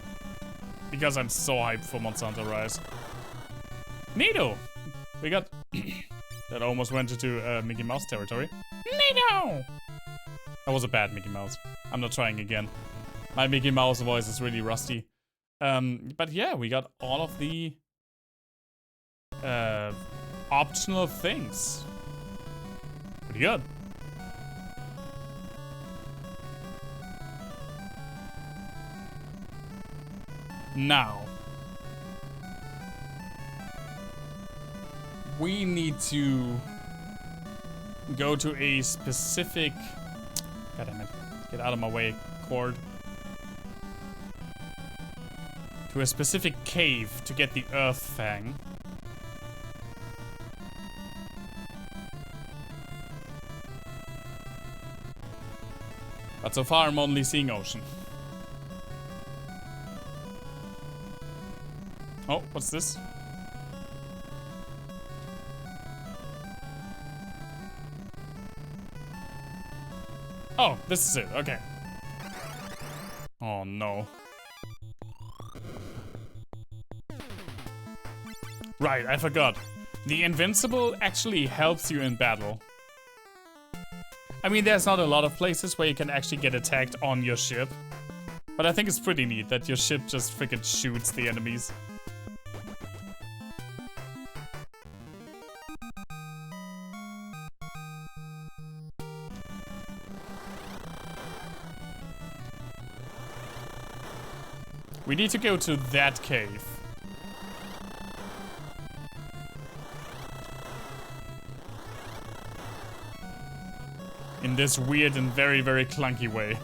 Because I'm so hyped for Monster Hunter Rise. Neato! We got... that almost went into Mickey Mouse territory. Neato! That was a bad Mickey Mouse. I'm not trying again. My Mickey Mouse voice is really rusty. But yeah, we got all of the optional things. Pretty good. Now, we need to go to a specific... God damn it. Get out of my way, cord. To a specific cave to get the Earth Fang. But so far I'm only seeing ocean. Oh, what's this? Oh, this is it. Okay. Oh, no. Right, I forgot. The Invincible actually helps you in battle. I mean, there's not a lot of places where you can actually get attacked on your ship. But I think it's pretty neat that your ship just freaking shoots the enemies. We need to go to that cave. In this weird and very, very clunky way.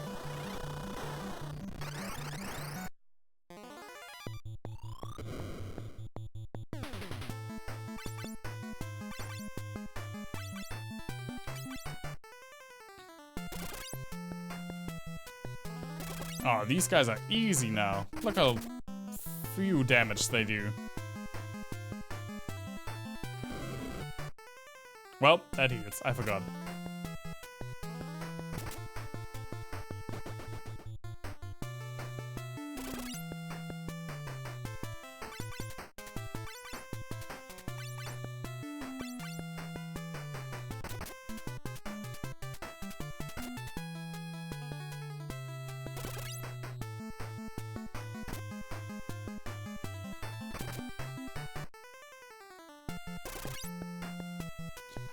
Oh, these guys are easy now. Look how few damage they do. Well, that heals. I forgot.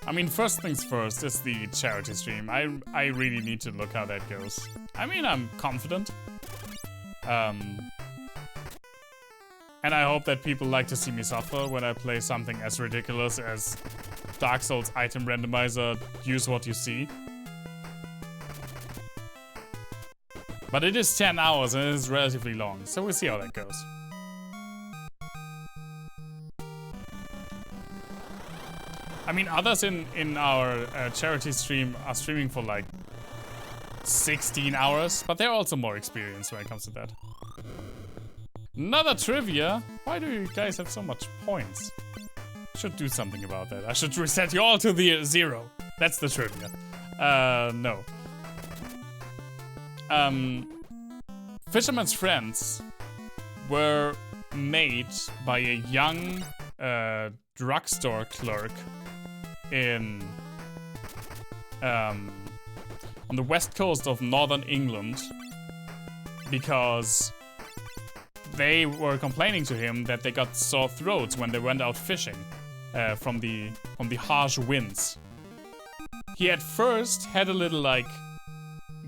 I mean, first things first is the charity stream. I really need to look how that goes. I mean, I'm confident. And I hope that people like to see me suffer when I play something as ridiculous as Dark Souls item randomizer, use what you see. But it is 10 hours and it is relatively long, so we'll see how that goes. I mean, others in our charity stream are streaming for like 16 hours, but they're also more experienced when it comes to that. Another trivia? Why do you guys have so much points? Should do something about that. I should reset you all to the 0. That's the trivia. No. Fisherman's Friends were made by a young drugstore clerk in on the west coast of northern England, because they were complaining to him that they got sore throats when they went out fishing from the harsh winds. He at first had a little like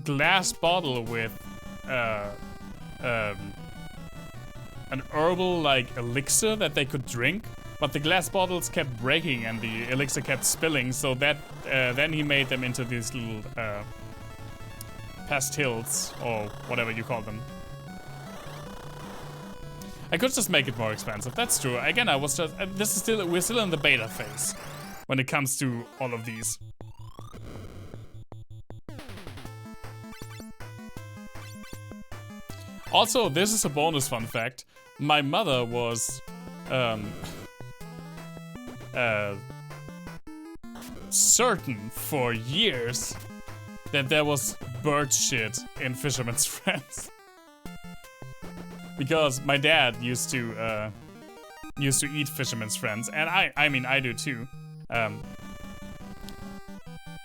glass bottle with an herbal like elixir that they could drink, but the glass bottles kept breaking and the elixir kept spilling, so that then he made them into these little pastilles or whatever you call them. I could just make it more expensive. That's true. Again, I was just we're still in the beta phase when it comes to all of these. Also, this is a bonus fun fact. My mother was certain for years that there was bird shit in Fisherman's Friends. Because my dad used to eat Fisherman's Friends, and I mean I do too.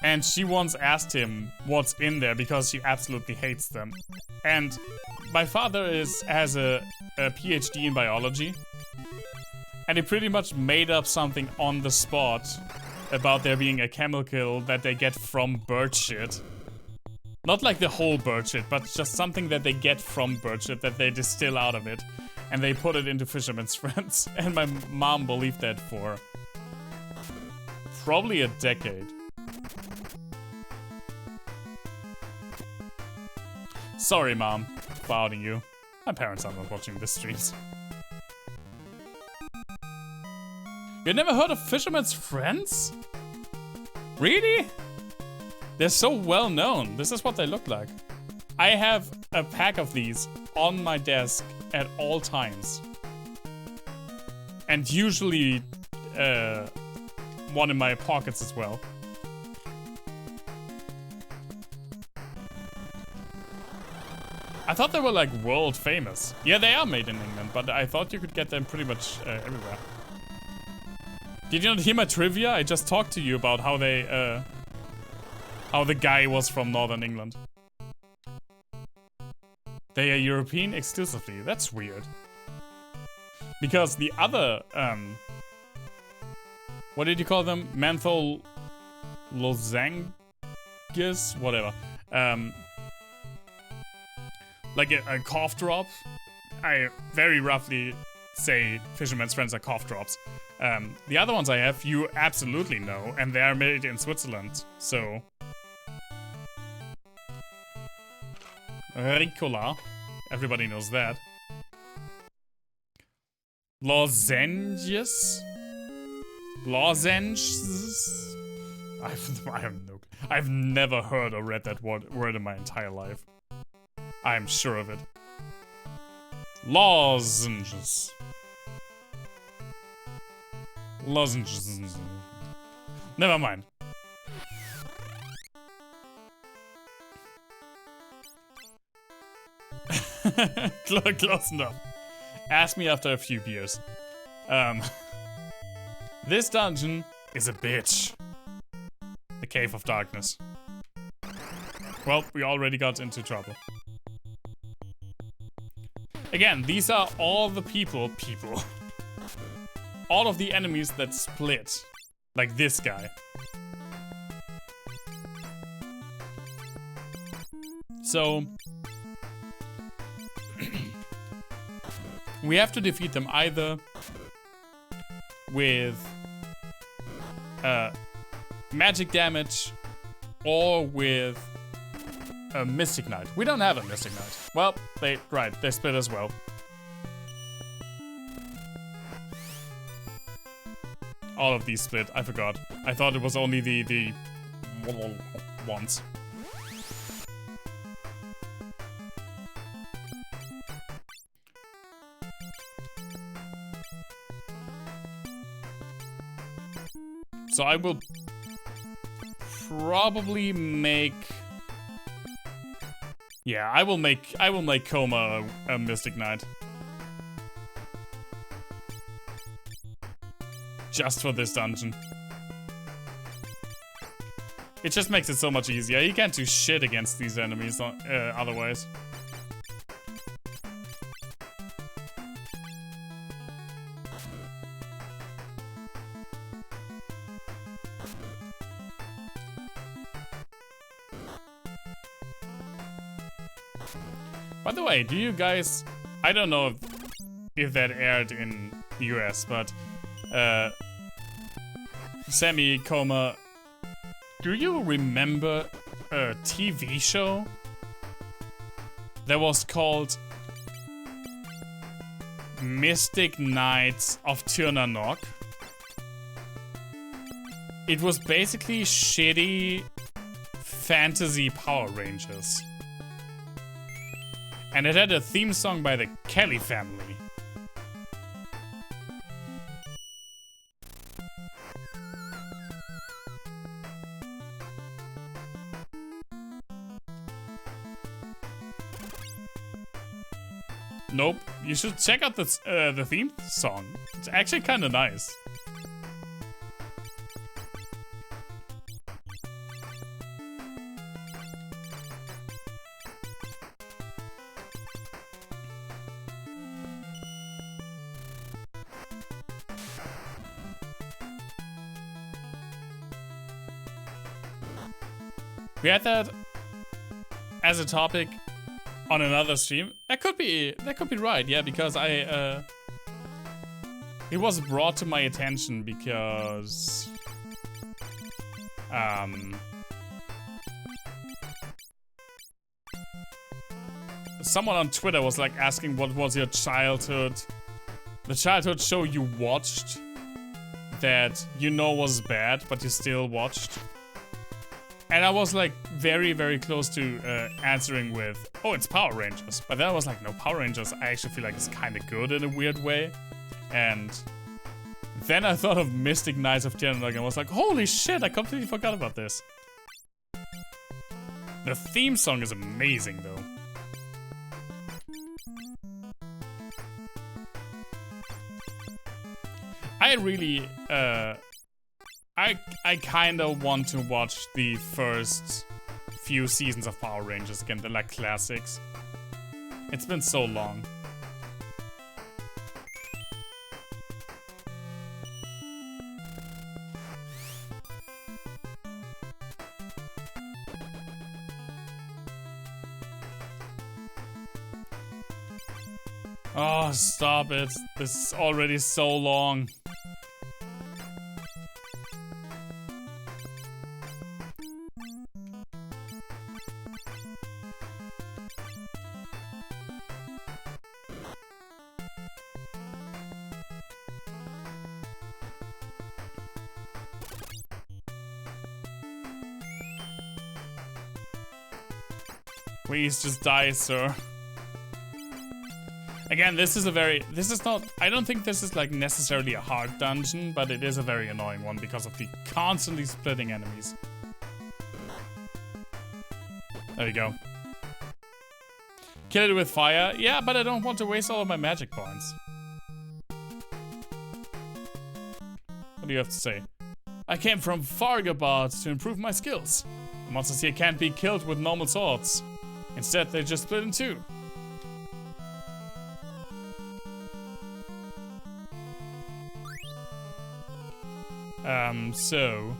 And she once asked him what's in there because she absolutely hates them. And my father has a PhD in biology, and he pretty much made up something on the spot about there being a chemical that they get from bird shit. Not like the whole bird shit, but just something that they get from bird shit that they distill out of it. And they put it into Fisherman's Friends. And my mom believed that for probably a decade. Sorry, Mom, for outing you. My parents are not watching the streams. You never heard of Fisherman's Friends? Really? They're so well known. This is what they look like. I have a pack of these on my desk at all times. And usually one in my pockets as well. I thought they were like world famous. Yeah, they are made in England, but I thought you could get them pretty much everywhere. Did you not hear my trivia? I just talked to you about how they how the guy was from Northern England. They are European exclusively. That's weird. Because the other, what did you call them? Menthol lozenges? Whatever. Like a cough drop. I very roughly say Fisherman's Friends are cough drops. The other ones I have, you absolutely know, and they are made in Switzerland, so... Ricola. Everybody knows that. Lozenges? Lozenges? I've never heard or read that word in my entire life. I'm sure of it. Lozenges. Lozenges. Never mind. Close enough. Ask me after a few beers. This dungeon is a bitch. The Cave of Darkness. Well, we already got into trouble. Again, these are all the people. All of the enemies that split. Like this guy. So... we have to defeat them either with magic damage or with a Mystic Knight. We don't have a Mystic Knight. Well, they split as well. All of these split, I forgot. I thought it was only the ones. So I will probably make... Yeah, I will make Coma a Mystic Knight. Just for this dungeon. It just makes it so much easier. You can't do shit against these enemies otherwise. By the way, do you guys... I don't know if that aired in the US, but... Sammy, Coma... Do you remember a TV show that was called Mystic Knights of Tirnanok? It was basically shitty fantasy Power Rangers. And it had a theme song by the Kelly family. Nope, you should check out the theme song. It's actually kind of nice. We had that as a topic on another stream. That could be right, yeah, because it was brought to my attention because someone on Twitter was like asking what was your childhood, the childhood show you watched that you know was bad but you still watched. And I was like very, very close to answering with, oh, it's Power Rangers. But then I was like, no, Power Rangers, I actually feel like it's kind of good in a weird way. And then I thought of Mystic Knights of Tirnanok and I was like, holy shit, I completely forgot about this. The theme song is amazing, though. I really, I kind of want to watch the first few seasons of Power Rangers again, the like classics. It's been so long. Oh, stop it. This is already so long. Please just die, sir. Again, this is not, I don't think this is like necessarily a hard dungeon, but it is a very annoying one because of the constantly splitting enemies. There you go. Kill it with fire. Yeah, but I don't want to waste all of my magic points. What do you have to say? I came from Fargabard to improve my skills. The monsters here can't be killed with normal swords. Instead, they just split in two. So...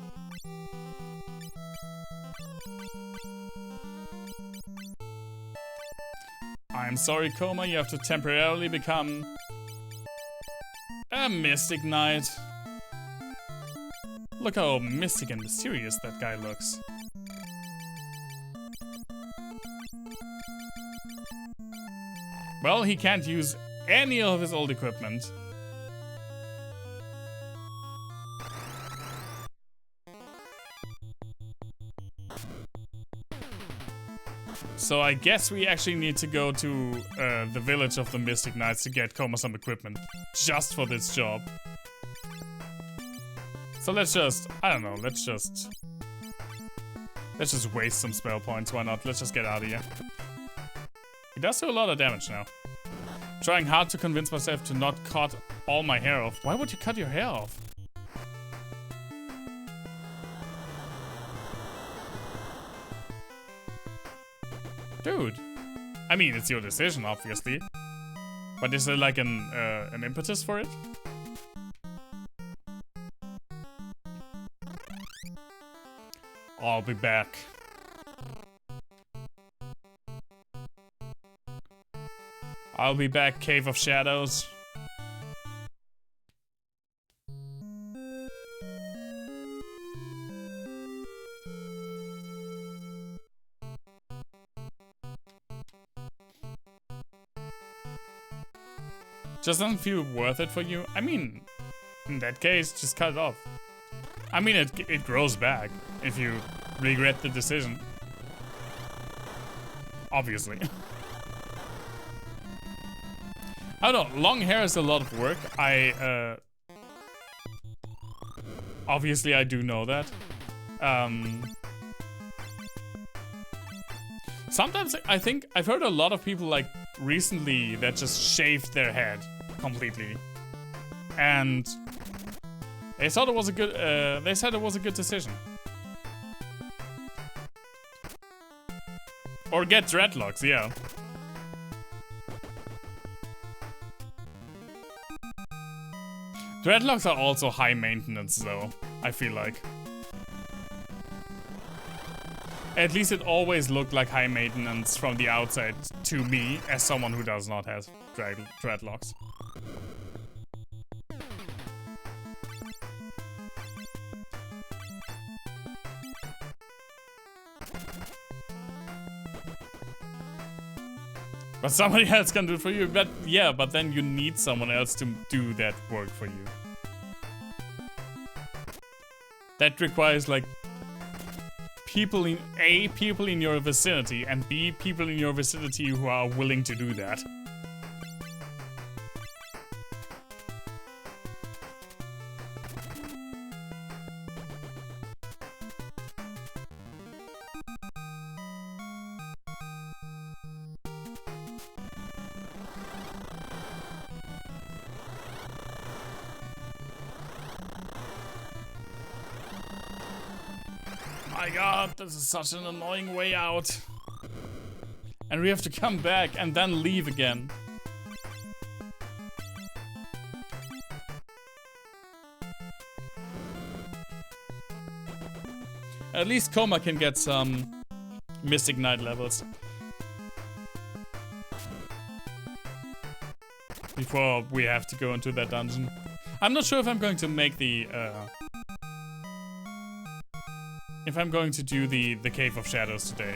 I'm sorry, Coma, you have to temporarily become a Mystic Knight. Look how mystic and mysterious that guy looks. Well, he can't use any of his old equipment. So I guess we actually need to go to the village of the Mystic Knights to get Koma some equipment. Just for this job. So let's just, I don't know, let's just waste some spell points, why not? Let's just get out of here. He does do a lot of damage now. Trying hard to convince myself to not cut all my hair off. Why would you cut your hair off? Dude. I mean, it's your decision, obviously. But is there like an impetus for it? I'll be back. I'll be back, Cave of Shadows. Just doesn't feel worth it for you? I mean, in that case, just cut it off. I mean, it grows back if you regret the decision. Obviously. I don't know, long hair is a lot of work. Obviously I do know that. Sometimes I think I've heard a lot of people like recently that just shaved their head completely. And they thought it was a good, they said it was a good decision. Or get dreadlocks, yeah. Dreadlocks are also high maintenance though, I feel like. At least it always looked like high maintenance from the outside to me, as someone who does not have dreadlocks. But somebody else can do it for you. But yeah, but then you need someone else to do that work for you. That requires like people in your vicinity, and B, people in your vicinity who are willing to do that. My god, this is such an annoying way out. And we have to come back and then leave again. At least Koma can get some Mystic Knight levels before we have to go into that dungeon. I'm not sure if I'm going to make the if I'm going to do the Cave of Shadows today.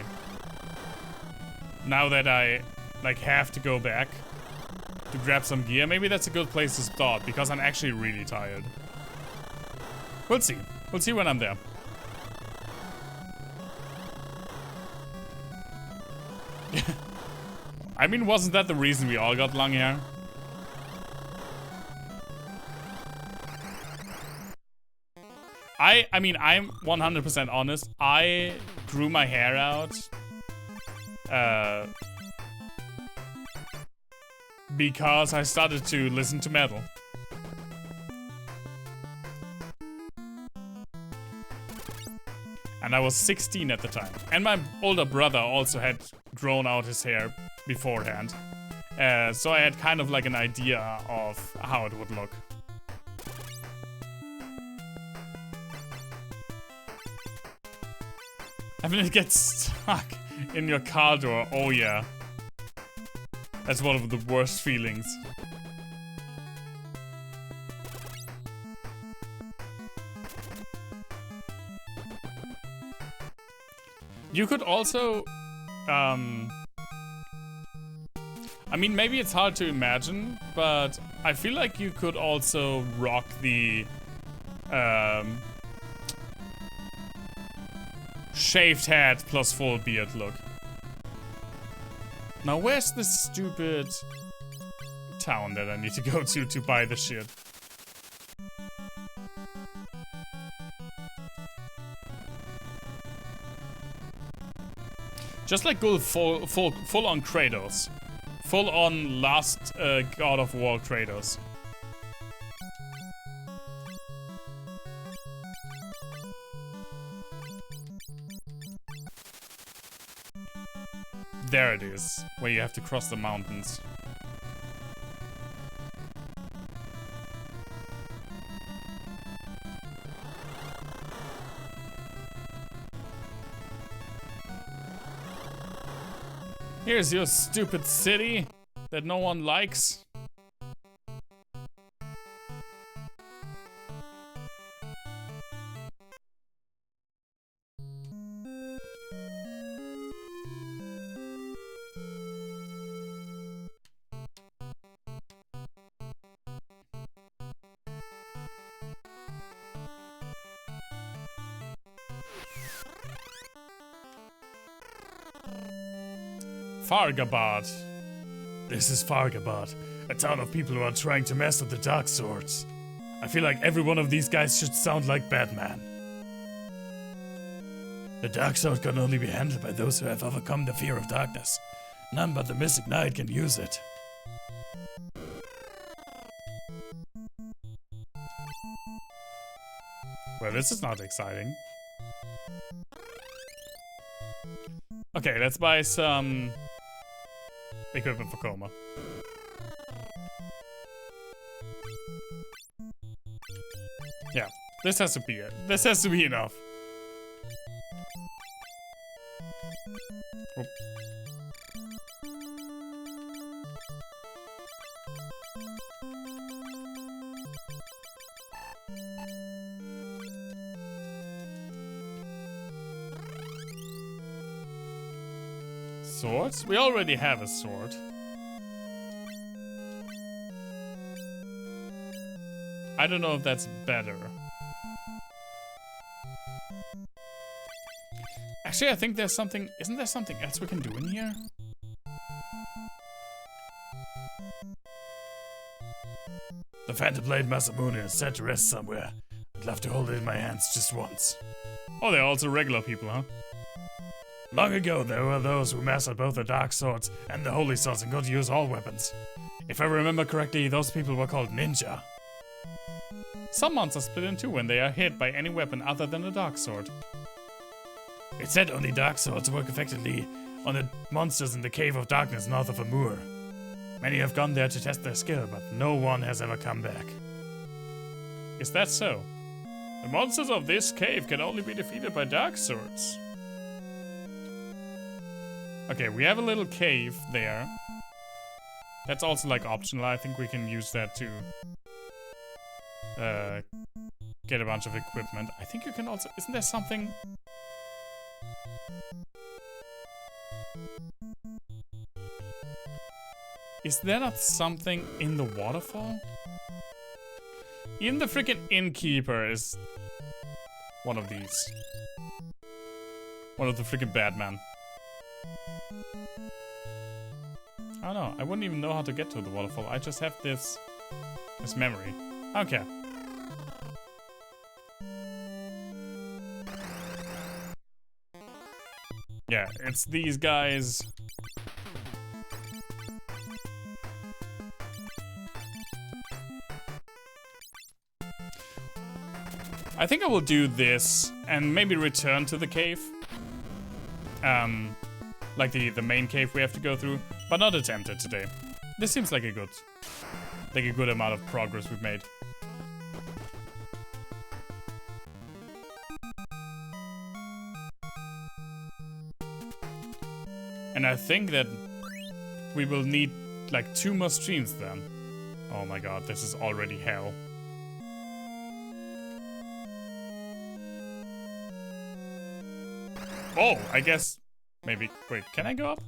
Now that I like have to go back to grab some gear, maybe that's a good place to start because I'm actually really tired. We'll see. We'll see when I'm there. I mean, wasn't that the reason we all got long hair? I mean, I'm 100% honest. I grew my hair out because I started to listen to metal. And I was 16 at the time. And my older brother also had grown out his hair beforehand. So I had kind of like an idea of how it would look. I mean, it gets stuck in your car door. Oh yeah. That's one of the worst feelings. You could also, I I mean, maybe it's hard to imagine, but I feel like you could also rock the shaved head plus full beard look. Now, where's this stupid town that I need to go to buy the shit? Just like go full on Kratos. Full on last God of War Kratos. There it is, where you have to cross the mountains. Here's your stupid city that no one likes. Fargabad. This is Fargabad, a town of people who are trying to master the dark swords. I feel like every one of these guys should sound like Batman. The dark sword can only be handled by those who have overcome the fear of darkness. None but the Mystic Knight can use it. Well, this is not exciting. Okay, let's buy some equipment for Coma. Yeah, this has to be it. This has to be enough. Oop. Swords? We already have a sword. I don't know if that's better. Actually, I think there's something... Isn't there something else we can do in here? The Phantom Blade Masamune is set to rest somewhere. I'd love to hold it in my hands just once. Oh, they're also regular people, huh? Long ago, there were those who mastered both the dark swords and the holy swords and could use all weapons. If I remember correctly, those people were called ninja. Some monsters split in two when they are hit by any weapon other than a dark sword. It's said only dark swords work effectively on the monsters in the Cave of Darkness north of Amur. Many have gone there to test their skill, but no one has ever come back. Is that so? The monsters of this cave can only be defeated by dark swords. Okay, we have a little cave there. That's also like optional. I think we can use that to get a bunch of equipment. I think you can also... Isn't there something... Is there not something in the waterfall? Even the freaking innkeeper is one of these. One of the freaking Batman. I don't know. I wouldn't even know how to get to the waterfall. I just have this memory. Okay. Yeah, it's these guys. I think I will do this and maybe return to the cave. Like the main cave we have to go through, but not attempt it today. This seems like a good amount of progress we've made. And I think that we will need like 2 more streams then. Oh my god, this is already hell. Oh, I guess maybe. Wait, can I go up?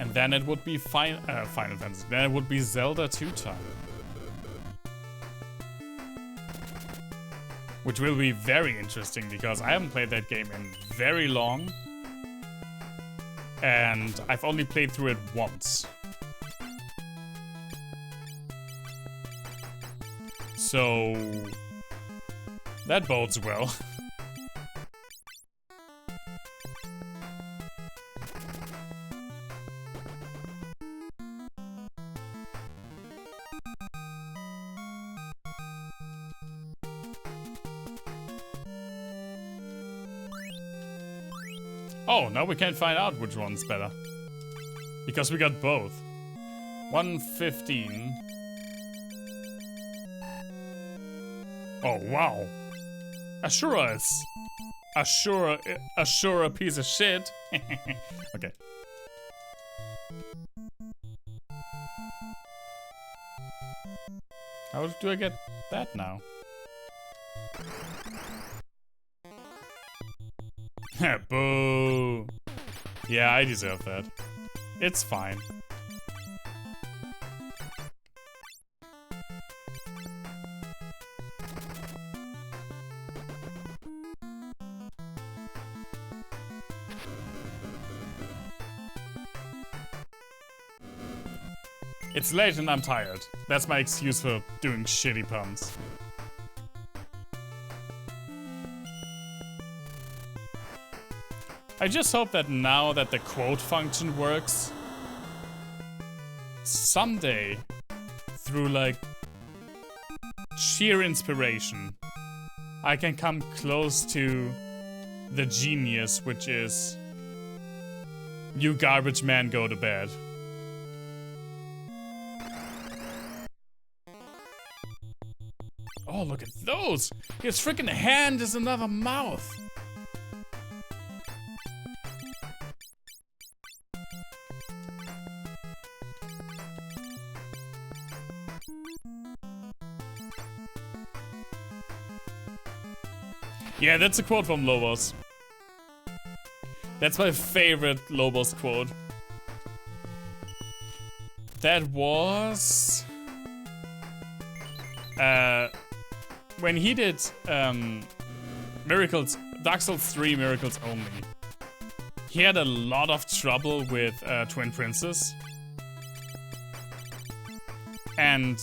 And then it would be Final Fantasy. Then it would be Zelda 2 time. Which will be very interesting because I haven't played that game in very long. And I've only played through it once. So that bodes well. Oh, now we can't find out which one's better. Because we got both. 115. Oh, wow. Ashura is... Ashura a piece of shit. Okay. How do I get that now? Boo. Yeah, I deserve that. It's fine. It's late and I'm tired. That's my excuse for doing shitty puns. I just hope that now that the quote function works, someday, through like sheer inspiration, I can come close to the genius, which is, you garbage man, go to bed. Oh, look at those! His freaking hand is another mouth! Yeah, that's a quote from Lobos. That's my favorite Lobos quote. That was... when he did Miracles, Dark Souls 3 Miracles Only, he had a lot of trouble with Twin Princess. And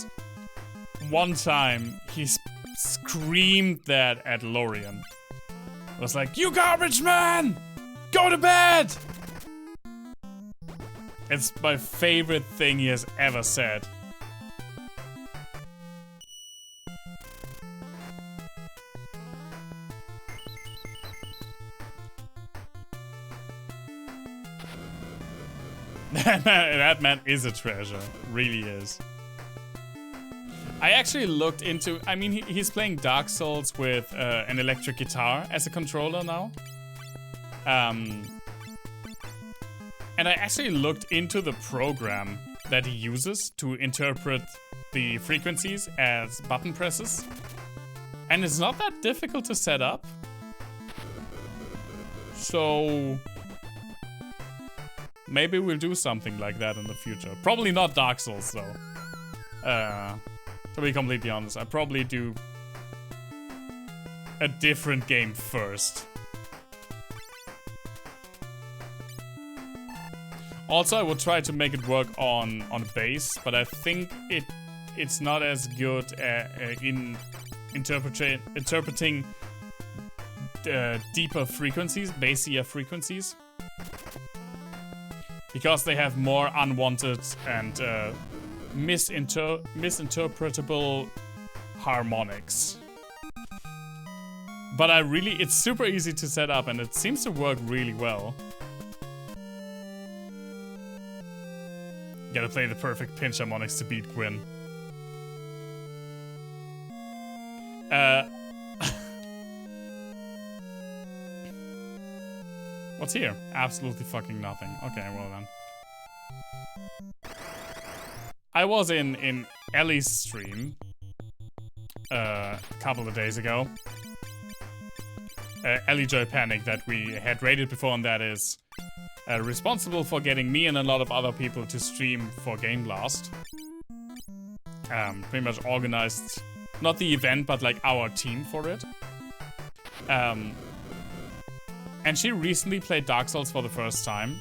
one time he screamed that at Lorien. It was like, you garbage man! Go to bed! It's my favorite thing he has ever said. That man is a treasure. Really is. I actually looked into... I mean, he's playing Dark Souls with an electric guitar as a controller now. And I actually looked into the program that he uses to interpret the frequencies as button presses. And it's not that difficult to set up. So... maybe we'll do something like that in the future. Probably not Dark Souls, though. To be completely honest, I'd probably do a different game first. Also, I would try to make it work on bass, but I think it's not as good in interpreting deeper frequencies, bassier frequencies. Because they have more unwanted and misinterpretable harmonics. But it's super easy to set up and it seems to work really well. Gotta play the perfect pinch harmonics to beat Gwyn. What's here? Absolutely fucking nothing. Okay, well then. I was in Ellie's stream a couple of days ago. Ellie Joy Panic that we had rated before, and that is responsible for getting me and a lot of other people to stream for Game Blast. Pretty much organized, not the event, but like our team for it. And she recently played Dark Souls for the first time.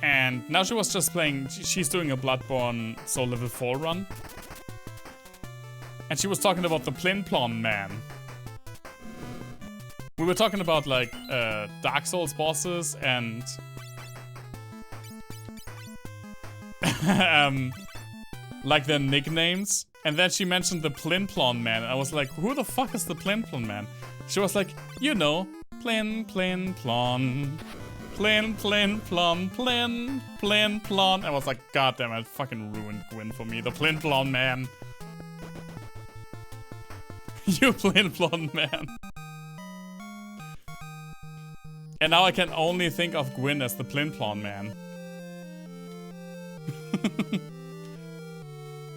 And now she was just playing, she's doing a Bloodborne Soul Level 4 run. And she was talking about the Plin Plon Man. We were talking about like Dark Souls bosses and like their nicknames. And then she mentioned the Plin Plon Man. I was like, who the fuck is the Plin Plon Man? She was like, you know, Plin Plin Plon. Plin Plin Plon, Plin Plin Plon. I was like, god damn it, fucking ruined Gwyn for me. The Plin Plon Man. You Plin Plon Man. And now I can only think of Gwyn as the Plin Plon Man.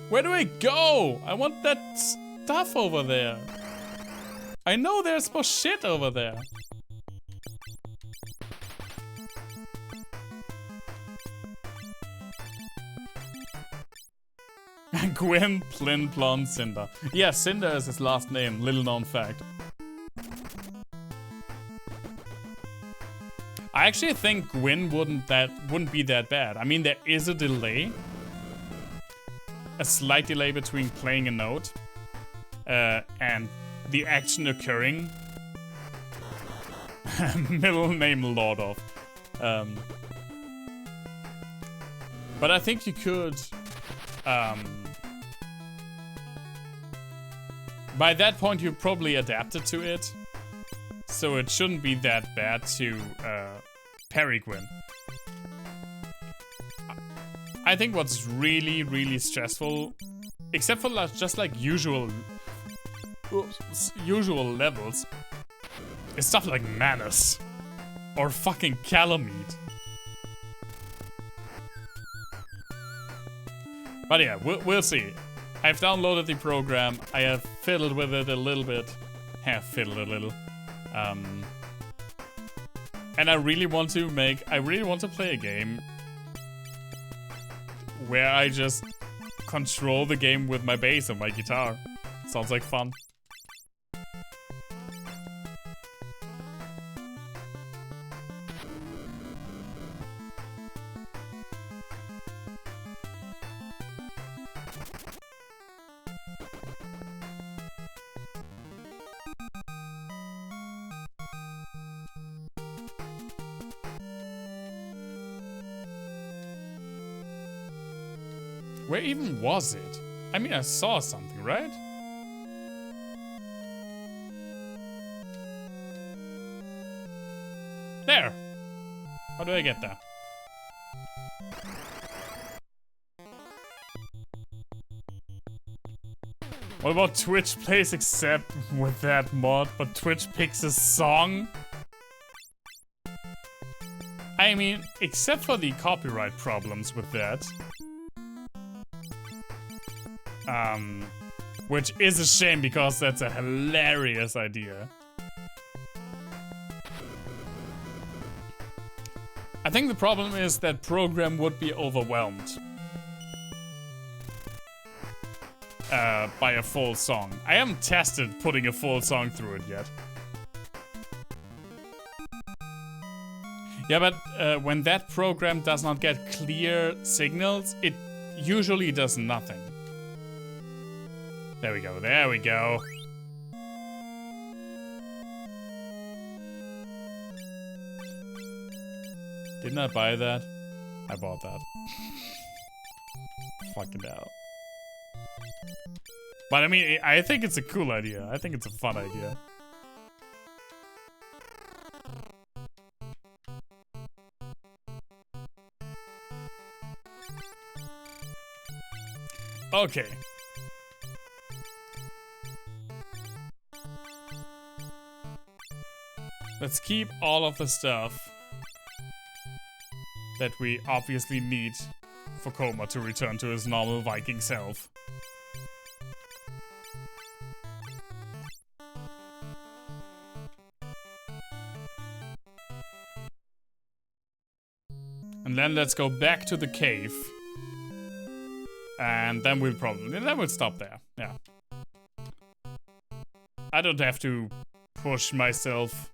Where do I go? I want that stuff over there. I know there's more shit over there. Gwyn Plin Plon Cinder. Yeah, Cinder is his last name. Little known fact. I actually think Gwyn wouldn't be that bad. I mean, there is a delay. A slight delay between playing a note and the action occurring. Middle name Lord of. But I think you could... by that point, you probably adapted to it. So it shouldn't be that bad to parry Gwyn. I think what's really, really stressful, except for just like usual levels, is stuff like Manus or fucking Calamite. But yeah, we'll see. I've downloaded the program. I have fiddled with it a little bit. And I really want to play a game where I just control the game with my bass and my guitar. Sounds like fun. Where even was it? I mean, I saw something, right? There! How do I get there? What about Twitch plays except with that mod, but Twitch picks a song? I mean, except for the copyright problems with that. Which is a shame because that's a hilarious idea. I think the problem is that program would be overwhelmed by a full song. I haven't tested putting a full song through it yet. Yeah, but when that program does not get clear signals, it usually does nothing. There we go, there we go. Didn't I buy that? I bought that. Fucking hell. But I mean, I think it's a cool idea. I think it's a fun idea. Okay. Let's keep all of the stuff that we obviously need for Koma to return to his normal Viking self. And then let's go back to the cave. And then we'll stop there. Yeah. I don't have to push myself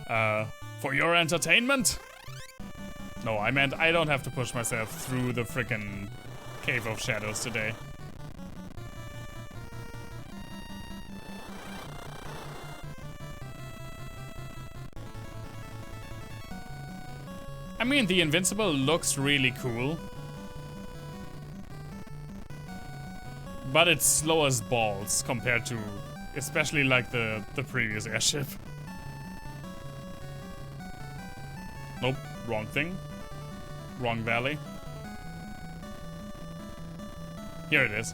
for your entertainment. No, I meant I don't have to push myself through the frickin' Cave of Shadows today. I mean, the Invincible looks really cool. But it's slow as balls compared to, especially like the previous airship. Nope, wrong thing. Wrong valley. Here it is.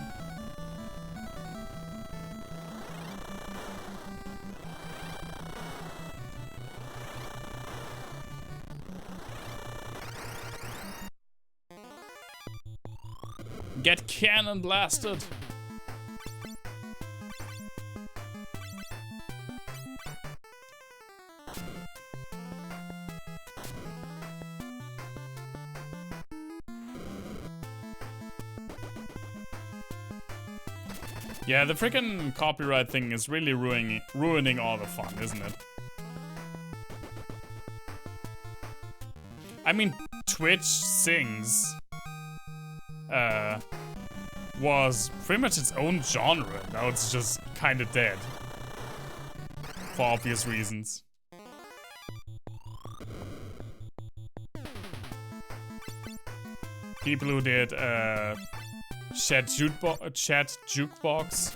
Get cannon blasted! Yeah, the freaking copyright thing is really ruining all the fun, isn't it? I mean, Twitch Sings was pretty much its own genre. Now it's just kind of dead. For obvious reasons. People who did chat jukebox,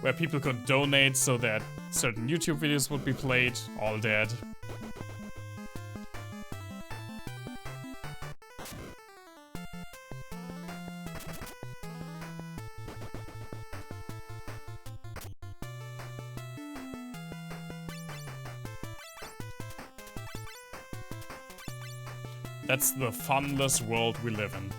where people could donate so that certain YouTube videos would be played, all dead. That's the funless world we live in.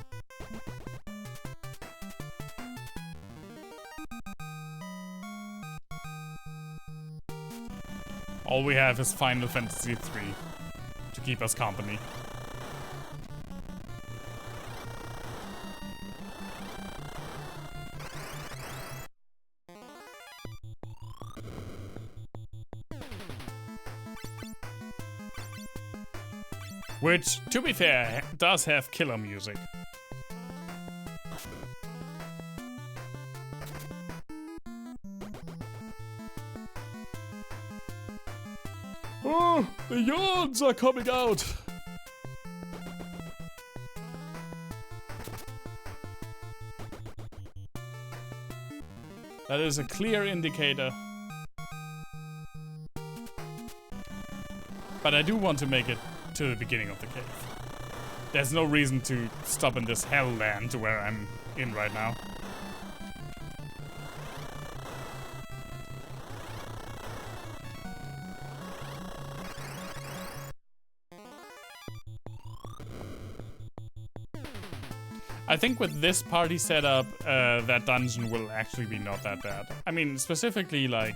All we have is Final Fantasy III to keep us company. Which, to be fair, does have killer music. Oh, the yawns are coming out! That is a clear indicator. But I do want to make it to the beginning of the cave. There's no reason to stop in this hell land where I'm in right now. I think with this party setup, that dungeon will actually be not that bad. I mean, specifically like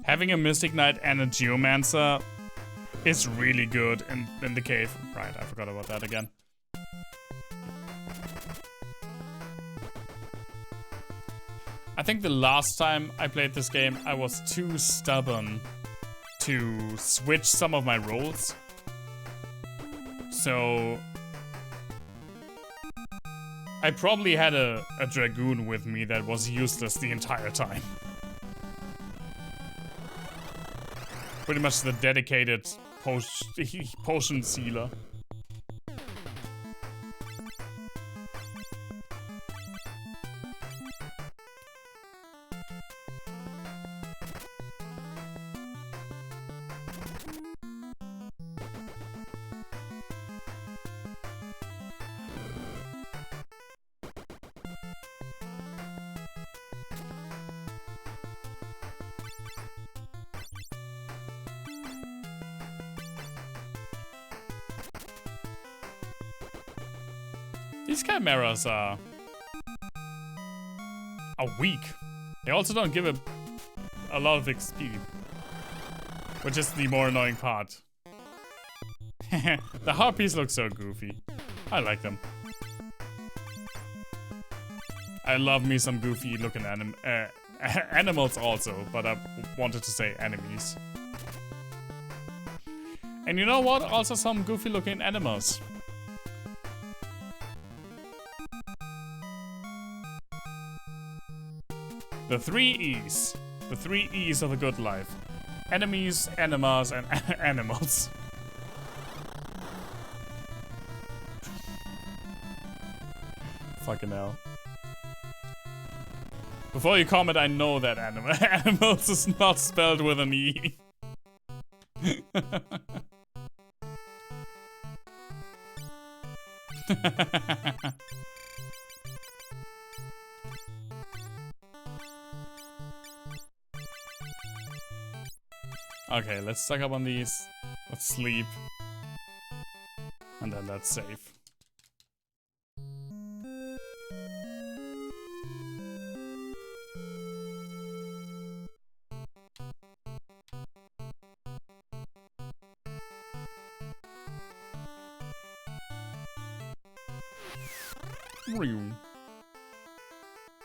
having a Mystic Knight and a Geomancer is really good in the cave. Right, I forgot about that again. I think the last time I played this game, I was too stubborn to switch some of my roles. So I probably had a Dragoon with me that was useless the entire time. Pretty much the dedicated potion sealer. These chimeras are weak. They also don't give a lot of XP. Which is the more annoying part. The harpies look so goofy. I like them. I love me some goofy looking animals also, but I wanted to say enemies. And you know what? Also some goofy looking animals. The 3 E's. The 3 E's of a good life. Enemies, animas, and animals. Fucking hell. Before you comment, I know that animals is not spelled with an E. Okay, let's suck up on these. Let's sleep. And then let's save.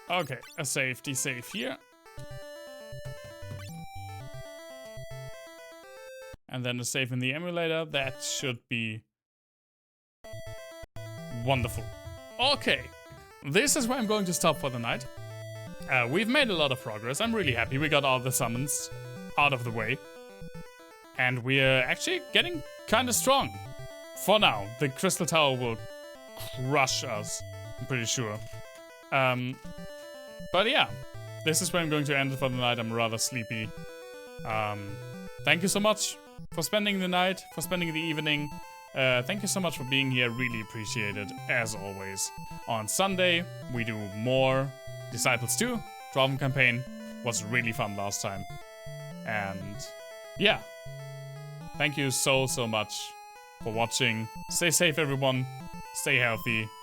Okay, a safety save here. And then a save in the emulator. That should be wonderful. Okay, this is where I'm going to stop for the night. We've made a lot of progress. I'm really happy we got all the summons out of the way. And we're actually getting kind of strong. For now, the Crystal Tower will crush us, I'm pretty sure. But yeah, this is where I'm going to end it for the night. I'm rather sleepy. Thank you so much for spending the night, for spending the evening. Thank you so much for being here. Really appreciate it, as always. On Sunday, we do more Disciples 2. Dwarven campaign was really fun last time. And yeah, thank you so much for watching. Stay safe, everyone. Stay healthy.